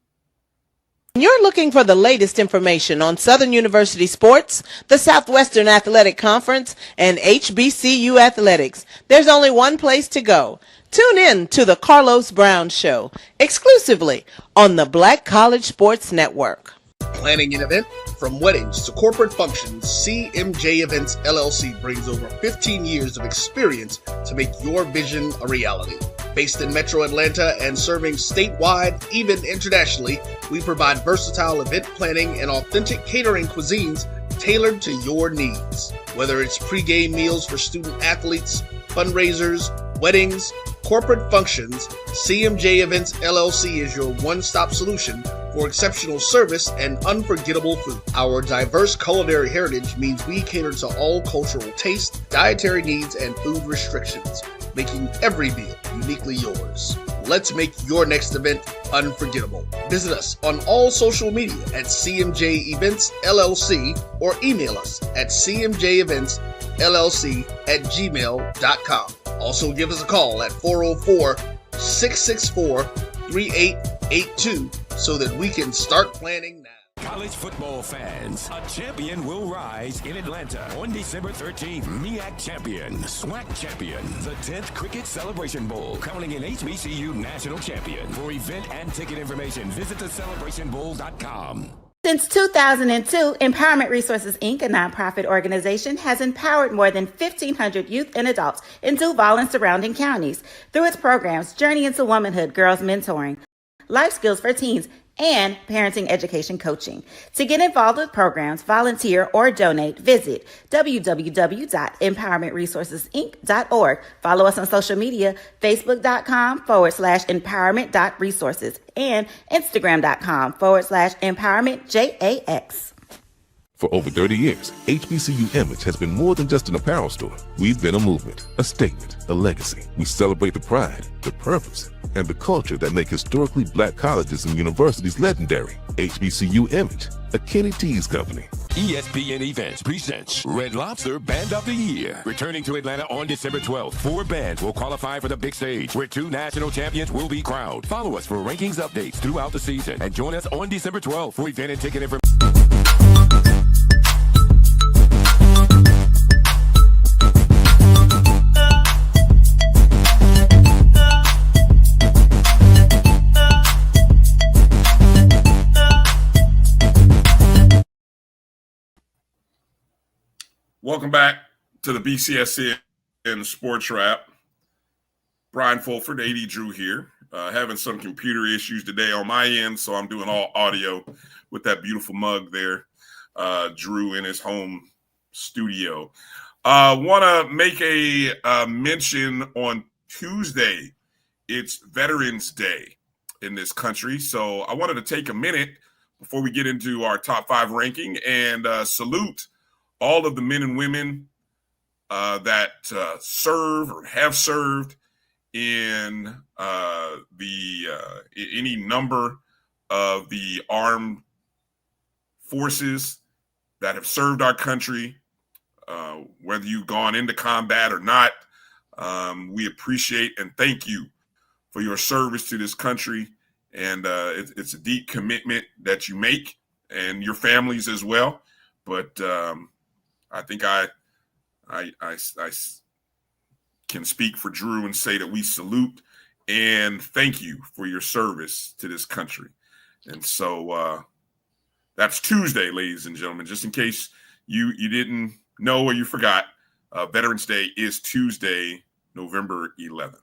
You're looking for the latest information on Southern University sports, the Southwestern Athletic Conference, and HBCU athletics. There's only one place to go. Tune in to the Carlos Brown Show, exclusively on the Black College Sports Network. Planning an event? From weddings to corporate functions, CMJ Events LLC brings over 15 years of experience to make your vision a reality. Based in Metro Atlanta and serving statewide, even internationally, we provide versatile event planning and authentic catering cuisines tailored to your needs. Whether it's pre-game meals for student athletes, fundraisers, weddings, corporate functions, CMJ Events LLC is your one-stop solution for exceptional service and unforgettable food. Our diverse culinary heritage means we cater to all cultural tastes, dietary needs, and food restrictions, making every meal uniquely yours. Let's make your next event unforgettable. Visit us on all social media at CMJ Events LLC or email us at cmjeventsllc@gmail.com. Also give us a call at 404-664-3882 so that we can start planning now. College football fans, a champion will rise in Atlanta on December 13th. MEAC champion, SWAC champion, the 10th Cricket Celebration Bowl, crowning an HBCU national champion. For event and ticket information, visit thecelebrationbowl.com. Since 2002, Empowerment Resources, Inc., a nonprofit organization, has empowered more than 1,500 youth and adults in Duval and surrounding counties through its programs Journey into Womanhood, Girls Mentoring, Life Skills for Teens, and parenting education coaching. To get involved with programs, volunteer, or donate, visit www.empowermentresourcesinc.org. Follow us on social media, facebook.com/empowerment.resources and instagram.com/empowermentJAX. For over 30 years, HBCU Image has been more than just an apparel store. We've been a movement, a statement, a legacy. We celebrate the pride, the purpose, and the culture that make historically black colleges and universities legendary. HBCU Image, a Kenny T's company. ESPN Events presents Red Lobster Band of the Year. Returning to Atlanta on December 12th, 4 bands will qualify for the big stage, where 2 national champions will be crowned. Follow us for rankings updates throughout the season, and join us on December 12th for event and ticket information. Welcome back to the BCSN Sports Wrap. Brian Fulford, A.D. Drew here. Having some computer issues today on my end, so I'm doing all audio with that beautiful mug there. Drew in his home studio. Want to make a mention on Tuesday. It's Veterans Day in this country, so I wanted to take a minute before we get into our top 5 ranking and salute all of the men and women that serve or have served in any number of the armed forces that have served our country, whether you've gone into combat or not. We appreciate and thank you for your service to this country, and it's a deep commitment that you make, and your families as well. But I think I can speak for Drew and say that we salute and thank you for your service to this country. And so that's Tuesday, ladies and gentlemen, just in case you didn't know or you forgot. Veterans Day is Tuesday, November 11th.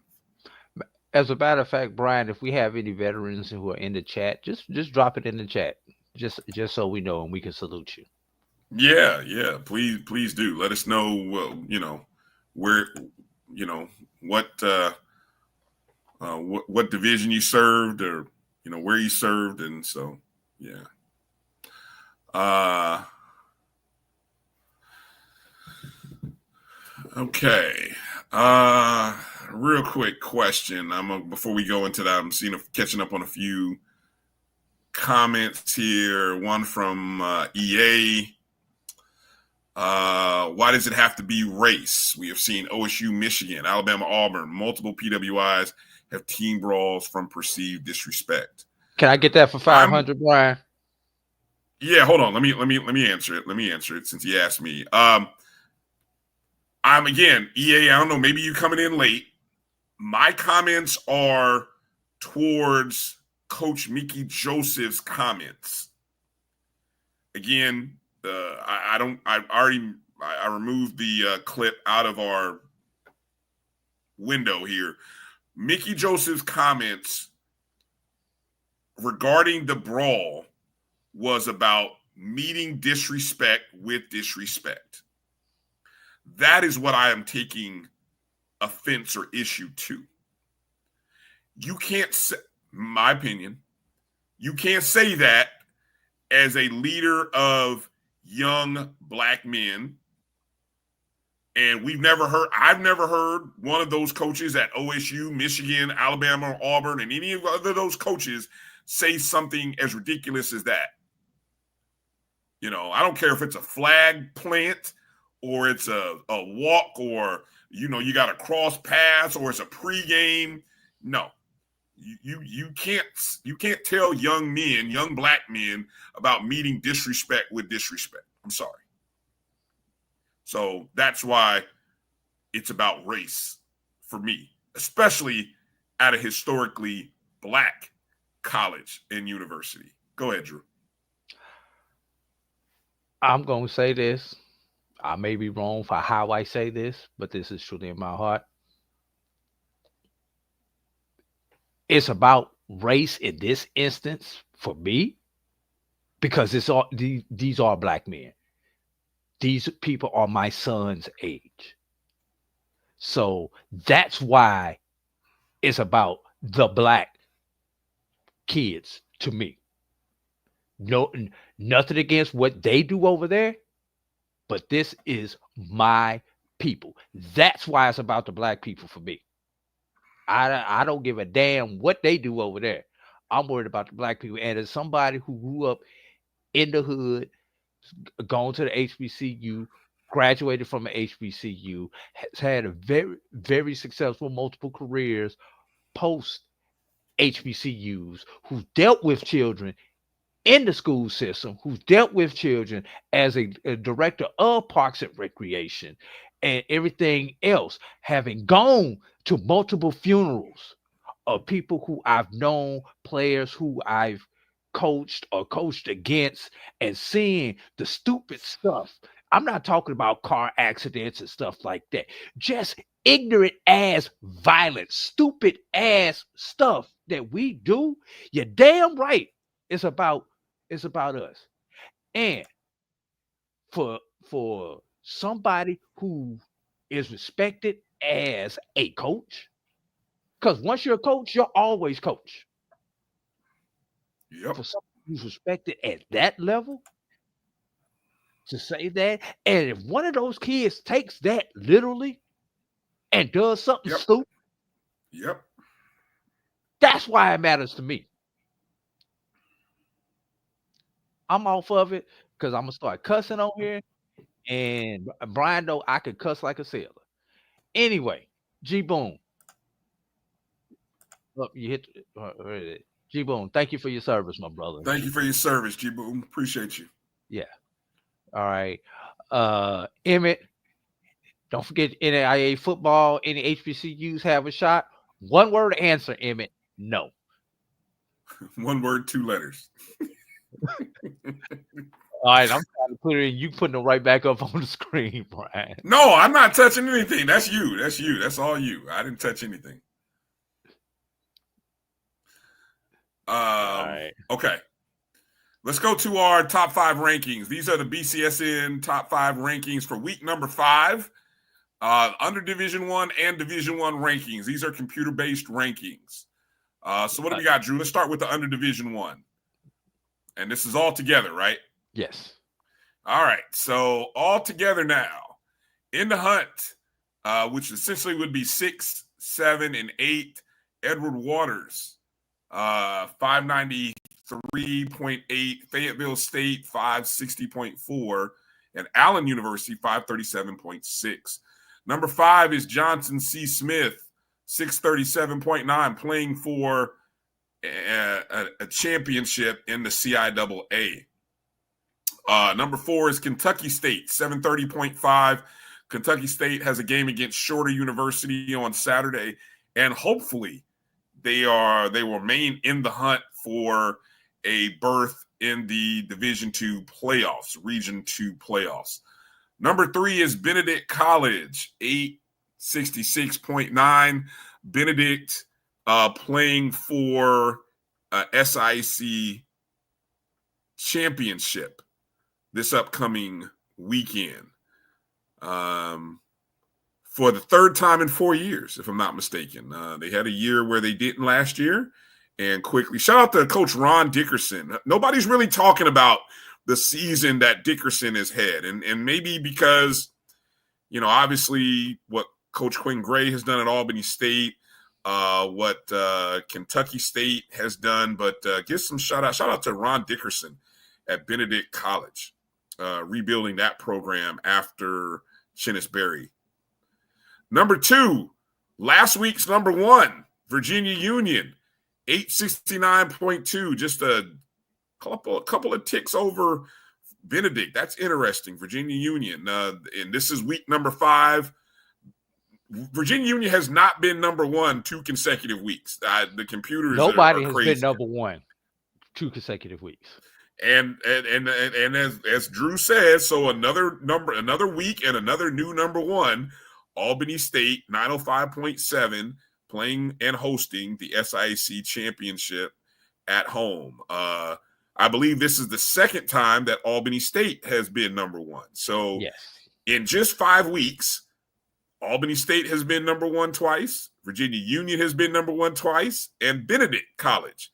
As a matter of fact, Brian, if we have any veterans who are in the chat, just drop it in the chat, just so we know and we can salute you. Yeah, please do. Let us know, where, what division you served, or where you served, and so yeah. Okay. Real quick question. Before we go into that, I'm catching up on a few comments here. One from EA. Why does it have to be race? We have seen OSU, Michigan, Alabama, Auburn, multiple PWIs have team brawls from perceived disrespect. Can I get that for 500, Brian? Yeah, hold on. Let me answer it. Let me answer it since he asked me. I'm again, EA, I don't know, maybe you coming in late. My comments are towards Coach Mickey Joseph's comments. Again, I removed the clip out of our window here. Mickey Joseph's comments regarding the brawl was about meeting disrespect with disrespect. That is what I am taking offense or issue to. You can't say, my opinion, you can't say that as a leader of young black men. And I've never heard one of those coaches at OSU, Michigan, Alabama, or Auburn, and any of those coaches say something as ridiculous as that. I don't care if it's a flag plant or it's a walk, or, you got a cross pass, or it's a pregame. No, you can't tell young black men about meeting disrespect with disrespect. I'm sorry. So that's why it's about race for me, especially at a historically black college and university. Go ahead, Drew. I'm going to say this. I may be wrong for how I say this, but this is truly in my heart. It's about race in this instance for me, because these are black men. These people are my son's age. So that's why it's about the black kids to me. No, nothing against what they do over there, but this is my people. That's why it's about the black people for me. I don't give a damn what they do over there. I'm worried about the black people. And as somebody who grew up in the hood, gone to the HBCU, graduated from an HBCU, has had a very, very successful multiple careers post HBCUs, who dealt with children in the school system, who dealt with children as a director of Parks and Recreation and everything else, having gone to multiple funerals of people who I've known, players who I've coached or coached against, and seeing the stupid stuff. I'm not talking about car accidents and stuff like that. Just ignorant ass violence, stupid ass stuff that we do. You're damn right. It's about us. And for somebody who is respected as a coach, because once you're a coach, you're always coach. Yep. For someone who's respected at that level, to say that, and if one of those kids takes that literally and does something stupid, that's why it matters to me. I'm off of it because I'm gonna start cussing on here, and Brian, though, I could cuss like a sailor. Anyway, G Boom. Oh, you hit G Boom. Thank you for your service, my brother. Thank you for your service, G Boom. Appreciate you. Yeah. All right. Emmett, Don't forget NAIA football. Any HBCUs have a shot? One word answer, Emmett. No. One word, 2 letters. All right, I'm trying to put it in. You putting it right back up on the screen, Brian. No, I'm not touching anything. That's you. That's you. That's all you. I didn't touch anything. All right. Okay. Let's go to our top 5 rankings. These are the BCSN top 5 rankings for week number 5. Under Division 1 and Division 1 rankings. These are computer-based rankings. So what do we got, Drew? Let's start with the under Division 1. And this is all together, right? Yes. All right. So all together now. In the hunt, which essentially would be 6, 7, and 8, Edward Waters, 593.8, Fayetteville State, 560.4, and Allen University, 537.6. Number 5 is Johnson C. Smith, 637.9, playing for a championship in the CIAA. Number 4 is Kentucky State, 730.5. Kentucky State has a game against Shorter University on Saturday, and hopefully they will remain in the hunt for a berth in the Division II playoffs, Region II playoffs. Number 3 is Benedict College, 866.9. Benedict playing for SIAC Championship this upcoming weekend. For the 3rd time in 4 years, if I'm not mistaken. They had a year where they didn't last year. And quickly, shout out to Coach Ron Dickerson. Nobody's really talking about the season that Dickerson has had. And maybe because, obviously what Coach Quinn Gray has done at Albany State, what Kentucky State has done, but give some shout out to Ron Dickerson at Benedict College, rebuilding that program after Chennis Berry. Number 2, last week's number 1, Virginia Union, 869.2, just a couple of ticks over Benedict. That's interesting. Virginia Union, and this is week number 5. Virginia Union has not been number 1 2 consecutive weeks. The computers nobody are has crazy. been number 1 2 consecutive weeks. And as Drew says, so another week and another new number 1. Albany State, 905.7, playing and hosting the SIAC Championship at home. I believe this is the 2nd time that Albany State has been number 1. So yes, in just 5 weeks, Albany State has been number 1 twice, Virginia Union has been number 1 twice, and Benedict College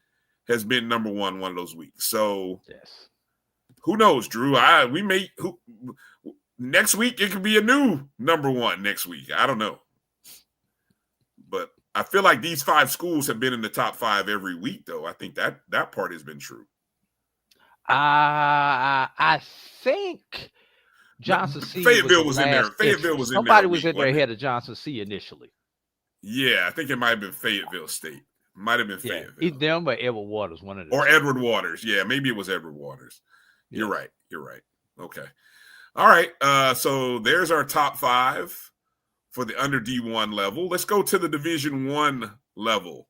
has been number 1 of those weeks. So yes, who knows, Drew? Next week, it could be a new number 1 next week. I don't know. But I feel like these 5 schools have been in the top 5 every week, though. I think that part has been true. I think Johnson C. Fayetteville was in there. Fayetteville was in there. Somebody was in there ahead of Johnson C. initially. Yeah, I think it might have been Fayetteville State. Might have been Fayetteville. Either them or Edward Waters, one of them. Or Edward Waters. Yeah, maybe it was Edward Waters. You're right. Okay. All right, so there's our top 5 for the under D1 level. Let's go to the Division 1 level,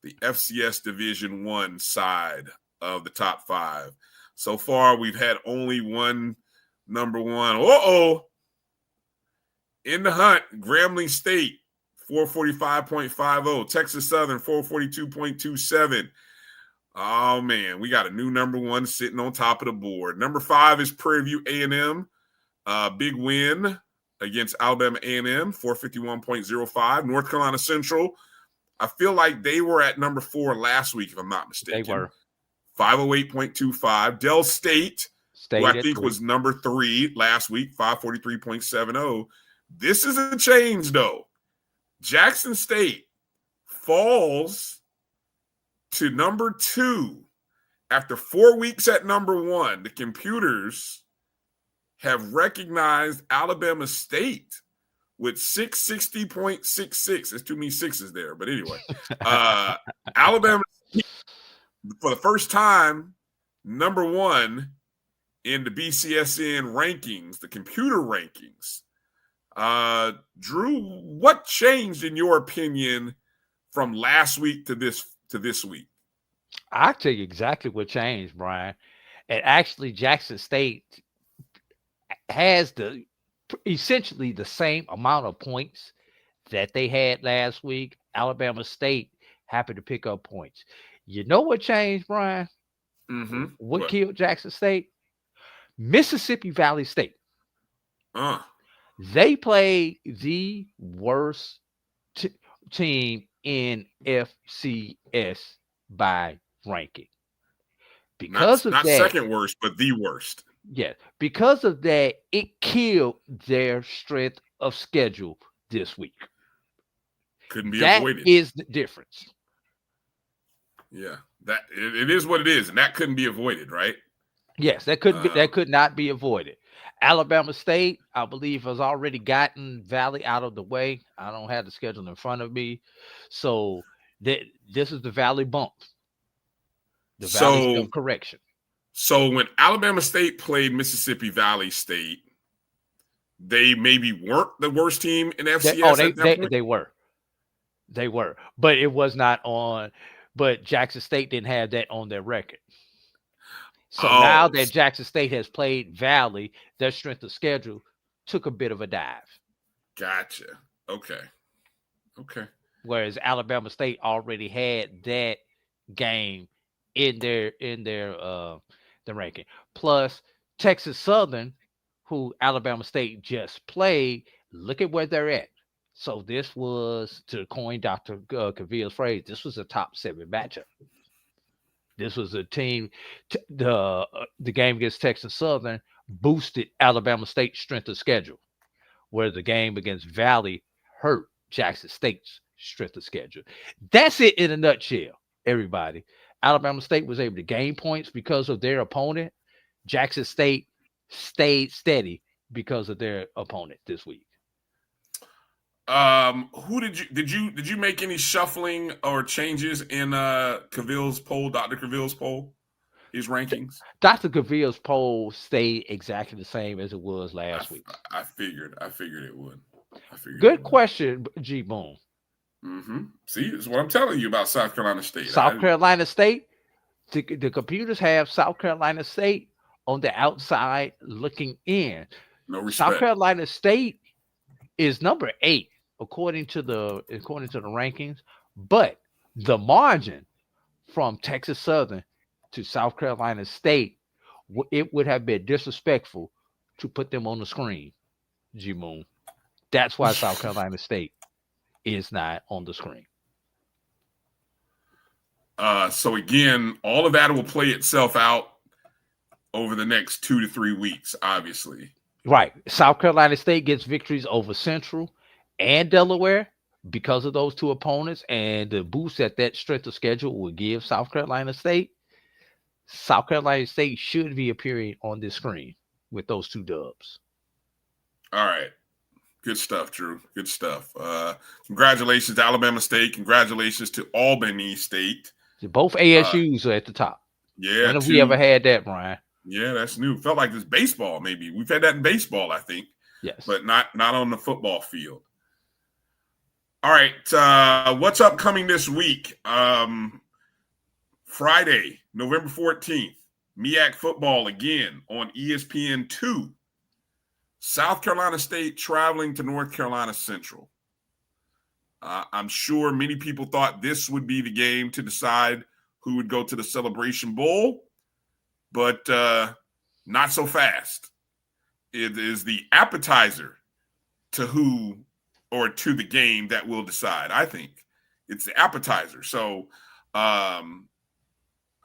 the FCS Division 1 side of the top 5. So far, we've had only one number 1. In the hunt, Grambling State, 445.50. Texas Southern, 442.27. Oh, man, we got a new number 1 sitting on top of the board. Number 5 is Prairie View A&M. Big win against Alabama A&M, 451.05. North Carolina Central, I feel like they were at number 4 last week, if I'm not mistaken. They were. 508.25. Dell State, who I think was number 3 last week, 543.70. This is a change, though. Jackson State falls to number 2 after 4 weeks at number 1. The computers have recognized Alabama State with 660.66. There's too many sixes there, but anyway. Alabama State, for the first time, number 1 in the BCSN rankings, the computer rankings. Drew, what changed in your opinion from last week to this week? I'll tell you exactly what changed, Brian. And actually, Jackson State has essentially the same amount of points that they had last week. Alabama State happened to pick up points. You know what changed, Brian? Mm-hmm. What killed Jackson State? Mississippi Valley State. They played the worst team in FCS by ranking. Because not that, second worst, but the worst. Yeah, because of that, it killed their strength of schedule this week. Couldn't be avoided. That is the difference. Yeah, that it is what it is, and that couldn't be avoided, right? Yes, that could not be avoided. Alabama State, I believe, has already gotten Valley out of the way. I don't have the schedule in front of me, so this is the Valley bump. The Valley correction. So when Alabama State played Mississippi Valley State, they maybe weren't the worst team in FCS. They were, but it was not on. But Jackson State didn't have that on their record. So now that Jackson State has played Valley, their strength of schedule took a bit of a dive. Gotcha. Okay. Whereas Alabama State already had that game in their the ranking. Plus Texas Southern, who Alabama State just played, look at where they're at. So this was, to coin Dr. Cavill's phrase, this was a top 7 matchup. This was a team. The game against Texas Southern boosted Alabama State's strength of schedule, where the game against Valley hurt Jackson State's strength of schedule. That's it in a nutshell, everybody. Alabama State was able to gain points because of their opponent. Jackson State stayed steady because of their opponent this week. Who did you make any shuffling or changes in Cavill's poll, Dr. Cavill's poll, his rankings? Dr. Cavill's poll stayed exactly the same as it was last week. I figured it would. Good question, G Boom. Mm-hmm. See, this is what I'm telling you about South Carolina State. Carolina State, the computers have South Carolina State on the outside looking in. No respect. South Carolina State is number 8 according to the rankings, but the margin from Texas Southern to South Carolina State, it would have been disrespectful to put them on the screen. G Moon. That's why South Carolina State is not on the screen. So again, all of that will play itself out over the next 2 to 3 weeks, obviously. Right. South Carolina State gets victories over Central and Delaware because of those two opponents, and the boost that strength of schedule will give South Carolina State. South Carolina State should be appearing on this screen with those 2 dubs. All right. Good stuff, Drew. Good stuff. Congratulations to Alabama State. Congratulations to Albany State. Both ASUs are at the top. Yeah. When have we ever had that, Brian? Yeah, that's new. Felt like this baseball, maybe. We've had that in baseball, I think. Yes. But not on the football field. All right. What's upcoming this week? Friday, November 14th, MEAC football again on ESPN2. South Carolina State traveling to North Carolina Central. I'm sure many people thought this would be the game to decide who would go to the Celebration Bowl, but not so fast. It is the appetizer to the game that will decide. I think it's the appetizer. So I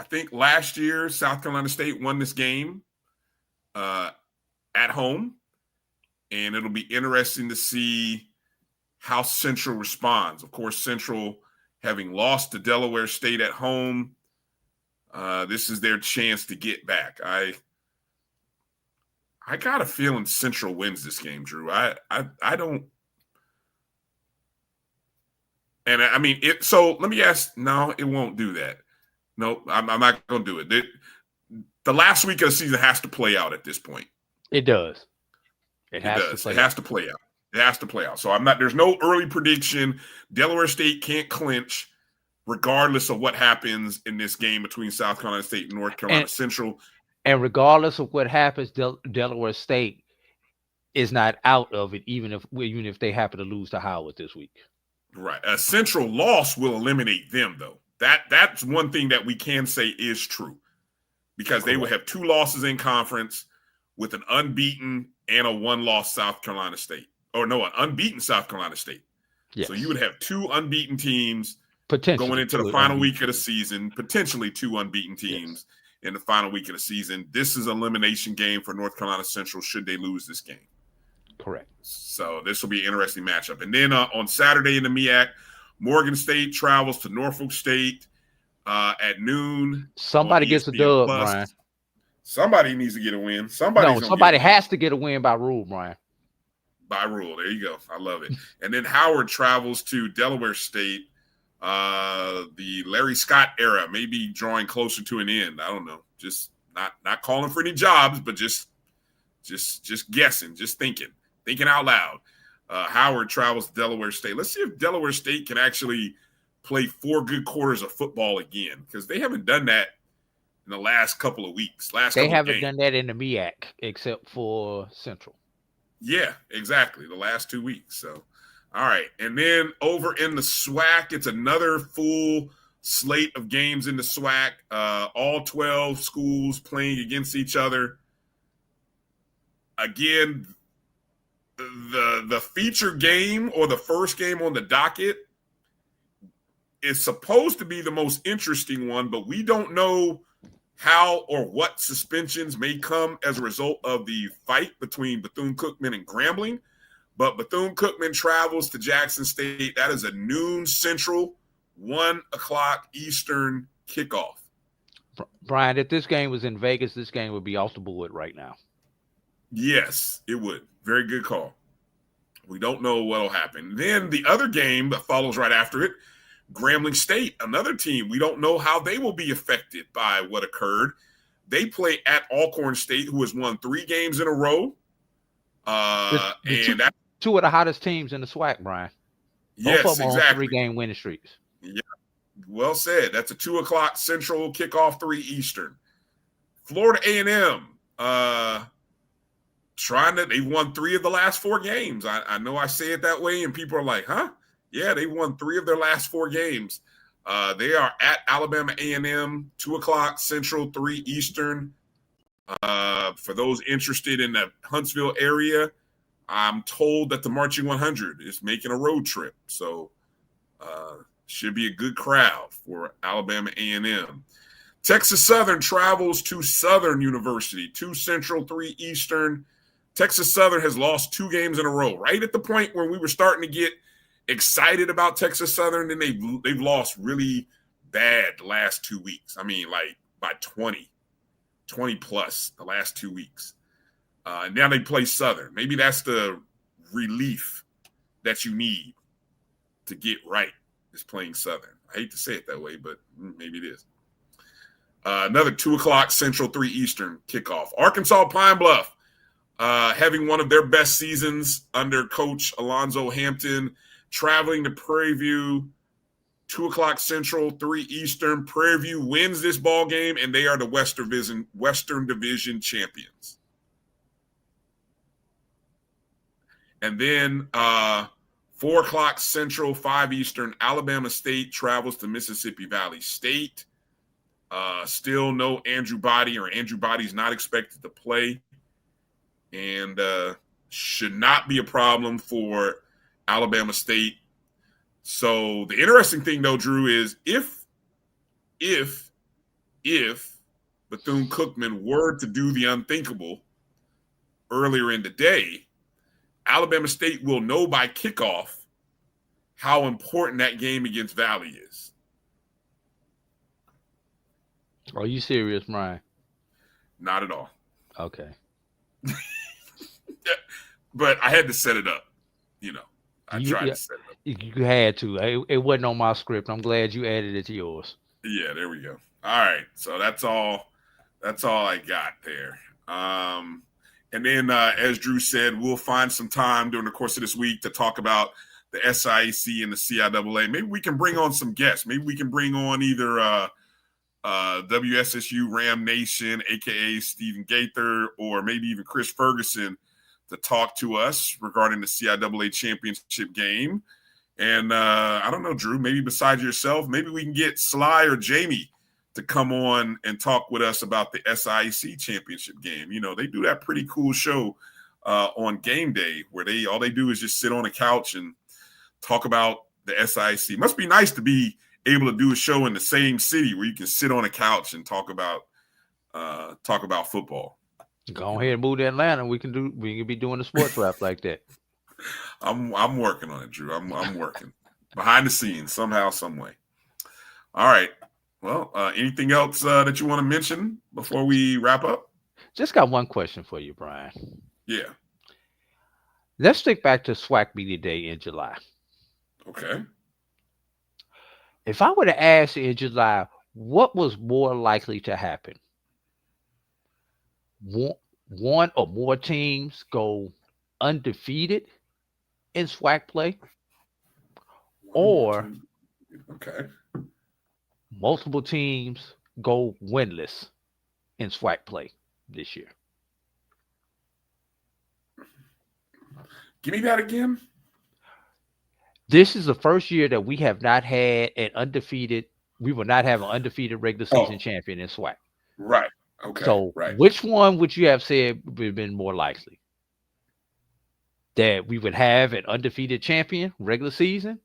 think last year South Carolina State won this game at home. And it'll be interesting to see how Central responds. Of course, Central, having lost to Delaware State at home, this is their chance to get back. I got a feeling Central wins this game, Drew. I don't. And I mean, so let me ask. No, it won't do that. No, I'm not going to do it. The last week of the season has to play out at this point. It does. It has to play out. It has to play out. So there's no early prediction. Delaware State can't clinch regardless of what happens in this game between South Carolina State and North Carolina Central. And regardless of what happens, Delaware State is not out of it, even if they happen to lose to Howard this week. Right. A Central loss will eliminate them, though. That's one thing that we can say is true, because they will have 2 losses in conference with an unbeaten and a 1-loss South Carolina State. Or no, an unbeaten South Carolina State. Yes. So you would have 2 unbeaten teams going into the final week of the season, potentially 2 unbeaten teams in the final week of the season. This is an elimination game for North Carolina Central should they lose this game. Correct. So this will be an interesting matchup. And then on Saturday in the MEAC, Morgan State travels to Norfolk State at noon. Somebody gets a dub, Brian. Somebody needs to get a win. Somebody has to get a win by rule, Brian. By rule. There you go. I love it. And then Howard travels to Delaware State. The Larry Scott era may be drawing closer to an end. I don't know. Just not calling for any jobs, but just guessing, just thinking out loud. Howard travels to Delaware State. Let's see if Delaware State can actually play 4 good quarters of football again, because they haven't done that in the last couple of weeks. They haven't done that in the MEAC except for Central. Yeah, exactly. The last 2 weeks. So, all right. And then over in the SWAC, it's another full slate of games in the SWAC. All 12 schools playing against each other. Again, the feature game, or the first game on the docket, is supposed to be the most interesting one, but we don't know how or what suspensions may come as a result of the fight between Bethune-Cookman and Grambling. But Bethune-Cookman travels to Jackson State. That is a noon Central, 1 o'clock Eastern kickoff. Brian, if this game was in Vegas, this game would be off the board right now. Yes, it would. Very good call. We don't know what will happen. Then the other game that follows right after it, Grambling State, another team. We don't know how they will be affected by what occurred. They play at Alcorn State, who has won 3 games in a row. And 2 of the hottest teams in the SWAC, Brian. Yes, both of them exactly. On 3-game winning streaks. Yeah, well said. That's a 2 o'clock Central kickoff, 3 Eastern. Florida A&M, they've won 3 of the last 4 games. I know I say it that way, and people are like, huh? Yeah, they won 3 of their last 4 games. They are at Alabama A&M, 2 o'clock Central, 3 Eastern. For those interested in the Huntsville area, I'm told that the Marching 100 is making a road trip. So should be a good crowd for Alabama A&M. Texas Southern travels to Southern University, 2 Central, 3 Eastern. Texas Southern has lost 2 games in a row. Right at the point where we were starting to get excited about Texas Southern, and they've lost really bad the last 2 weeks. I mean, like by 20 plus the last 2 weeks. Now they play Southern. Maybe that's the relief that you need to get right, is playing Southern. I hate to say it that way, but maybe it is. Another 2 o'clock Central, 3 Eastern kickoff. Arkansas Pine Bluff, having one of their best seasons under Coach Alonzo Hampton, traveling to Prairie View, 2 o'clock Central, 3 Eastern. Prairie View wins this ball game, and they are the Western Division champions. And then 4 o'clock Central, 5 Eastern, Alabama State travels to Mississippi Valley State. Still no Andrew Body, or Andrew Body's not expected to play, and should not be a problem for Alabama State. So the interesting thing, though, Drew, is if Bethune-Cookman were to do the unthinkable earlier in the day, Alabama State will know by kickoff how important that game against Valley is. Are you serious, Brian? Not at all. Okay. But I had to set it up, I tried to set it up. You had to. It wasn't on my script. I'm glad you added it to yours. Yeah, there we go. All right. So that's all I got there. And then, as Drew said, we'll find some time during the course of this week to talk about the SIAC and the CIAA. Maybe we can bring on some guests. Maybe we can bring on either WSSU Ram Nation, a.k.a. Stephen Gaither, or maybe even Chris Ferguson to talk to us regarding the CIAA championship game. And I don't know, Drew, maybe besides yourself, maybe we can get Sly or Jamie to come on and talk with us about the SIAC championship game. You know, they do that pretty cool show on game day where all they do is just sit on a couch and talk about the SIAC. Must be nice to be able to do a show in the same city where you can sit on a couch and talk about football. Go ahead and move to Atlanta. We can be doing the sports wrap like that. I'm working on it, Drew. I'm working behind the scenes somehow, some way. All right. Well, anything else that you want to mention before we wrap up? Just got one question for you, Bryan. Yeah. Let's stick back to SWAC Media Day in July. Okay. If I were to ask you in July, what was more likely to happen? One or more teams go undefeated in SWAC play, or multiple teams go winless in SWAC play this year. Give me that again. This is the first year that we have not had an undefeated. We will not have an undefeated regular season champion in SWAC. Right. Okay. So, right. Which one would you have said would have been more likely? That we would have an undefeated champion regular season,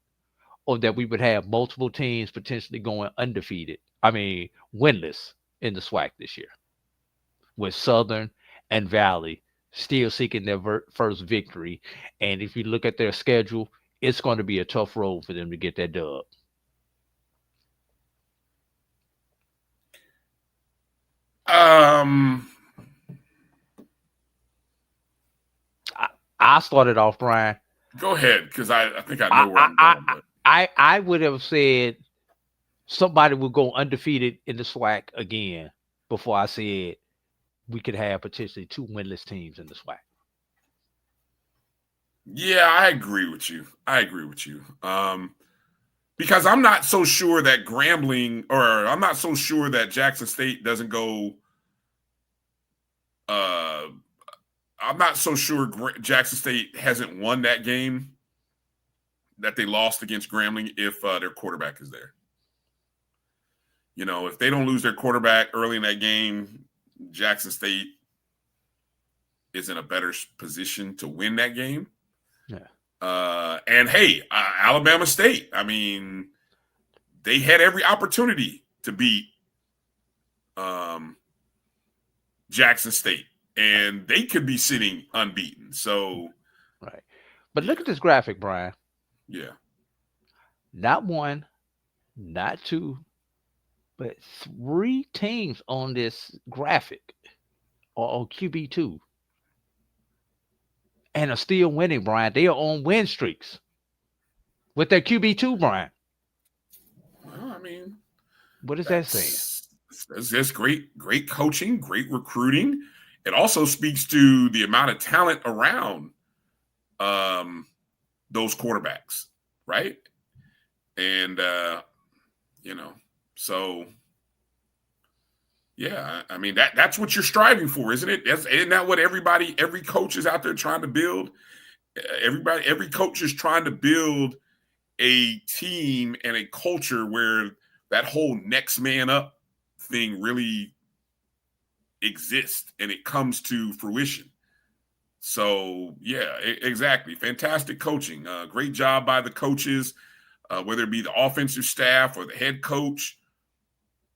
or that we would have multiple teams potentially going winless in the SWAC this year, with Southern and Valley still seeking their first victory. And if you look at their schedule, it's going to be a tough road for them to get that dub. I started off, Bryan. Go ahead, because I think I know where I'm going. But I would have said somebody would go undefeated in the SWAC again before I said we could have potentially two winless teams in the SWAC. Yeah, I agree with you. Because I'm not so sure that Grambling, or I'm not so sure that Jackson State doesn't go. I'm not so sure Jackson State hasn't won that game that they lost against Grambling if their quarterback is there. You know, if they don't lose their quarterback early in that game, Jackson State is in a better position to win that game. Yeah. And hey, Alabama State, I mean, they had every opportunity to beat Jackson State, and they could be sitting unbeaten. So, right. But look at this graphic, Bryan. Yeah. Not one, not two, but three teams on this graphic are on QB2 and are still winning, Bryan. They are on win streaks with their QB2, Bryan. Well, I mean, what is that saying? That's great coaching, great recruiting. It also speaks to the amount of talent around those quarterbacks, right? And so yeah, I mean that's what you're striving for, isn't it? Isn't that what every coach is out there trying to build? Every coach is trying to build a team and a culture where that whole next man up thing really exists and it comes to fruition. So yeah, exactly. Fantastic coaching. Great job by the coaches, whether it be the offensive staff or the head coach,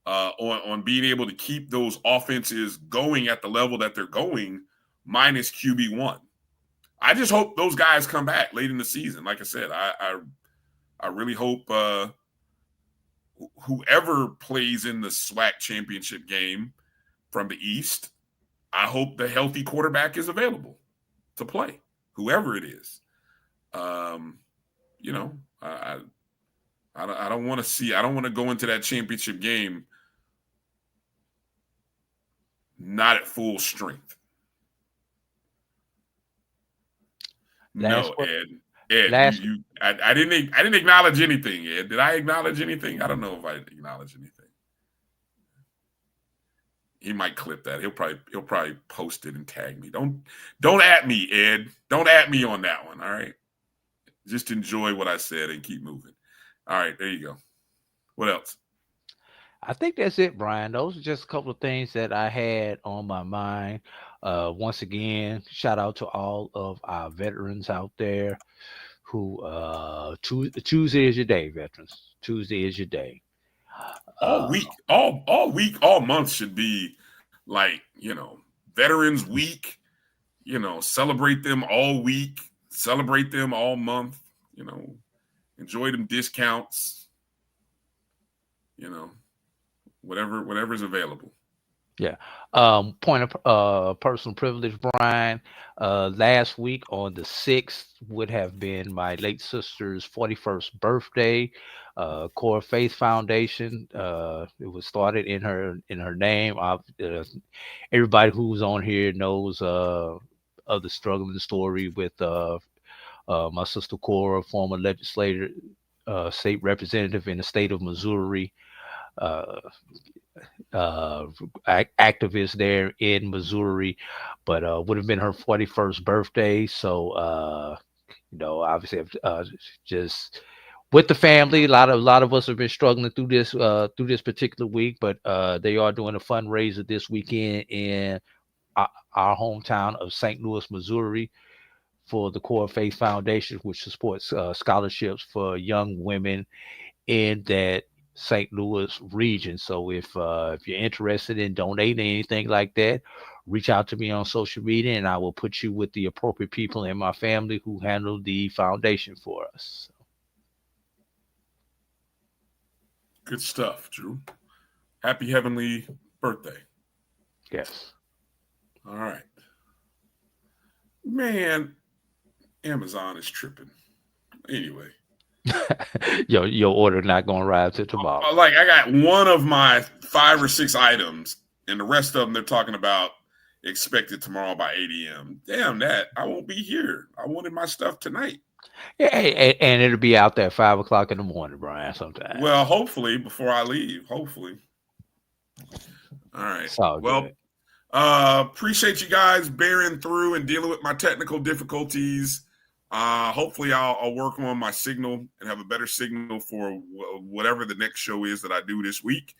on being able to keep those offenses going at the level that they're going, minus QB1. I just hope those guys come back late in the season. Like I said, I really hope whoever plays in the SWAC championship game from the East, I hope the healthy quarterback is available to play, whoever it is. I don't want to go into that championship game not at full strength. No, Ed. Ed, I didn't acknowledge anything, Ed. Did I acknowledge anything? I don't know if I acknowledged anything. He might clip that. He'll probably post it and tag me. Don't at me, Ed. Don't at me on that one. All right. Just enjoy what I said and keep moving. All right, there you go. What else? I think that's it, Brian. Those are just a couple of things that I had on my mind. Once again, shout out to all of our veterans out there who Tuesday is your day, veterans. Tuesday is your day. All week, all month should be like, Veterans Week. Celebrate them all week, celebrate them all month, enjoy them discounts, whatever's available. Yeah. Point of personal privilege, Brian. Last week on the 6th would have been my late sister's 41st birthday. Core Faith Foundation. It was started in her name. Everybody who's on here knows of the struggling story with my sister Cora, former legislator, state representative in the state of Missouri. Activist there in Missouri, but would have been her 41st birthday. So obviously just with the family, a lot of us have been struggling through this particular week, but they are doing a fundraiser this weekend in our hometown of St. Louis, Missouri, for the Core Faith Foundation, which supports scholarships for young women in that St. Louis region. So if you're interested in donating anything like that, reach out to me on social media and I will put you with the appropriate people in my family who handle the foundation for us. Good stuff, Drew. Happy heavenly birthday. Yes. All right. Man, Amazon is tripping. Anyway. Your order not gonna arrive till tomorrow. Like, I got one of my 5 or 6 items, and the rest of them they're talking about expected tomorrow by 8 a.m. Damn that! I won't be here. I wanted my stuff tonight. Yeah, and it'll be out there at 5 o'clock in the morning, Brian. Sometime. Well, hopefully before I leave. Hopefully. All right. Well, appreciate you guys bearing through and dealing with my technical difficulties. Hopefully I'll work on my signal and have a better signal for whatever the next show is that I do this week.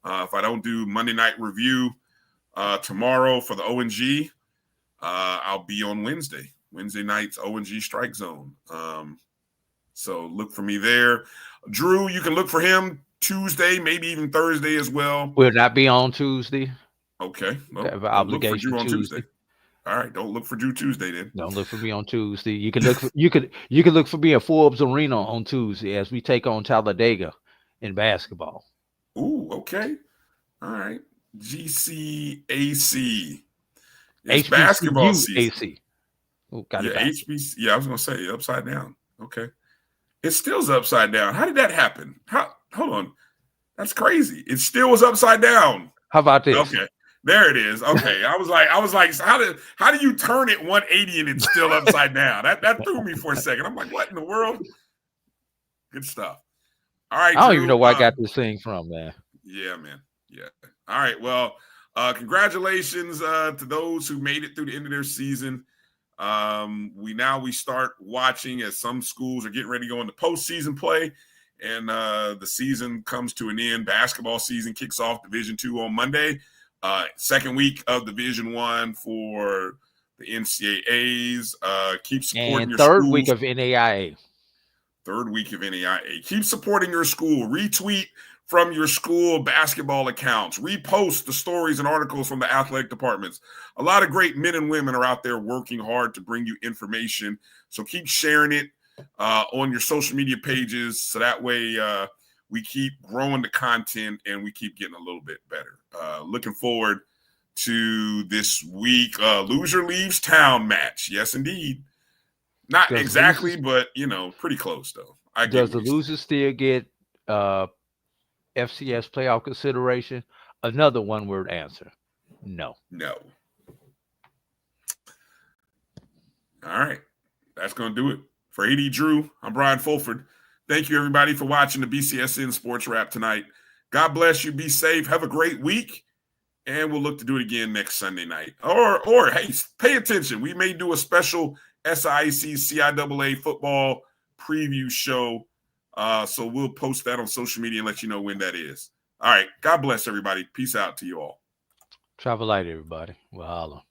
If I don't do Monday Night Review tomorrow for the ONG, I'll be on Wednesday night's ONG Strike Zone. So look for me there. Drew, you can look for him Tuesday, maybe even Thursday as well. Will not be on Tuesday. Okay. Well, have an obligation look for Drew on Tuesday. All right, don't look for Drew Tuesday then. Don't look for me on Tuesday. You can look for you can look for me at Forbes Arena on Tuesday as we take on Talladega in basketball. Ooh, okay. All right. GCAC. It's HBCU basketball season. AC. Ooh, got it. HBC. Yeah, I was gonna say upside down. Okay. It still's upside down. How did that happen? Hold on. That's crazy. It still was upside down. How about this? Okay. There it is. Okay. I was like, how do you turn it 180 and it's still upside down? That threw me for a second. I'm like, what in the world? Good stuff. All right. I don't even know where I got this thing from, man. Yeah, man. Yeah. All right. Well, congratulations to those who made it through the end of their season. We start watching as some schools are getting ready to go into postseason play, and the season comes to an end. Basketball season kicks off Division II on Monday. Second week of Division I for the NCAAs. Keep supporting and your third schools. week of NAIA. Third week of NAIA. Keep supporting your school. Retweet from your school basketball accounts. Repost the stories and articles from the athletic departments. A lot of great men and women are out there working hard to bring you information. So keep sharing it on your social media pages. So that way we keep growing the content and we keep getting a little bit better. Looking forward to this week. Loser leaves town match. Yes, indeed. Not exactly, but, pretty close, though. Does the loser still get FCS playoff consideration? Another one-word answer. No. No. All right. That's going to do it. For A.D. Drew, I'm Brian Fulford. Thank you, everybody, for watching the BCSN Sports Wrap tonight. God bless you. Be safe. Have a great week. And we'll look to do it again next Sunday night. Or hey, pay attention. We may do a special SIAC CIAA football preview show. So we'll post that on social media and let you know when that is. All right. God bless everybody. Peace out to you all. Travel light, everybody. We'll holler.